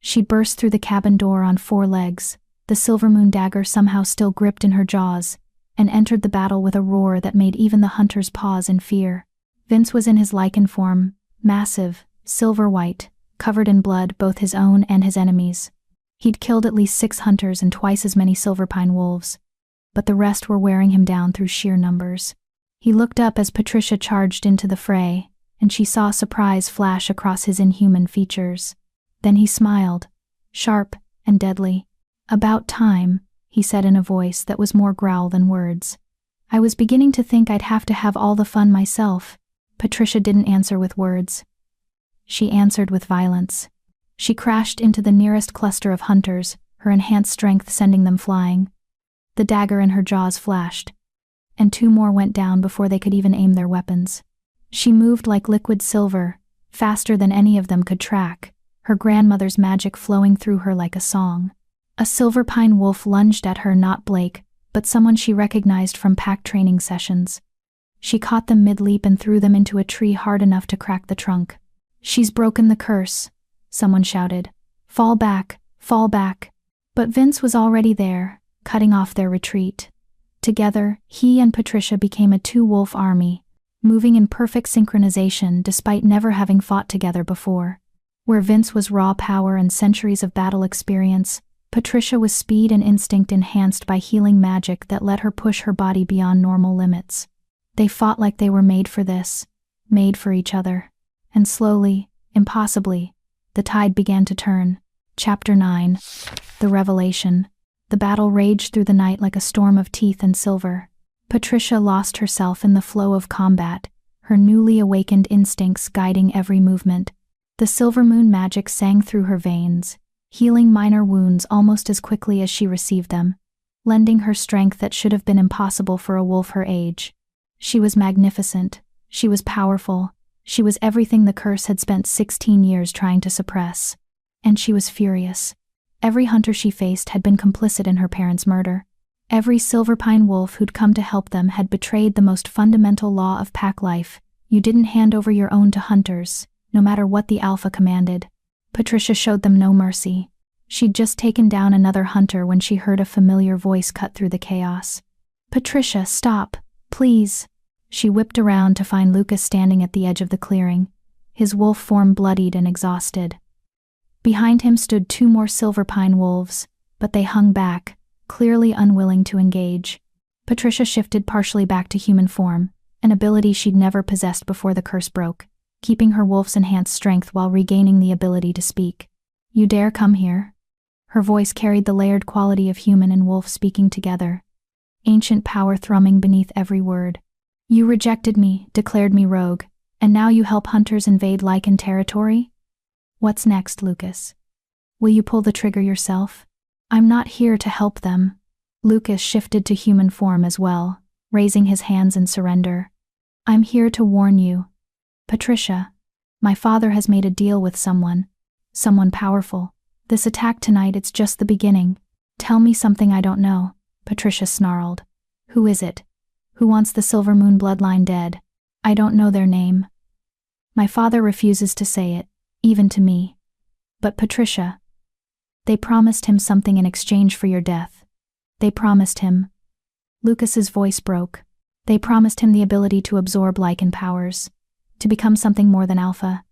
She burst through the cabin door on 4 legs, the silver moon dagger somehow still gripped in her jaws, and entered the battle with a roar that made even the hunters pause in fear. Vince was in his Lycan form, massive, silver-white, covered in blood, both his own and his enemies. He'd killed at least 6 hunters and twice as many silverpine wolves, but the rest were wearing him down through sheer numbers. He looked up as Patricia charged into the fray, and she saw surprise flash across his inhuman features. Then he smiled, sharp and deadly. "About time," he said in a voice that was more growl than words. "I was beginning to think I'd have to have all the fun myself." Patricia didn't answer with words. She answered with violence. She crashed into the nearest cluster of hunters, her enhanced strength sending them flying. The dagger in her jaws flashed, and 2 more went down before they could even aim their weapons. She moved like liquid silver, faster than any of them could track, her grandmother's magic flowing through her like a song. A silverpine wolf lunged at her, not Blake, but someone she recognized from pack training sessions. She caught them mid-leap and threw them into a tree hard enough to crack the trunk. "She's broken the curse," someone shouted. Fall back, fall back." But Vince was already there, cutting off their retreat. Together, he and Patricia became a 2-wolf army, moving in perfect synchronization despite never having fought together before. Where Vince was raw power and centuries of battle experience, Patricia was speed and instinct enhanced by healing magic that let her push her body beyond normal limits. They fought like they were made for this, made for each other. And slowly, impossibly, the tide began to turn. Chapter 9. The Revelation. The battle raged through the night like a storm of teeth and silver. Patricia lost herself in the flow of combat, her newly awakened instincts guiding every movement. The silver moon magic sang through her veins, healing minor wounds almost as quickly as she received them, lending her strength that should have been impossible for a wolf her age. She was magnificent, she was powerful, she was everything the curse had spent 16 years trying to suppress. And she was furious. Every hunter she faced had been complicit in her parents' murder. Every silverpine wolf who'd come to help them had betrayed the most fundamental law of pack life: you didn't hand over your own to hunters, no matter what the alpha commanded. Patricia showed them no mercy. She'd just taken down another hunter when she heard a familiar voice cut through the chaos. "Patricia, stop, please." She whipped around to find Lucas standing at the edge of the clearing, his wolf form bloodied and exhausted. Behind him stood 2 more silverpine wolves, but they hung back, clearly unwilling to engage. Patricia shifted partially back to human form, an ability she'd never possessed before the curse broke, keeping her wolf's enhanced strength while regaining the ability to speak. "You dare come here?" Her voice carried the layered quality of human and wolf speaking together, ancient power thrumming beneath every word. "You rejected me, declared me rogue, and now you help hunters invade Lycan territory? What's next, Lucas? Will you pull the trigger yourself? I'm not here to help them." Lucas shifted to human form as well, raising his hands in surrender. I'm here to warn you. Patricia, my father has made a deal with someone powerful. This attack tonight, it's just the beginning. Tell me something I don't know, Patricia snarled. Who is it? Who wants the Silver Moon bloodline dead? I don't know their name. My father refuses to say it, even to me. But Patricia, they promised him something in exchange for your death. They promised him. Lucas's voice broke. They promised him the ability to absorb Lycan powers, to become something more than Alpha.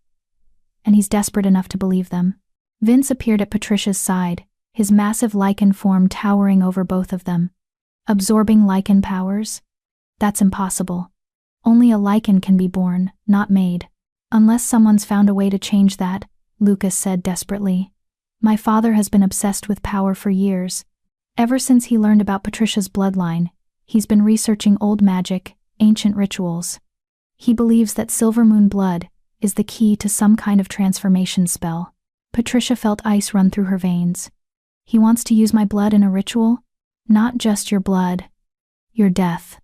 And he's desperate enough to believe them. Vince appeared at Patricia's side, his massive Lycan form towering over both of them. Absorbing Lycan powers? That's impossible. Only a Lycan can be born, not made. Unless someone's found a way to change that, Lucas said desperately. My father has been obsessed with power for years. Ever since he learned about Patricia's bloodline, he's been researching old magic, ancient rituals. He believes that Silver Moon blood is the key to some kind of transformation spell. Patricia felt ice run through her veins. He wants to use my blood in a ritual? Not just your blood. Your death.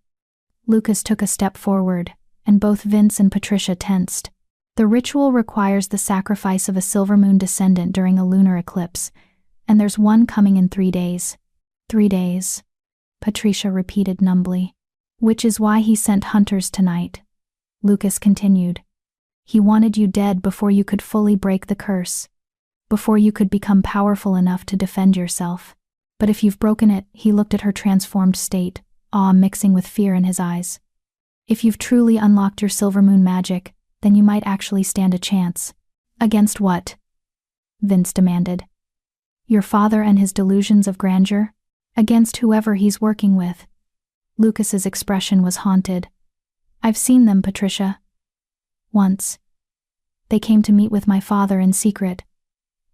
Lucas took a step forward, and both Vince and Patricia tensed. The ritual requires the sacrifice of a Silver Moon descendant during a lunar eclipse, and there's one coming in 3 days. 3 days, Patricia repeated numbly. Which is why he sent hunters tonight. Lucas continued. He wanted you dead before you could fully break the curse. Before you could become powerful enough to defend yourself. But if you've broken it, he looked at her transformed state, awe mixing with fear in his eyes. If you've truly unlocked your Silver Moon magic, then you might actually stand a chance. Against what? Vince demanded. Your father and his delusions of grandeur? Against whoever he's working with. Lucas's expression was haunted. I've seen them, Patricia. Once. They came to meet with my father in secret.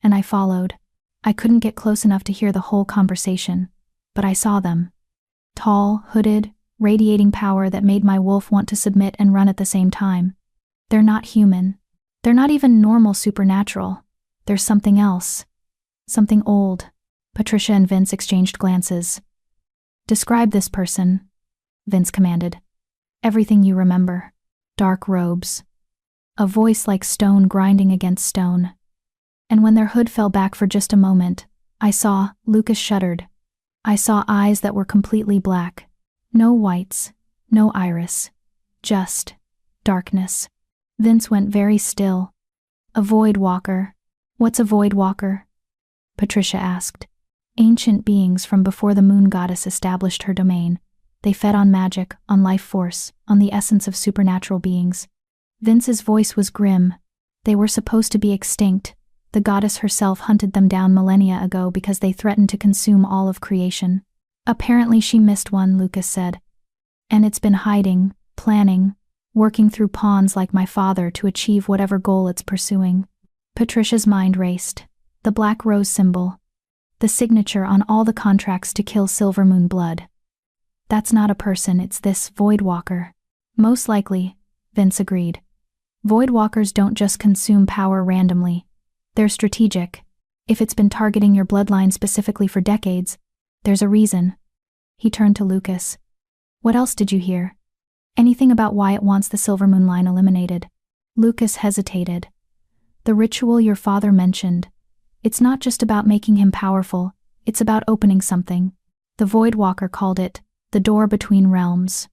And I followed. I couldn't get close enough to hear the whole conversation, but I saw them. Tall, hooded, radiating power that made my wolf want to submit and run at the same time. They're not human. They're not even normal supernatural. There's something else. Something old. Patricia and Vince exchanged glances. Describe this person, Vince commanded. Everything you remember. Dark robes. A voice like stone grinding against stone. And when their hood fell back for just a moment, Lucas shuddered. I saw eyes that were completely black. No whites, no iris. Just darkness. Vince went very still. A void walker. What's a void walker? Patricia asked. Ancient beings from before the moon goddess established her domain. They fed on magic, on life force, on the essence of supernatural beings. Vince's voice was grim. They were supposed to be extinct. The goddess herself hunted them down millennia ago because they threatened to consume all of creation. Apparently she missed one, Lucas said. And it's been hiding, planning, working through pawns like my father to achieve whatever goal it's pursuing. Patricia's mind raced. The black rose symbol. The signature on all the contracts to kill Silver Moon blood. That's not a person, it's this void walker. Most likely, Vince agreed. Void walkers don't just consume power randomly. They're strategic. If it's been targeting your bloodline specifically for decades, there's a reason. He turned to Lucas. What else did you hear? Anything about why it wants the Silver Moon line eliminated? Lucas hesitated. The ritual your father mentioned. It's not just about making him powerful, it's about opening something. The Void Walker called it, the door between realms.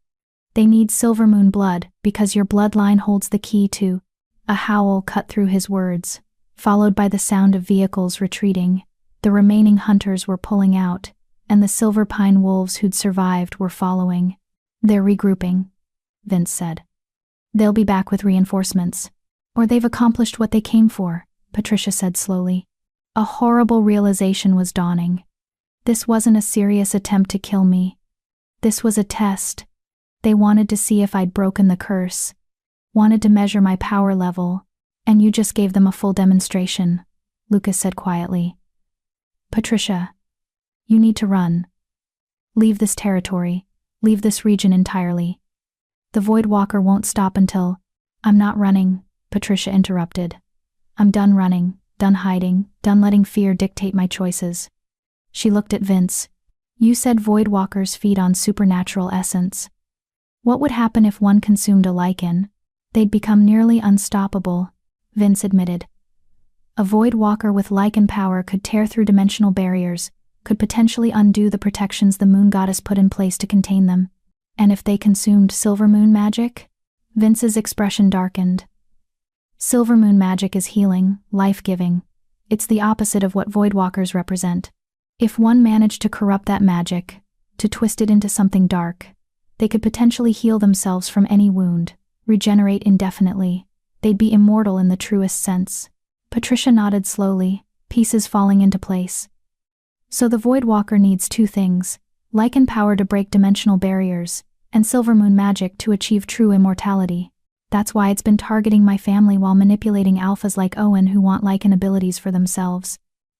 They need Silver Moon blood because your bloodline holds the key to. A howl cut through his words, followed by the sound of vehicles retreating. The remaining hunters were pulling out, and the Silver Pine wolves who'd survived were following. They're regrouping, Vince said. They'll be back with reinforcements. Or they've accomplished what they came for, Patricia said slowly. A horrible realization was dawning. This wasn't a serious attempt to kill me. This was a test. They wanted to see if I'd broken the curse. Wanted to measure my power level. And you just gave them a full demonstration, Lucas said quietly. Patricia, you need to run. Leave this territory. Leave this region entirely. The Void Walker won't stop until... I'm not running, Patricia interrupted. I'm done running, done hiding, done letting fear dictate my choices. She looked at Vince. You said voidwalkers feed on supernatural essence. What would happen if one consumed a Lycan? They'd become nearly unstoppable, Vince admitted. A voidwalker with Lycan power could tear through dimensional barriers, could potentially undo the protections the moon goddess put in place to contain them. And if they consumed silver moon magic? Vince's expression darkened. Silver moon magic is healing, life-giving. It's the opposite of what voidwalkers represent. If one managed to corrupt that magic, to twist it into something dark, they could potentially heal themselves from any wound, regenerate indefinitely. They'd be immortal in the truest sense. Patricia nodded slowly, pieces falling into place. So the voidwalker needs two things: Lycan power to break dimensional barriers, and silver moon magic to achieve true immortality. That's why it's been targeting my family while manipulating alphas like Owen who want Lycan abilities for themselves.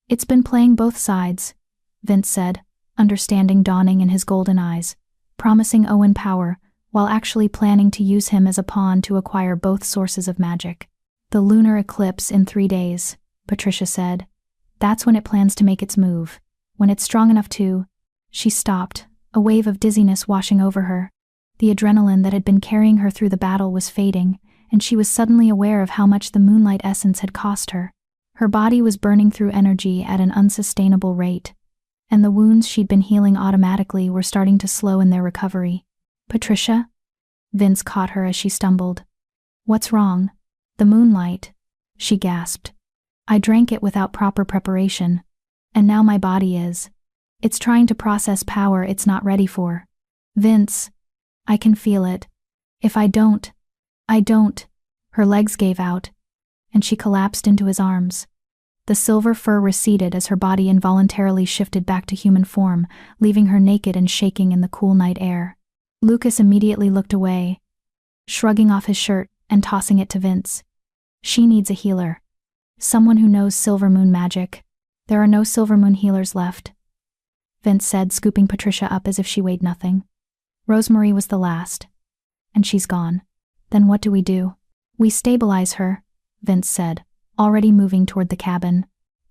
It's been playing both sides, Vince said, understanding dawning in his golden eyes, promising Owen power, while actually planning to use him as a pawn to acquire both sources of magic. The lunar eclipse in 3 days, Patricia said. That's when it plans to make its move. When it's strong enough to... She stopped, a wave of dizziness washing over her. The adrenaline that had been carrying her through the battle was fading, and she was suddenly aware of how much the moonlight essence had cost her. Her body was burning through energy at an unsustainable rate, and the wounds she'd been healing automatically were starting to slow in their recovery. Patricia? Vince caught her as she stumbled. What's wrong? The moonlight, she gasped. I drank it without proper preparation, and now my body is. It's trying to process power it's not ready for. Vince, I can feel it. If I don't. Her legs gave out, and she collapsed into his arms. The silver fur receded as her body involuntarily shifted back to human form, leaving her naked and shaking in the cool night air. Lucas immediately looked away, shrugging off his shirt and tossing it to Vince. She needs a healer. Someone who knows silver moon magic. There are no silver moon healers left, Vince said, scooping Patricia up as if she weighed nothing. Rosemary was the last. And she's gone. Then what do? We stabilize her, Vince said, already moving toward the cabin,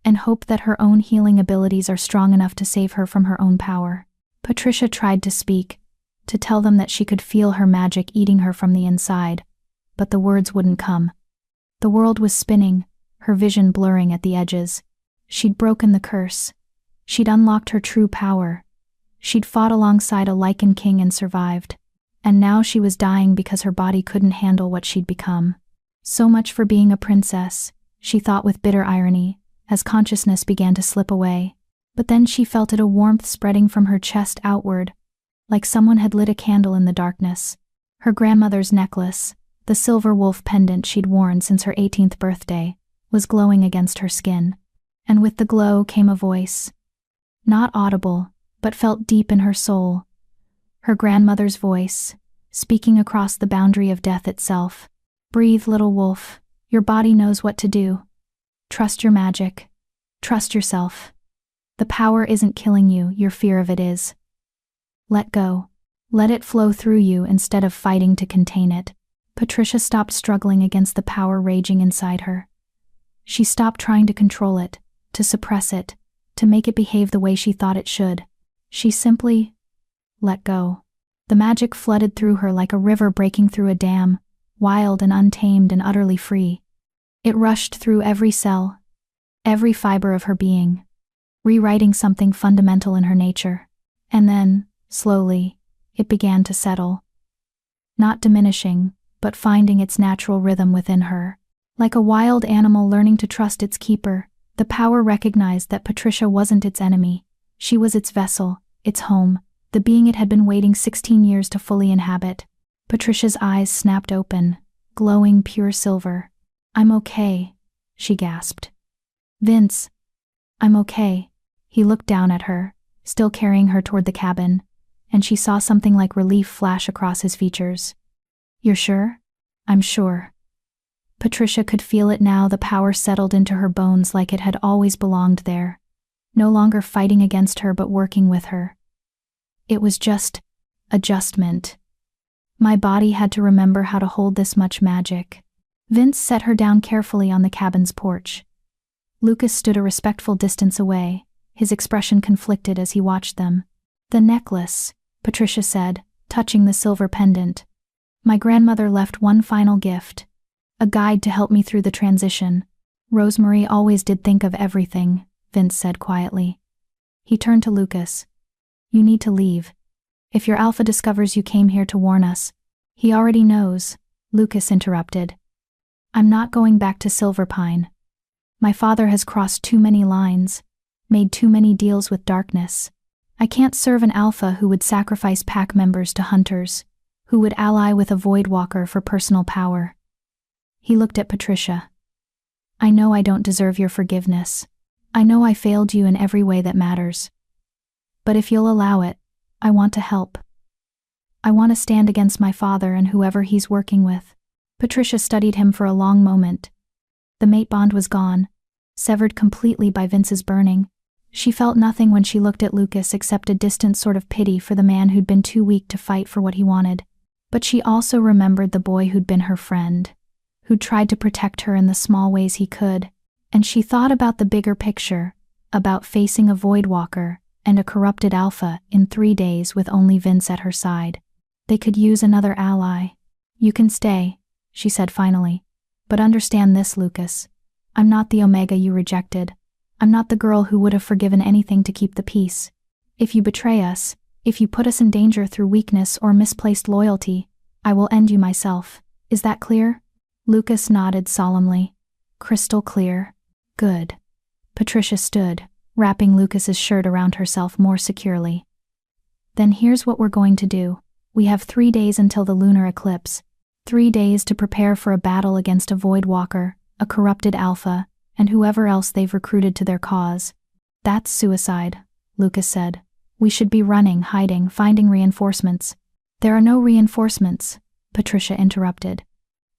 and hope that her own healing abilities are strong enough to save her from her own power. Patricia tried to speak, to tell them that she could feel her magic eating her from the inside, but the words wouldn't come. The world was spinning, her vision blurring at the edges. She'd broken the curse. She'd unlocked her true power. She'd fought alongside a Lycan king and survived. And now she was dying because her body couldn't handle what she'd become. So much for being a princess, she thought with bitter irony, as consciousness began to slip away. But then she felt a warmth spreading from her chest outward, like someone had lit a candle in the darkness. Her grandmother's necklace, the silver wolf pendant she'd worn since her 18th birthday, was glowing against her skin. And with the glow came a voice. Not audible, but felt deep in her soul. Her grandmother's voice, speaking across the boundary of death itself. Breathe, little wolf. Your body knows what to do. Trust your magic. Trust yourself. The power isn't killing you, your fear of it is. Let go. Let it flow through you instead of fighting to contain it. Patricia stopped struggling against the power raging inside her. She stopped trying to control it, to suppress it, to make it behave the way she thought it should. She simply let go. The magic flooded through her like a river breaking through a dam, wild and untamed and utterly free. It rushed through every cell, every fiber of her being, rewriting something fundamental in her nature. And then, slowly, it began to settle. Not diminishing, but finding its natural rhythm within her. Like a wild animal learning to trust its keeper, the power recognized that Patricia wasn't its enemy. She was its vessel, its home, the being it had been waiting 16 years to fully inhabit. Patricia's eyes snapped open, glowing pure silver. I'm okay, she gasped. Vince, I'm okay. He looked down at her, still carrying her toward the cabin, and she saw something like relief flash across his features. You're sure? I'm sure. Patricia could feel it now. The power settled into her bones like it had always belonged there, no longer fighting against her but working with her. It was just adjustment. My body had to remember how to hold this much magic. Vince set her down carefully on the cabin's porch. Lucas stood a respectful distance away, his expression conflicted as he watched them. The necklace, Patricia said, touching the silver pendant. My grandmother left one final gift. A guide to help me through the transition. Rosemary always did think of everything, Vince said quietly. He turned to Lucas. You need to leave. If your alpha discovers you came here to warn us. He already knows, Lucas interrupted. I'm not going back to Silverpine. My father has crossed too many lines, made too many deals with darkness. I can't serve an alpha who would sacrifice pack members to hunters, who would ally with a Voidwalker for personal power. He looked at Patricia. I know I don't deserve your forgiveness. I know I failed you in every way that matters. But if you'll allow it, I want to help. I want to stand against my father and whoever he's working with. Patricia studied him for a long moment. The mate bond was gone, severed completely by Vince's burning. She felt nothing when she looked at Lucas except a distant sort of pity for the man who'd been too weak to fight for what he wanted. But she also remembered the boy who'd been her friend, who'd tried to protect her in the small ways he could, and she thought about the bigger picture, about facing a Voidwalker and a corrupted alpha in 3 days with only Vince at her side. They could use another ally. You can stay, she said finally. But understand this, Lucas. I'm not the Omega you rejected. I'm not the girl who would have forgiven anything to keep the peace. If you betray us, if you put us in danger through weakness or misplaced loyalty, I will end you myself. Is that clear? Lucas nodded solemnly. Crystal clear. Good. Patricia stood, wrapping Lucas's shirt around herself more securely. Then here's what we're going to do. We have 3 days until the lunar eclipse. 3 days to prepare for a battle against a Voidwalker, a corrupted alpha, and whoever else they've recruited to their cause. That's suicide, Lucas said. We should be running, hiding, finding reinforcements. There are no reinforcements, Patricia interrupted.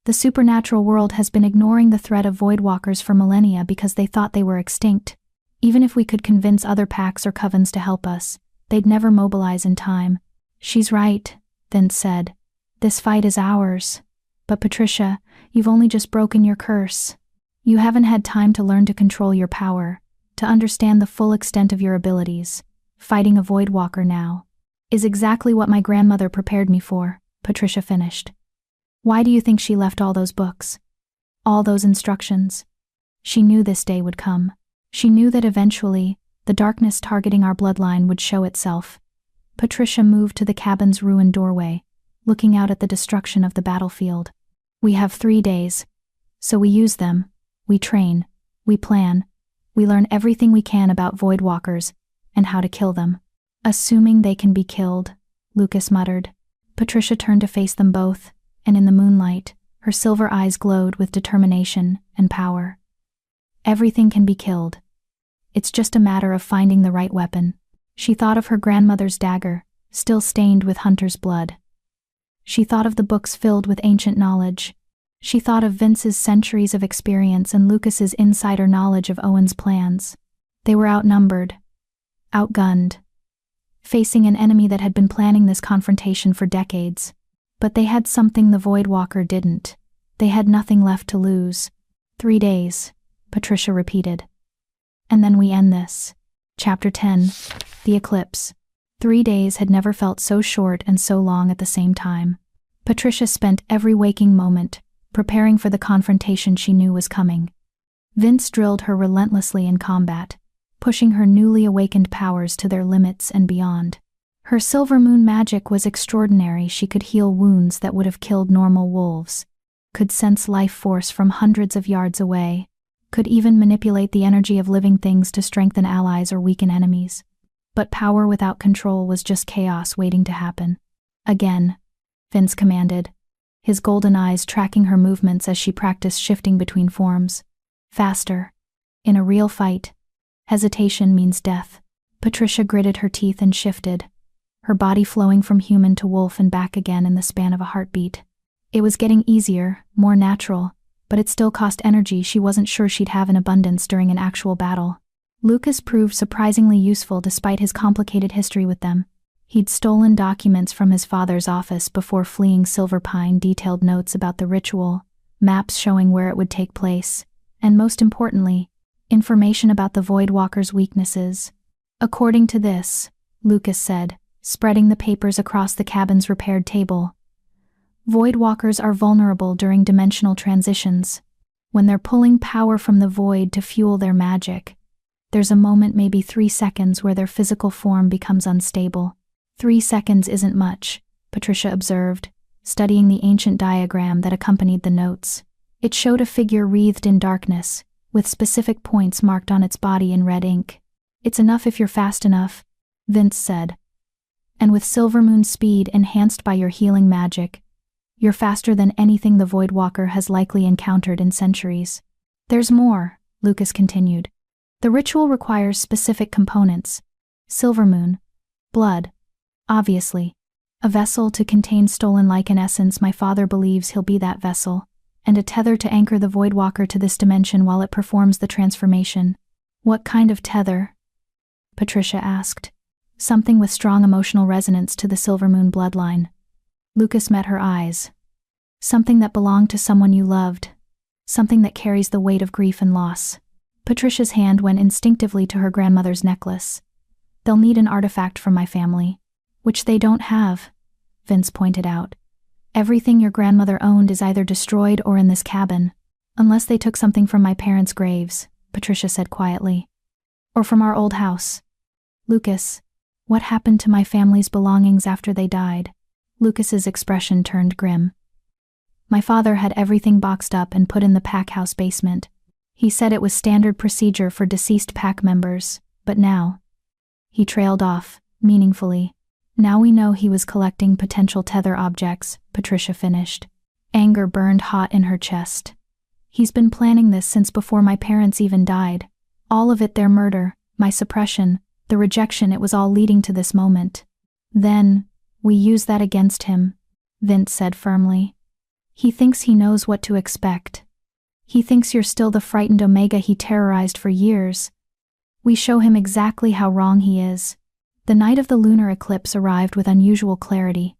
The supernatural world has been ignoring the threat of Voidwalkers for millennia because they thought they were extinct. Even if we could convince other packs or covens to help us, they'd never mobilize in time. She's right, Vince said. This fight is ours. But Patricia, you've only just broken your curse. You haven't had time to learn to control your power, to understand the full extent of your abilities. Fighting a Voidwalker now is exactly what my grandmother prepared me for, Patricia finished. Why do you think she left all those books? All those instructions? She knew this day would come. She knew that eventually, the darkness targeting our bloodline would show itself. Patricia moved to the cabin's ruined doorway, looking out at the destruction of the battlefield. We have 3 days, so we use them. We train, we plan, we learn everything we can about Voidwalkers and how to kill them. Assuming they can be killed, Lucas muttered. Patricia turned to face them both, and in the moonlight, her silver eyes glowed with determination and power. Everything can be killed. It's just a matter of finding the right weapon. She thought of her grandmother's dagger, still stained with hunter's blood. She thought of the books filled with ancient knowledge. She thought of Vince's centuries of experience and Lucas's insider knowledge of Owen's plans. They were outnumbered, outgunned, facing an enemy that had been planning this confrontation for decades. But they had something the Voidwalker didn't. They had nothing left to lose. 3 days, Patricia repeated. And then we end this. Chapter 10, The Eclipse. 3 days had never felt so short and so long at the same time. Patricia spent every waking moment preparing for the confrontation she knew was coming. Vince drilled her relentlessly in combat, pushing her newly awakened powers to their limits and beyond. Her silver moon magic was extraordinary. She could heal wounds that would have killed normal wolves, could sense life force from hundreds of yards away, could even manipulate the energy of living things to strengthen allies or weaken enemies. But power without control was just chaos waiting to happen. Again, Vince commanded, his golden eyes tracking her movements as she practiced shifting between forms. Faster. In a real fight, hesitation means death. Patricia gritted her teeth and shifted, her body flowing from human to wolf and back again in the span of a heartbeat. It was getting easier, more natural, but it still cost energy she wasn't sure she'd have in abundance during an actual battle. Lucas proved surprisingly useful despite his complicated history with them. He'd stolen documents from his father's office before fleeing Silverpine, detailed notes about the ritual, maps showing where it would take place, and most importantly, information about the Voidwalker's weaknesses. According to this, Lucas said, spreading the papers across the cabin's repaired table. Voidwalkers are vulnerable during dimensional transitions. When they're pulling power from the void to fuel their magic, there's a moment, maybe 3 seconds, where their physical form becomes unstable. 3 seconds isn't much, Patricia observed, studying the ancient diagram that accompanied the notes. It showed a figure wreathed in darkness, with specific points marked on its body in red ink. It's enough if you're fast enough, Vince said. And with Silvermoon speed enhanced by your healing magic, you're faster than anything the Voidwalker has likely encountered in centuries. There's more, Lucas continued. The ritual requires specific components. Silvermoon, blood, obviously. A vessel to contain stolen Lycan essence, my father believes he'll be that vessel, and a tether to anchor the Voidwalker to this dimension while it performs the transformation. What kind of tether? Patricia asked. Something with strong emotional resonance to the Silvermoon bloodline. Lucas met her eyes. Something that belonged to someone you loved. Something that carries the weight of grief and loss. Patricia's hand went instinctively to her grandmother's necklace. They'll need an artifact from my family. Which they don't have, Vince pointed out. Everything your grandmother owned is either destroyed or in this cabin. Unless they took something from my parents' graves, Patricia said quietly. Or from our old house. Lucas, what happened to my family's belongings after they died? Lucas's expression turned grim. My father had everything boxed up and put in the pack house basement. He said it was standard procedure for deceased pack members, but now. He trailed off, meaningfully. Now we know he was collecting potential tether objects, Patricia finished. Anger burned hot in her chest. He's been planning this since before my parents even died. All of it, their murder, my suppression, the rejection, it was all leading to this moment. Then, we use that against him, Vince said firmly. He thinks he knows what to expect. He thinks you're still the frightened Omega he terrorized for years. We show him exactly how wrong he is. The night of the lunar eclipse arrived with unusual clarity.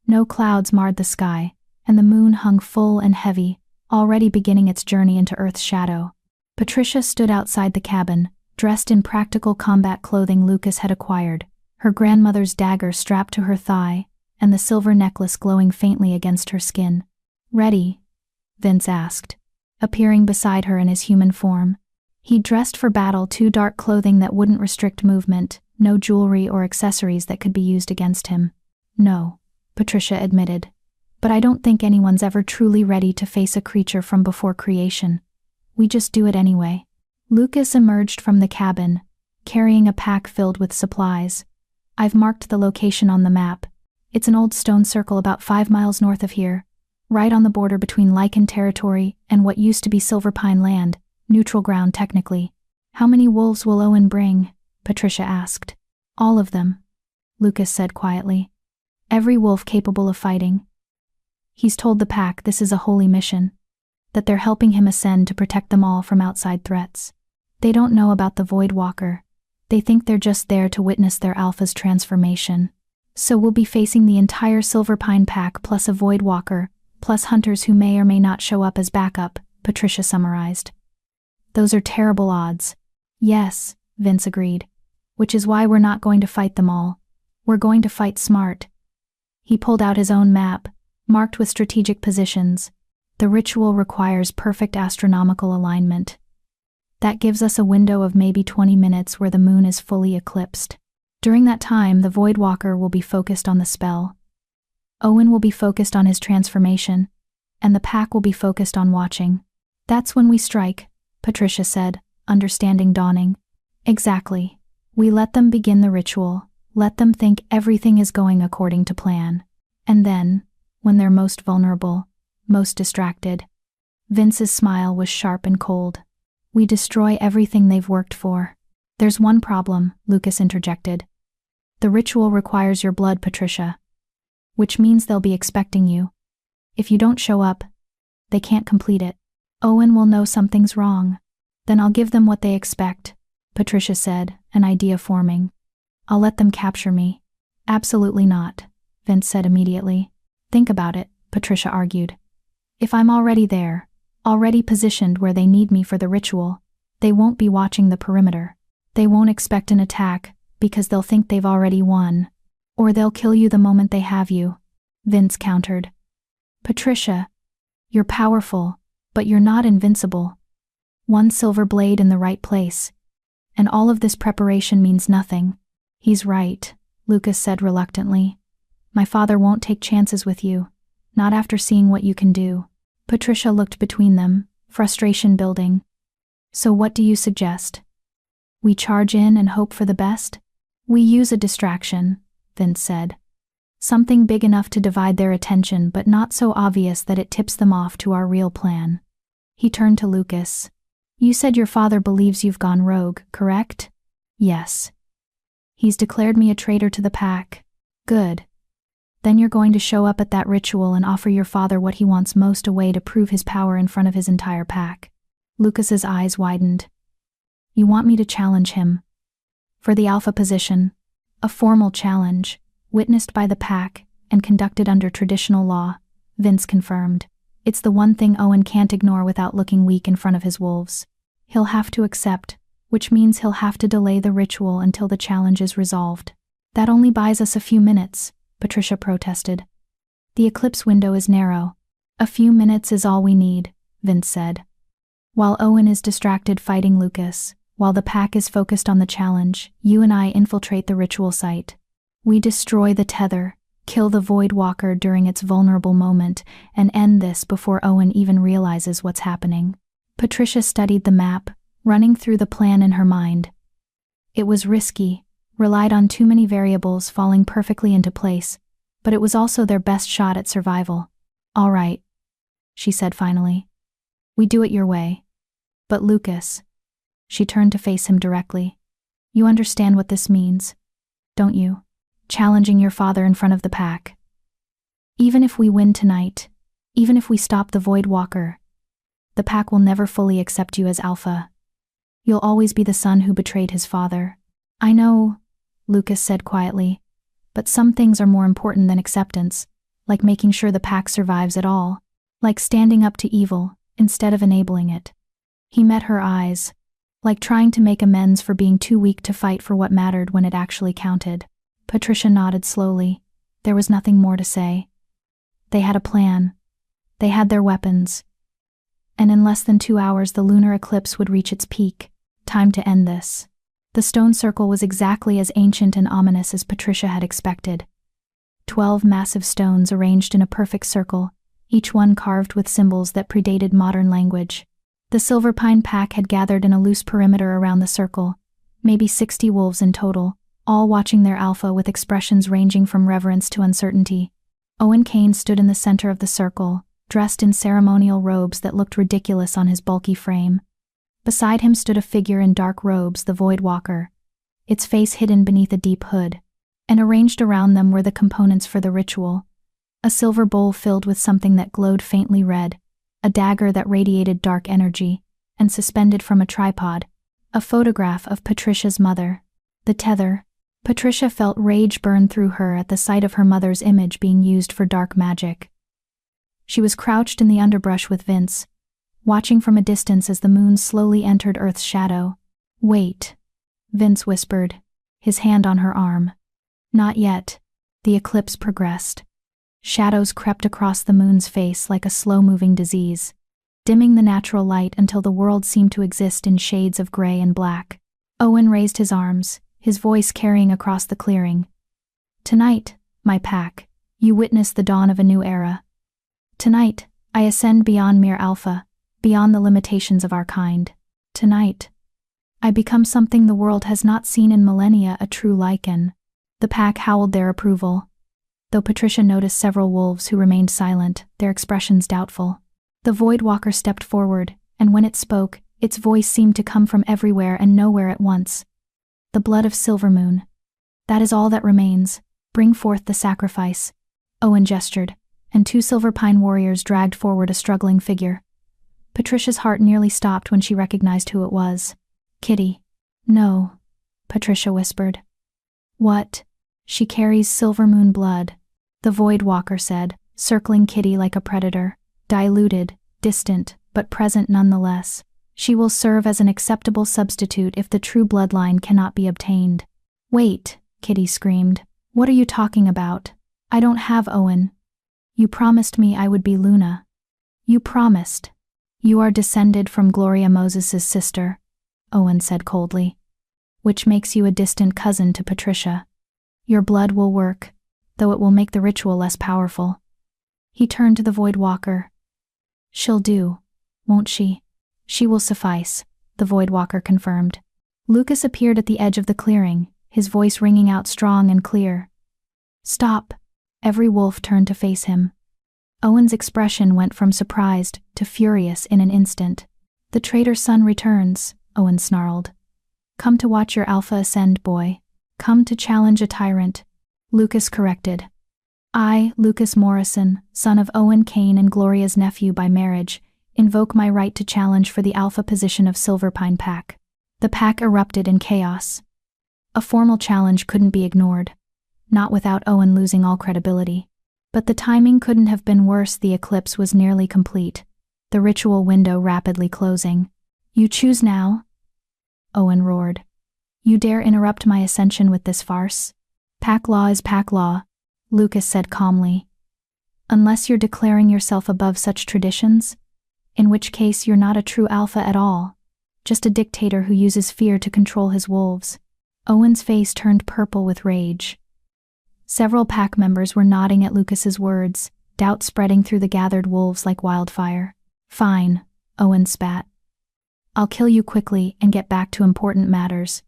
No clouds marred the sky, and the moon hung full and heavy, already beginning its journey into Earth's shadow. Patricia stood outside the cabin, dressed in practical combat clothing Lucas had acquired, her grandmother's dagger strapped to her thigh, and the silver necklace glowing faintly against her skin. Ready? Vince asked, appearing beside her in his human form. He'd dressed for battle, too dark clothing that wouldn't restrict movement, no jewelry or accessories that could be used against him. No, Patricia admitted. But I don't think anyone's ever truly ready to face a creature from before creation. We just do it anyway. Lucas emerged from the cabin, carrying a pack filled with supplies. I've marked the location on the map. It's an old stone circle about 5 miles north of here, right on the border between Lycan territory and what used to be Silverpine land, neutral ground technically. How many wolves will Owen bring? Patricia asked. All of them, Lucas said quietly. Every wolf capable of fighting. He's told the pack this is a holy mission, that they're helping him ascend to protect them all from outside threats. They don't know about the Voidwalker. They think they're just there to witness their alpha's transformation. So we'll be facing the entire Silverpine pack plus a Voidwalker, plus hunters who may or may not show up as backup, Patricia summarized. Those are terrible odds. Yes, Vince agreed. Which is why we're not going to fight them all. We're going to fight smart. He pulled out his own map, marked with strategic positions. The ritual requires perfect astronomical alignment. That gives us a window of maybe 20 minutes where the moon is fully eclipsed. During that time, the Voidwalker will be focused on the spell. Owen will be focused on his transformation, and the pack will be focused on watching. That's when we strike, Patricia said, understanding dawning. Exactly. We let them begin the ritual, let them think everything is going according to plan. And then, when they're most vulnerable, most distracted, Vince's smile was sharp and cold. We destroy everything they've worked for. There's one problem, Lucas interjected. The ritual requires your blood, Patricia. Which means they'll be expecting you. If you don't show up, they can't complete it. Owen will know something's wrong. Then I'll give them what they expect, Patricia said, an idea forming. I'll let them capture me. Absolutely not, Vince said immediately. Think about it, Patricia argued. If I'm already there, already positioned where they need me for the ritual, they won't be watching the perimeter. They won't expect an attack, because they'll think they've already won. Or they'll kill you the moment they have you, Vince countered. Patricia, you're powerful, but you're not invincible. One silver blade in the right place. And all of this preparation means nothing. He's right, Lucas said reluctantly. My father won't take chances with you, not after seeing what you can do. Patricia looked between them, frustration building. So what do you suggest? We charge in and hope for the best? We use a distraction, Vince said. Something big enough to divide their attention but not so obvious that it tips them off to our real plan. He turned to Lucas. You said your father believes you've gone rogue, correct? Yes. He's declared me a traitor to the pack. Good. Then you're going to show up at that ritual and offer your father what he wants most, a way to prove his power in front of his entire pack. Lucas's eyes widened. You want me to challenge him? For the alpha position. A formal challenge, witnessed by the pack and conducted under traditional law, Vince confirmed. It's the one thing Owen can't ignore without looking weak in front of his wolves. He'll have to accept, which means he'll have to delay the ritual until the challenge is resolved. That only buys us a few minutes, Patricia protested. The eclipse window is narrow. A few minutes is all we need, Vince said. While Owen is distracted fighting Lucas, while the pack is focused on the challenge, you and I infiltrate the ritual site. We destroy the tether, kill the Void Walker during its vulnerable moment, and end this before Owen even realizes what's happening. Patricia studied the map, running through the plan in her mind. It was risky, relied on too many variables falling perfectly into place, but it was also their best shot at survival. All right, she said finally. We do it your way. But Lucas, she turned to face him directly. You understand what this means, don't you? Challenging your father in front of the pack. Even if we win tonight, even if we stop the Void Walker, the pack will never fully accept you as alpha. You'll always be the son who betrayed his father. I know, Lucas said quietly, but some things are more important than acceptance, like making sure the pack survives at all, like standing up to evil instead of enabling it. He met her eyes, like trying to make amends for being too weak to fight for what mattered when it actually counted. Patricia nodded slowly. There was nothing more to say. They had a plan. They had their weapons. And in less than 2 hours the lunar eclipse would reach its peak. Time to end this. The stone circle was exactly as ancient and ominous as Patricia had expected. 12 massive stones arranged in a perfect circle, each one carved with symbols that predated modern language. The Silver Pine pack had gathered in a loose perimeter around the circle, maybe 60 wolves in total, all watching their alpha with expressions ranging from reverence to uncertainty. Owen Kane stood in the center of the circle, dressed in ceremonial robes that looked ridiculous on his bulky frame. Beside him stood a figure in dark robes, the Void Walker, its face hidden beneath a deep hood, and arranged around them were the components for the ritual. A silver bowl filled with something that glowed faintly red, a dagger that radiated dark energy, and suspended from a tripod, a photograph of Patricia's mother. The tether. Patricia felt rage burn through her at the sight of her mother's image being used for dark magic. She was crouched in the underbrush with Vince, watching from a distance as the moon slowly entered Earth's shadow. Wait, Vince whispered, his hand on her arm. Not yet. The eclipse progressed. Shadows crept across the moon's face like a slow-moving disease, dimming the natural light until the world seemed to exist in shades of gray and black. Owen raised his arms, his voice carrying across the clearing. Tonight, my pack, you witness the dawn of a new era. Tonight, I ascend beyond mere alpha, beyond the limitations of our kind. Tonight, I become something the world has not seen in millennia, a true Lycan. The pack howled their approval, though Patricia noticed several wolves who remained silent, their expressions doubtful. The Void Walker stepped forward, and when it spoke, its voice seemed to come from everywhere and nowhere at once. The blood of Silvermoon. That is all that remains. Bring forth the sacrifice. Owen gestured, and 2 Silver Pine warriors dragged forward a struggling figure. Patricia's heart nearly stopped when she recognized who it was. Kitty. No, Patricia whispered. What? She carries Silvermoon blood, the Void Walker said, circling Kitty like a predator. Diluted, distant, but present nonetheless. She will serve as an acceptable substitute if the true bloodline cannot be obtained. Wait, Kitty screamed. What are you talking about? I don't have Owen. You promised me I would be Luna. You promised. You are descended from Gloria Moses' sister, Owen said coldly. Which makes you a distant cousin to Patricia. Your blood will work, though it will make the ritual less powerful. He turned to the Void Walker. She'll do, won't she? She will suffice, the Void Walker confirmed. Lucas appeared at the edge of the clearing, his voice ringing out strong and clear. Stop! Every wolf turned to face him. Owen's expression went from surprised to furious in an instant. The traitor's son returns, Owen snarled. Come to watch your alpha ascend, boy. Come to challenge a tyrant. Lucas corrected. I, Lucas Morrison, son of Owen Kane and Gloria's nephew by marriage, invoke my right to challenge for the alpha position of Silverpine Pack. The pack erupted in chaos. A formal challenge couldn't be ignored, not without Owen losing all credibility. But the timing couldn't have been worse. The eclipse was nearly complete, the ritual window rapidly closing. You choose now? Owen roared. You dare interrupt my ascension with this farce? Pack law is pack law, Lucas said calmly. Unless you're declaring yourself above such traditions, in which case you're not a true alpha at all, just a dictator who uses fear to control his wolves. Owen's face turned purple with rage. Several pack members were nodding at Lucas's words, doubt spreading through the gathered wolves like wildfire. Fine, Owen spat. I'll kill you quickly and get back to important matters.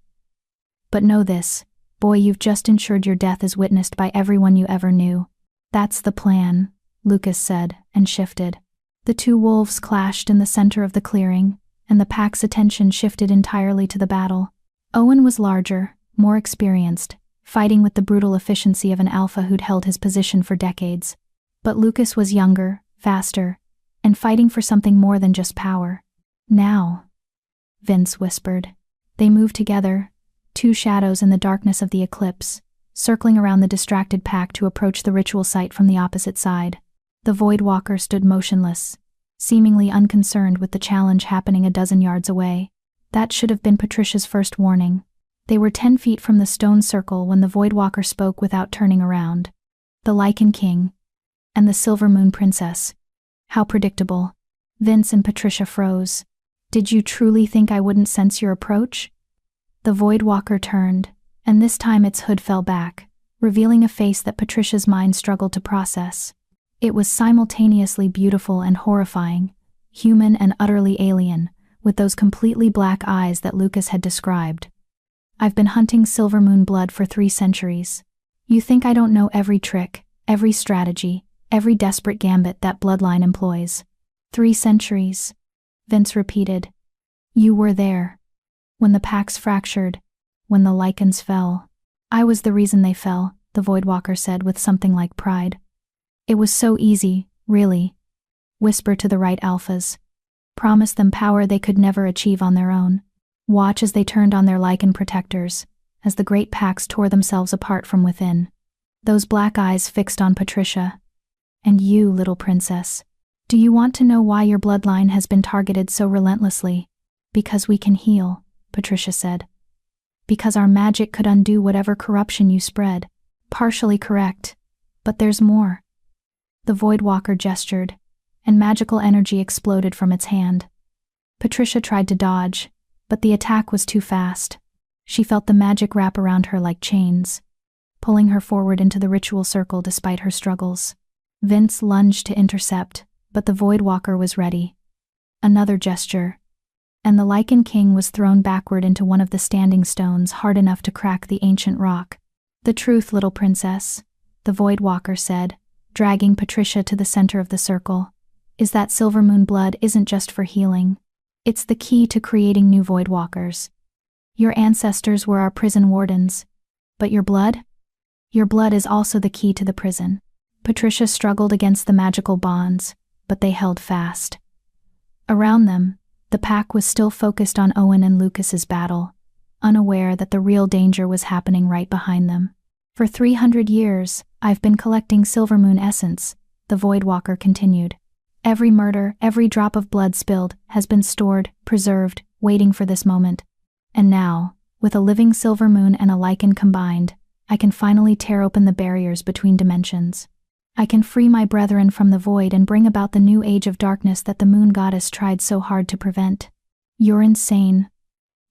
But know this, boy, you've just ensured your death is witnessed by everyone you ever knew. That's the plan, Lucas said, and shifted. The two wolves clashed in the center of the clearing, and the pack's attention shifted entirely to the battle. Owen was larger, more experienced, fighting with the brutal efficiency of an alpha who'd held his position for decades. But Lucas was younger, faster, and fighting for something more than just power. Now, Vince whispered. They moved together, two shadows in the darkness of the eclipse, circling around the distracted pack to approach the ritual site from the opposite side. The Void Walker stood motionless, seemingly unconcerned with the challenge happening a dozen yards away. That should have been Patricia's first warning. They were 10 feet from the stone circle when the Void Walker spoke without turning around. The Lycan King and the Silver Moon Princess. How predictable. Vince and Patricia froze. Did you truly think I wouldn't sense your approach? The Void Walker turned, and this time its hood fell back, revealing a face that Patricia's mind struggled to process. It was simultaneously beautiful and horrifying, human and utterly alien, with those completely black eyes that Lucas had described. I've been hunting Silver Moon blood for 3 centuries. You think I don't know every trick, every strategy, every desperate gambit that bloodline employs? 3 centuries, Vince repeated. You were there. When the packs fractured, when the Lycans fell. I was the reason they fell, the Void Walker said with something like pride. It was so easy, really. Whisper to the right alphas. Promise them power they could never achieve on their own. Watch as they turned on their Lycan protectors, as the great packs tore themselves apart from within. Those black eyes fixed on Patricia. And you, little princess. Do you want to know why your bloodline has been targeted so relentlessly? Because we can heal, Patricia said. Because our magic could undo whatever corruption you spread. Partially correct, but there's more. The Void Walker gestured, and magical energy exploded from its hand. Patricia tried to dodge, but the attack was too fast. She felt the magic wrap around her like chains, pulling her forward into the ritual circle despite her struggles. Vince lunged to intercept, but the Void Walker was ready. Another gesture, and the Lycan King was thrown backward into one of the standing stones hard enough to crack the ancient rock. The truth, little princess, the Void Walker said, dragging Patricia to the center of the circle, is that Silver Moon blood isn't just for healing. It's the key to creating new Void Walkers. Your ancestors were our prison wardens. But your blood? Your blood is also the key to the prison. Patricia struggled against the magical bonds, but they held fast. Around them, the pack was still focused on Owen and Lucas's battle, unaware that the real danger was happening right behind them. For 300 years, I've been collecting Silver Moon essence, the Void Walker continued. Every murder, every drop of blood spilled, has been stored, preserved, waiting for this moment. And now, with a living Silver Moon and a Lycan combined, I can finally tear open the barriers between dimensions. I can free my brethren from the void and bring about the new age of darkness that the moon goddess tried so hard to prevent. You're insane,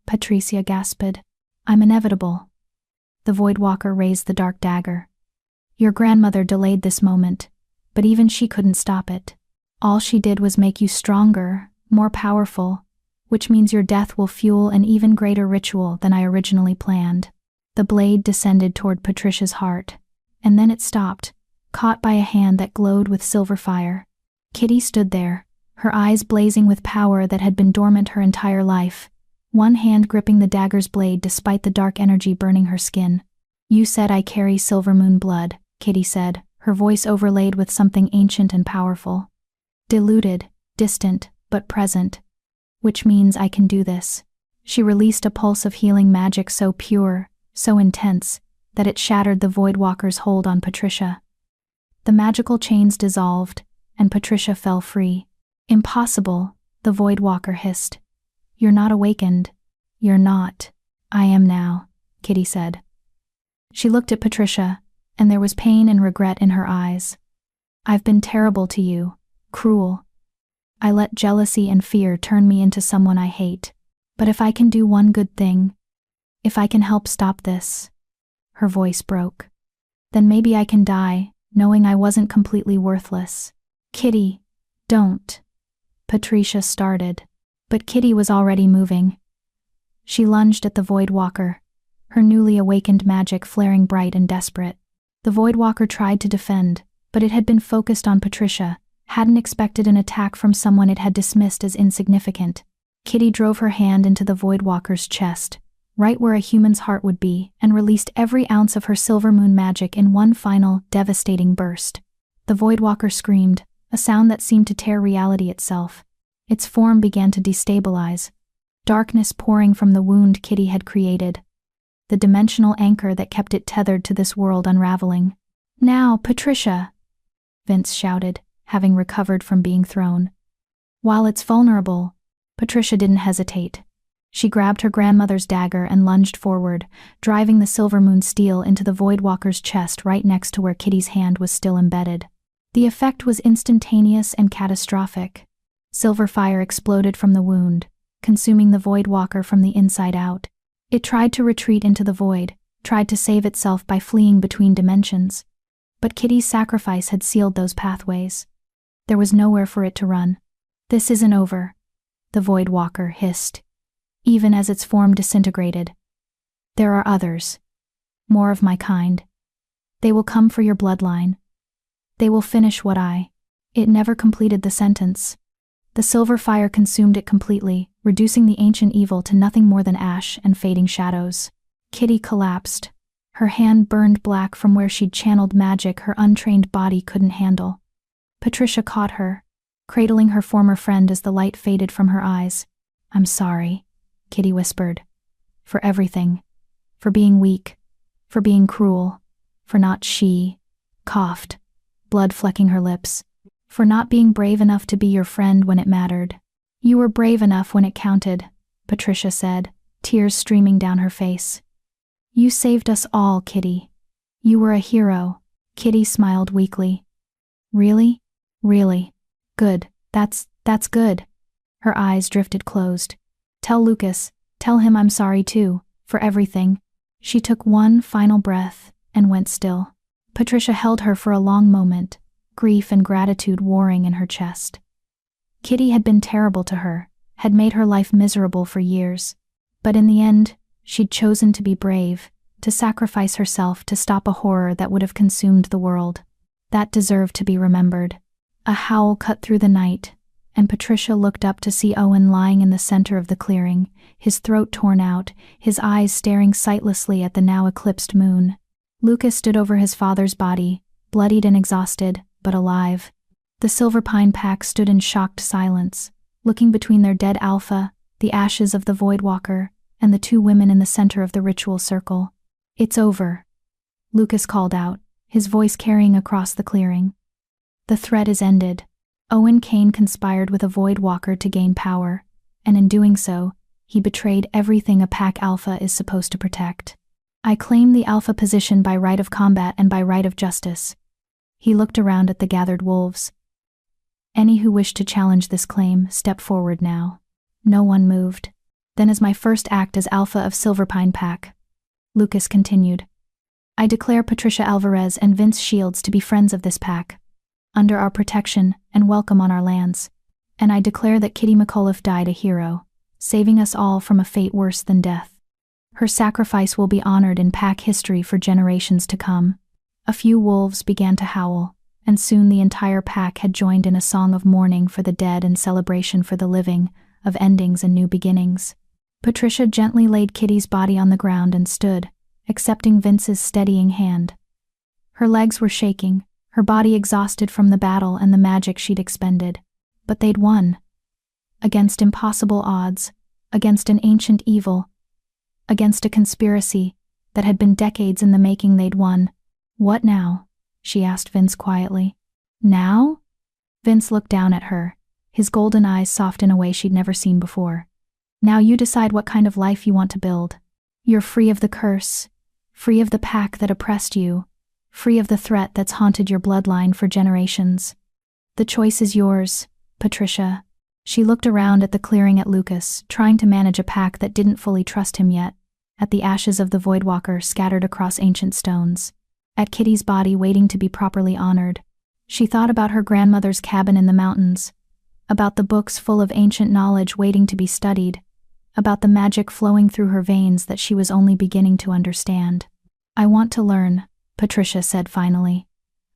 Patricia gasped. I'm inevitable. The Voidwalker raised the dark dagger. Your grandmother delayed this moment, but even she couldn't stop it. All she did was make you stronger, more powerful, which means your death will fuel an even greater ritual than I originally planned. The blade descended toward Patricia's heart, and then it stopped, caught by a hand that glowed with silver fire. Kitty stood there, her eyes blazing with power that had been dormant her entire life, one hand gripping the dagger's blade despite the dark energy burning her skin. You said I carry silver moon blood, Kitty said, her voice overlaid with something ancient and powerful. Diluted, distant, but present. Which means I can do this. She released a pulse of healing magic so pure, so intense, that it shattered the Voidwalker's hold on Patricia. The magical chains dissolved, and Patricia fell free. Impossible, the Voidwalker hissed. You're not awakened. You're not. I am now, Kitty said. She looked at Patricia, and there was pain and regret in her eyes. I've been terrible to you, cruel. I let jealousy and fear turn me into someone I hate. But if I can do one good thing, if I can help stop this, her voice broke, then maybe I can die, knowing I wasn't completely worthless. Kitty, don't. Patricia started, but Kitty was already moving. She lunged at the Voidwalker, her newly awakened magic flaring bright and desperate. The Voidwalker tried to defend, but it had been focused on Patricia, hadn't expected an attack from someone it had dismissed as insignificant. Kitty drove her hand into the Voidwalker's chest, right where a human's heart would be, and released every ounce of her silver moon magic in one final, devastating burst. The Voidwalker screamed, a sound that seemed to tear reality itself. Its form began to destabilize, darkness pouring from the wound Kitty had created, the dimensional anchor that kept it tethered to this world unraveling. Now, Patricia, Vince shouted, having recovered from being thrown. While it's vulnerable, Patricia didn't hesitate. She grabbed her grandmother's dagger and lunged forward, driving the silver moon steel into the Voidwalker's chest right next to where Kitty's hand was still embedded. The effect was instantaneous and catastrophic. Silver fire exploded from the wound, consuming the Voidwalker from the inside out. It tried to retreat into the void, tried to save itself by fleeing between dimensions. But Kitty's sacrifice had sealed those pathways. There was nowhere for it to run. This isn't over, the Voidwalker hissed, even as its form disintegrated. There are others. More of my kind. They will come for your bloodline. They will finish what It never completed the sentence. The silver fire consumed it completely, reducing the ancient evil to nothing more than ash and fading shadows. Kitty collapsed. Her hand burned black from where she'd channeled magic her untrained body couldn't handle. Patricia caught her, cradling her former friend as the light faded from her eyes. I'm sorry, Kitty whispered. For everything. For being weak. For being cruel. For not she coughed, blood flecking her lips. For not being brave enough to be your friend when it mattered. You were brave enough when it counted, Patricia said, tears streaming down her face. You saved us all, Kitty. You were a hero. Kitty smiled weakly. Really? Really? Good. That's good. Her eyes drifted closed. Tell Lucas, tell him I'm sorry too, for everything. She took one final breath and went still. Patricia held her for a long moment, grief and gratitude warring in her chest. Kitty had been terrible to her, had made her life miserable for years. But in the end, she'd chosen to be brave, to sacrifice herself to stop a horror that would have consumed the world. That deserved to be remembered. A howl cut through the night, and Patricia looked up to see Owen lying in the center of the clearing, his throat torn out, his eyes staring sightlessly at the now eclipsed moon. Lucas stood over his father's body, bloodied and exhausted, but alive. The Silver Pine pack stood in shocked silence, looking between their dead Alpha, the ashes of the Voidwalker, and the two women in the center of the ritual circle. It's over, Lucas called out, his voice carrying across the clearing. The threat is ended. Owen Kane conspired with a Voidwalker to gain power, and in doing so, he betrayed everything a pack Alpha is supposed to protect. I claim the alpha position by right of combat and by right of justice. He looked around at the gathered wolves. Any who wish to challenge this claim, step forward now. No one moved. Then as my first act as alpha of Silverpine Pack, Lucas continued, I declare Patricia Alvarez and Vince Shields to be friends of this pack, under our protection and welcome on our lands. And I declare that Kitty McAuliffe died a hero, saving us all from a fate worse than death. Her sacrifice will be honored in pack history for generations to come. A few wolves began to howl, and soon the entire pack had joined in a song of mourning for the dead and celebration for the living, of endings and new beginnings. Patricia gently laid Kitty's body on the ground and stood, accepting Vince's steadying hand. Her legs were shaking, her body exhausted from the battle and the magic she'd expended. But they'd won. Against impossible odds, against an ancient evil, against a conspiracy that had been decades in the making, they'd won. What now? She asked Vince quietly. Now? Vince looked down at her, his golden eyes soft in a way she'd never seen before. Now you decide what kind of life you want to build. You're free of the curse, free of the pack that oppressed you, free of the threat that's haunted your bloodline for generations. The choice is yours, Patricia. She looked around at the clearing at Lucas, trying to manage a pack that didn't fully trust him yet, at the ashes of the Voidwalker scattered across ancient stones, at Kitty's body waiting to be properly honored. She thought about her grandmother's cabin in the mountains, about the books full of ancient knowledge waiting to be studied, about the magic flowing through her veins that she was only beginning to understand. I want to learn, Patricia said finally.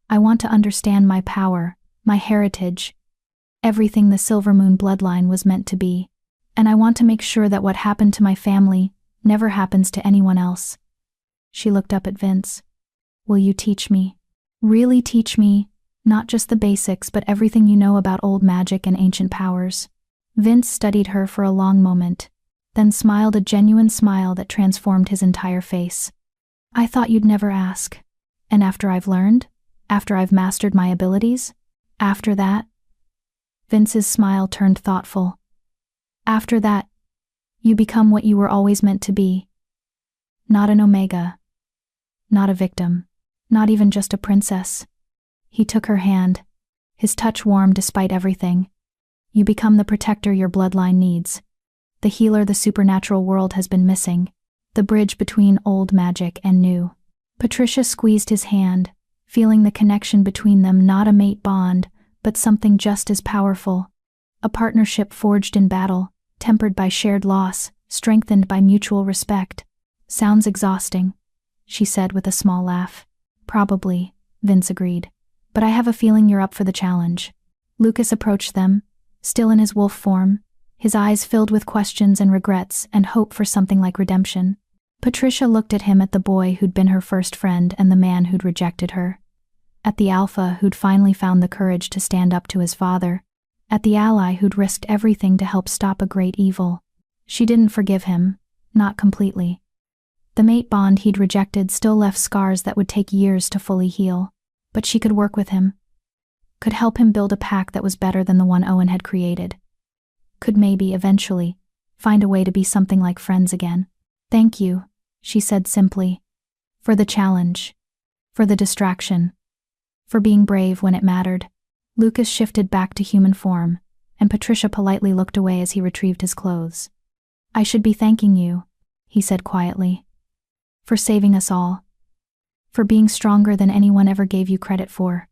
I want to understand my power, my heritage, everything the Silvermoon bloodline was meant to be. And I want to make sure that what happened to my family never happens to anyone else. She looked up at Vince. Will you teach me? Really teach me, not just the basics but everything you know about old magic and ancient powers? Vince studied her for a long moment, then smiled a genuine smile that transformed his entire face. I thought you'd never ask. And after I've learned? After I've mastered my abilities? After that? Vince's smile turned thoughtful. After that, you become what you were always meant to be. Not an Omega. Not a victim. Not even just a princess. He took her hand, his touch warm despite everything. You become the protector your bloodline needs. The healer the supernatural world has been missing. The bridge between old magic and new. Patricia squeezed his hand, feeling the connection between them, not a mate bond, but something just as powerful. A partnership forged in battle, tempered by shared loss, strengthened by mutual respect. Sounds exhausting, she said with a small laugh. Probably, Vince agreed. But I have a feeling you're up for the challenge. Lucas approached them, still in his wolf form, his eyes filled with questions and regrets and hope for something like redemption. Patricia looked at him, at the boy who'd been her first friend and the man who'd rejected her. At the alpha who'd finally found the courage to stand up to his father. At the ally who'd risked everything to help stop a great evil. She didn't forgive him, not completely. The mate bond he'd rejected still left scars that would take years to fully heal. But she could work with him. Could help him build a pack that was better than the one Owen had created. Could maybe, eventually, find a way to be something like friends again. Thank you, she said simply. For the challenge. For the distraction. For being brave when it mattered. Lucas shifted back to human form, and Patricia politely looked away as he retrieved his clothes. I should be thanking you, he said quietly. For saving us all. For being stronger than anyone ever gave you credit for.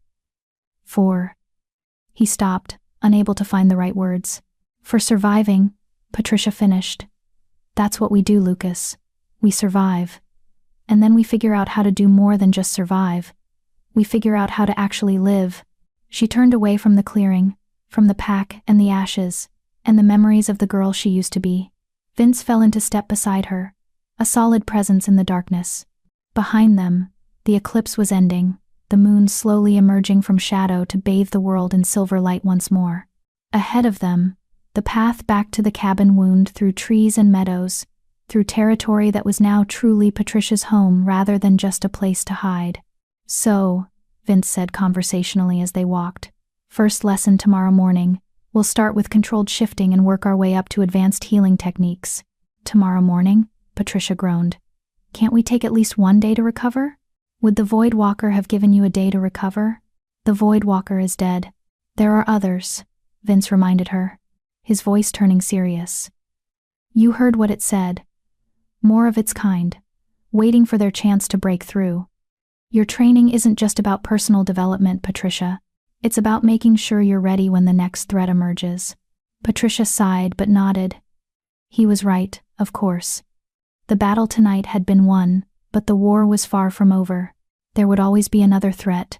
He stopped, unable to find the right words. For surviving, Patricia finished. That's what we do, Lucas. We survive. And then we figure out how to do more than just survive. We figure out how to actually live. She turned away from the clearing, from the pack and the ashes, and the memories of the girl she used to be. Vince fell into step beside her, a solid presence in the darkness. Behind them, the eclipse was ending, the moon slowly emerging from shadow to bathe the world in silver light once more. Ahead of them, the path back to the cabin wound through trees and meadows, through territory that was now truly Patricia's home rather than just a place to hide. So, Vince said conversationally as they walked, first lesson tomorrow morning. We'll start with controlled shifting and work our way up to advanced healing techniques. Tomorrow morning? Patricia groaned. Can't we take at least 1 day to recover? Would the Void Walker have given you a day to recover? The Void Walker is dead. There are others, Vince reminded her, his voice turning serious. You heard what it said. More of its kind, waiting for their chance to break through. Your training isn't just about personal development, Patricia. It's about making sure you're ready when the next threat emerges. Patricia sighed but nodded. He was right, of course. The battle tonight had been won, but the war was far from over. There would always be another threat,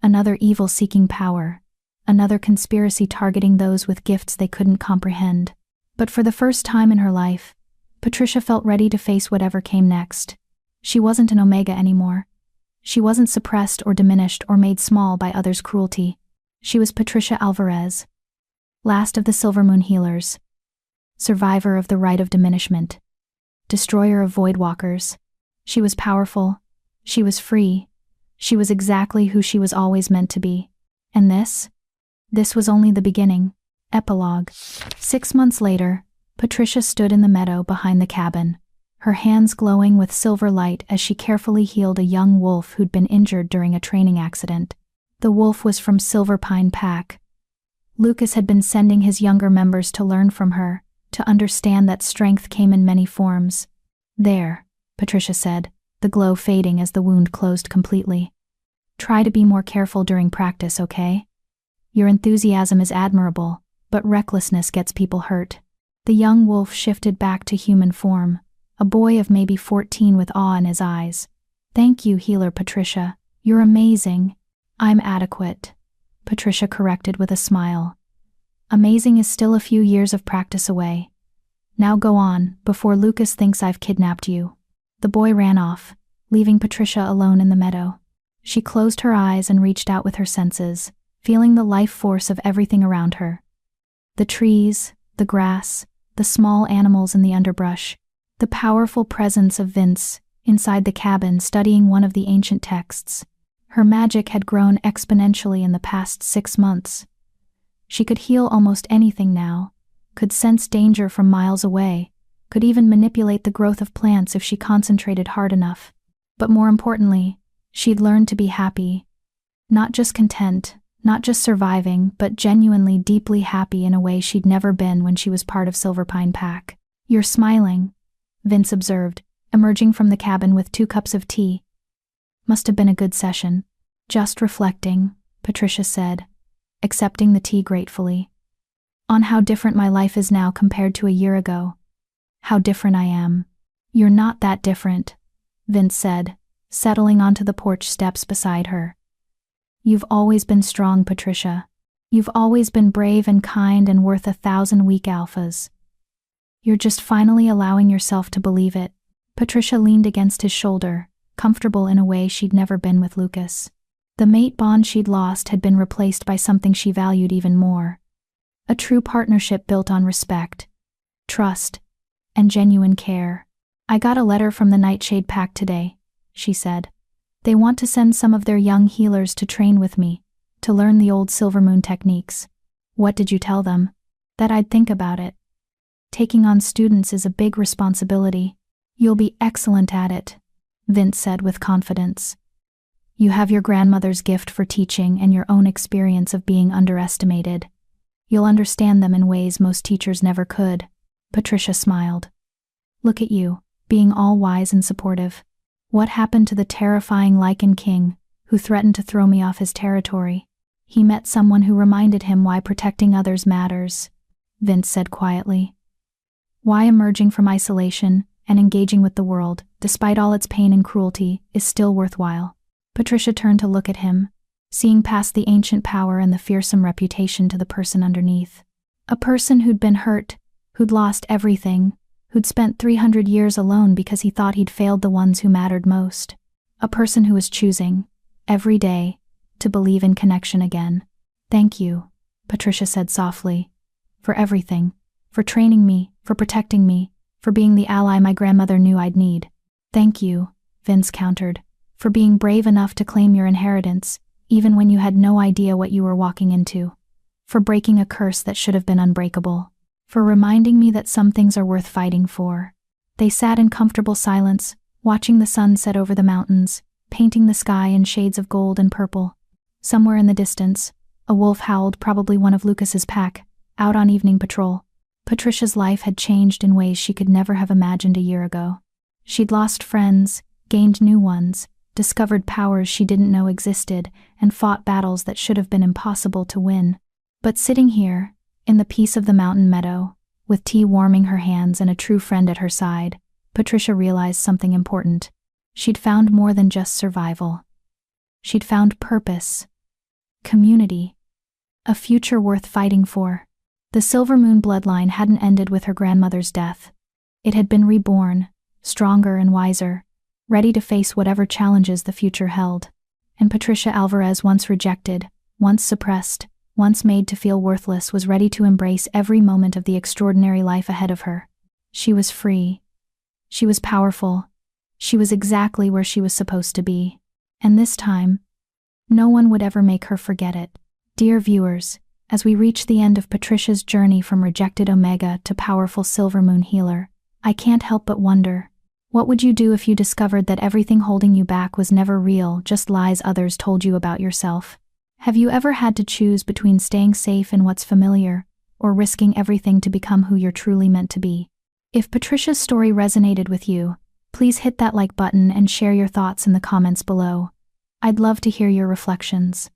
another evil seeking power, another conspiracy targeting those with gifts they couldn't comprehend. But for the first time in her life, Patricia felt ready to face whatever came next. She wasn't an Omega anymore. She wasn't suppressed or diminished or made small by others' cruelty. She was Patricia Alvarez, last of the Silver Moon healers, survivor of the rite of diminishment, destroyer of voidwalkers. She was powerful. She was free. She was exactly who she was always meant to be. And this was only the beginning. Epilogue. 6 months later, Patricia stood in the meadow behind the cabin, her hands glowing with silver light as she carefully healed a young wolf who'd been injured during a training accident. The wolf was from Silver Pine Pack. Lucas had been sending his younger members to learn from her, to understand that strength came in many forms. There, Patricia said, the glow fading as the wound closed completely. Try to be more careful during practice, okay? Your enthusiasm is admirable, but recklessness gets people hurt. The young wolf shifted back to human form, a boy of maybe 14 with awe in his eyes. Thank you, healer Patricia. You're amazing. I'm adequate, Patricia corrected with a smile. Amazing is still a few years of practice away. Now go on, before Lucas thinks I've kidnapped you. The boy ran off, leaving Patricia alone in the meadow. She closed her eyes and reached out with her senses, feeling the life force of everything around her. The trees, the grass, the small animals in the underbrush, the powerful presence of Vince inside the cabin studying one of the ancient texts. Her magic had grown exponentially in the past 6 months. She could heal almost anything now, could sense danger from miles away, could even manipulate the growth of plants if she concentrated hard enough. But more importantly, she'd learned to be happy. Not just content, not just surviving, but genuinely deeply happy in a way she'd never been when she was part of Silver Pine Pack. You're smiling, Vince observed, emerging from the cabin with 2 cups of tea. Must have been a good session. Just reflecting, Patricia said, accepting the tea gratefully. On how different my life is now compared to a year ago. How different I am. You're not that different, Vince said, settling onto the porch steps beside her. You've always been strong, Patricia. You've always been brave and kind and worth 1,000 weak alphas. You're just finally allowing yourself to believe it. Patricia leaned against his shoulder, comfortable in a way she'd never been with Lucas. The mate bond she'd lost had been replaced by something she valued even more. A true partnership built on respect, trust, and genuine care. I got a letter from the Nightshade Pack today, she said. They want to send some of their young healers to train with me, to learn the old Silvermoon techniques. What did you tell them? That I'd think about it. Taking on students is a big responsibility. You'll be excellent at it, Vince said with confidence. You have your grandmother's gift for teaching and your own experience of being underestimated. You'll understand them in ways most teachers never could. Patricia smiled. Look at you, being all wise and supportive. What happened to the terrifying Lycan king, who threatened to throw me off his territory? He met someone who reminded him why protecting others matters, Vince said quietly. Why emerging from isolation and engaging with the world, despite all its pain and cruelty, is still worthwhile. Patricia turned to look at him, seeing past the ancient power and the fearsome reputation to the person underneath. A person who'd been hurt, who'd lost everything, who'd spent 300 years alone because he thought he'd failed the ones who mattered most. A person who was choosing, every day, to believe in connection again. Thank you, Patricia said softly, for everything, for training me, for protecting me, for being the ally my grandmother knew I'd need. Thank you, Vince countered, for being brave enough to claim your inheritance, even when you had no idea what you were walking into. For breaking a curse that should have been unbreakable. For reminding me that some things are worth fighting for. They sat in comfortable silence, watching the sun set over the mountains, painting the sky in shades of gold and purple. Somewhere in the distance, a wolf howled, probably one of Lucas's pack, out on evening patrol. Patricia's life had changed in ways she could never have imagined a year ago. She'd lost friends, gained new ones, discovered powers she didn't know existed, and fought battles that should have been impossible to win. But sitting here, in the peace of the mountain meadow, with tea warming her hands and a true friend at her side, Patricia realized something important. She'd found more than just survival. She'd found purpose, community, a future worth fighting for. The Silver Moon bloodline hadn't ended with her grandmother's death. It had been reborn, stronger and wiser, ready to face whatever challenges the future held. And Patricia Alvarez, once rejected, once suppressed, once made to feel worthless, was ready to embrace every moment of the extraordinary life ahead of her. She was free. She was powerful. She was exactly where she was supposed to be. And this time, no one would ever make her forget it. Dear viewers, as we reach the end of Patricia's journey from rejected Omega to powerful Silver Moon healer, I can't help but wonder, what would you do if you discovered that everything holding you back was never real, just lies others told you about yourself? Have you ever had to choose between staying safe in what's familiar, or risking everything to become who you're truly meant to be? If Patricia's story resonated with you, please hit that like button and share your thoughts in the comments below. I'd love to hear your reflections.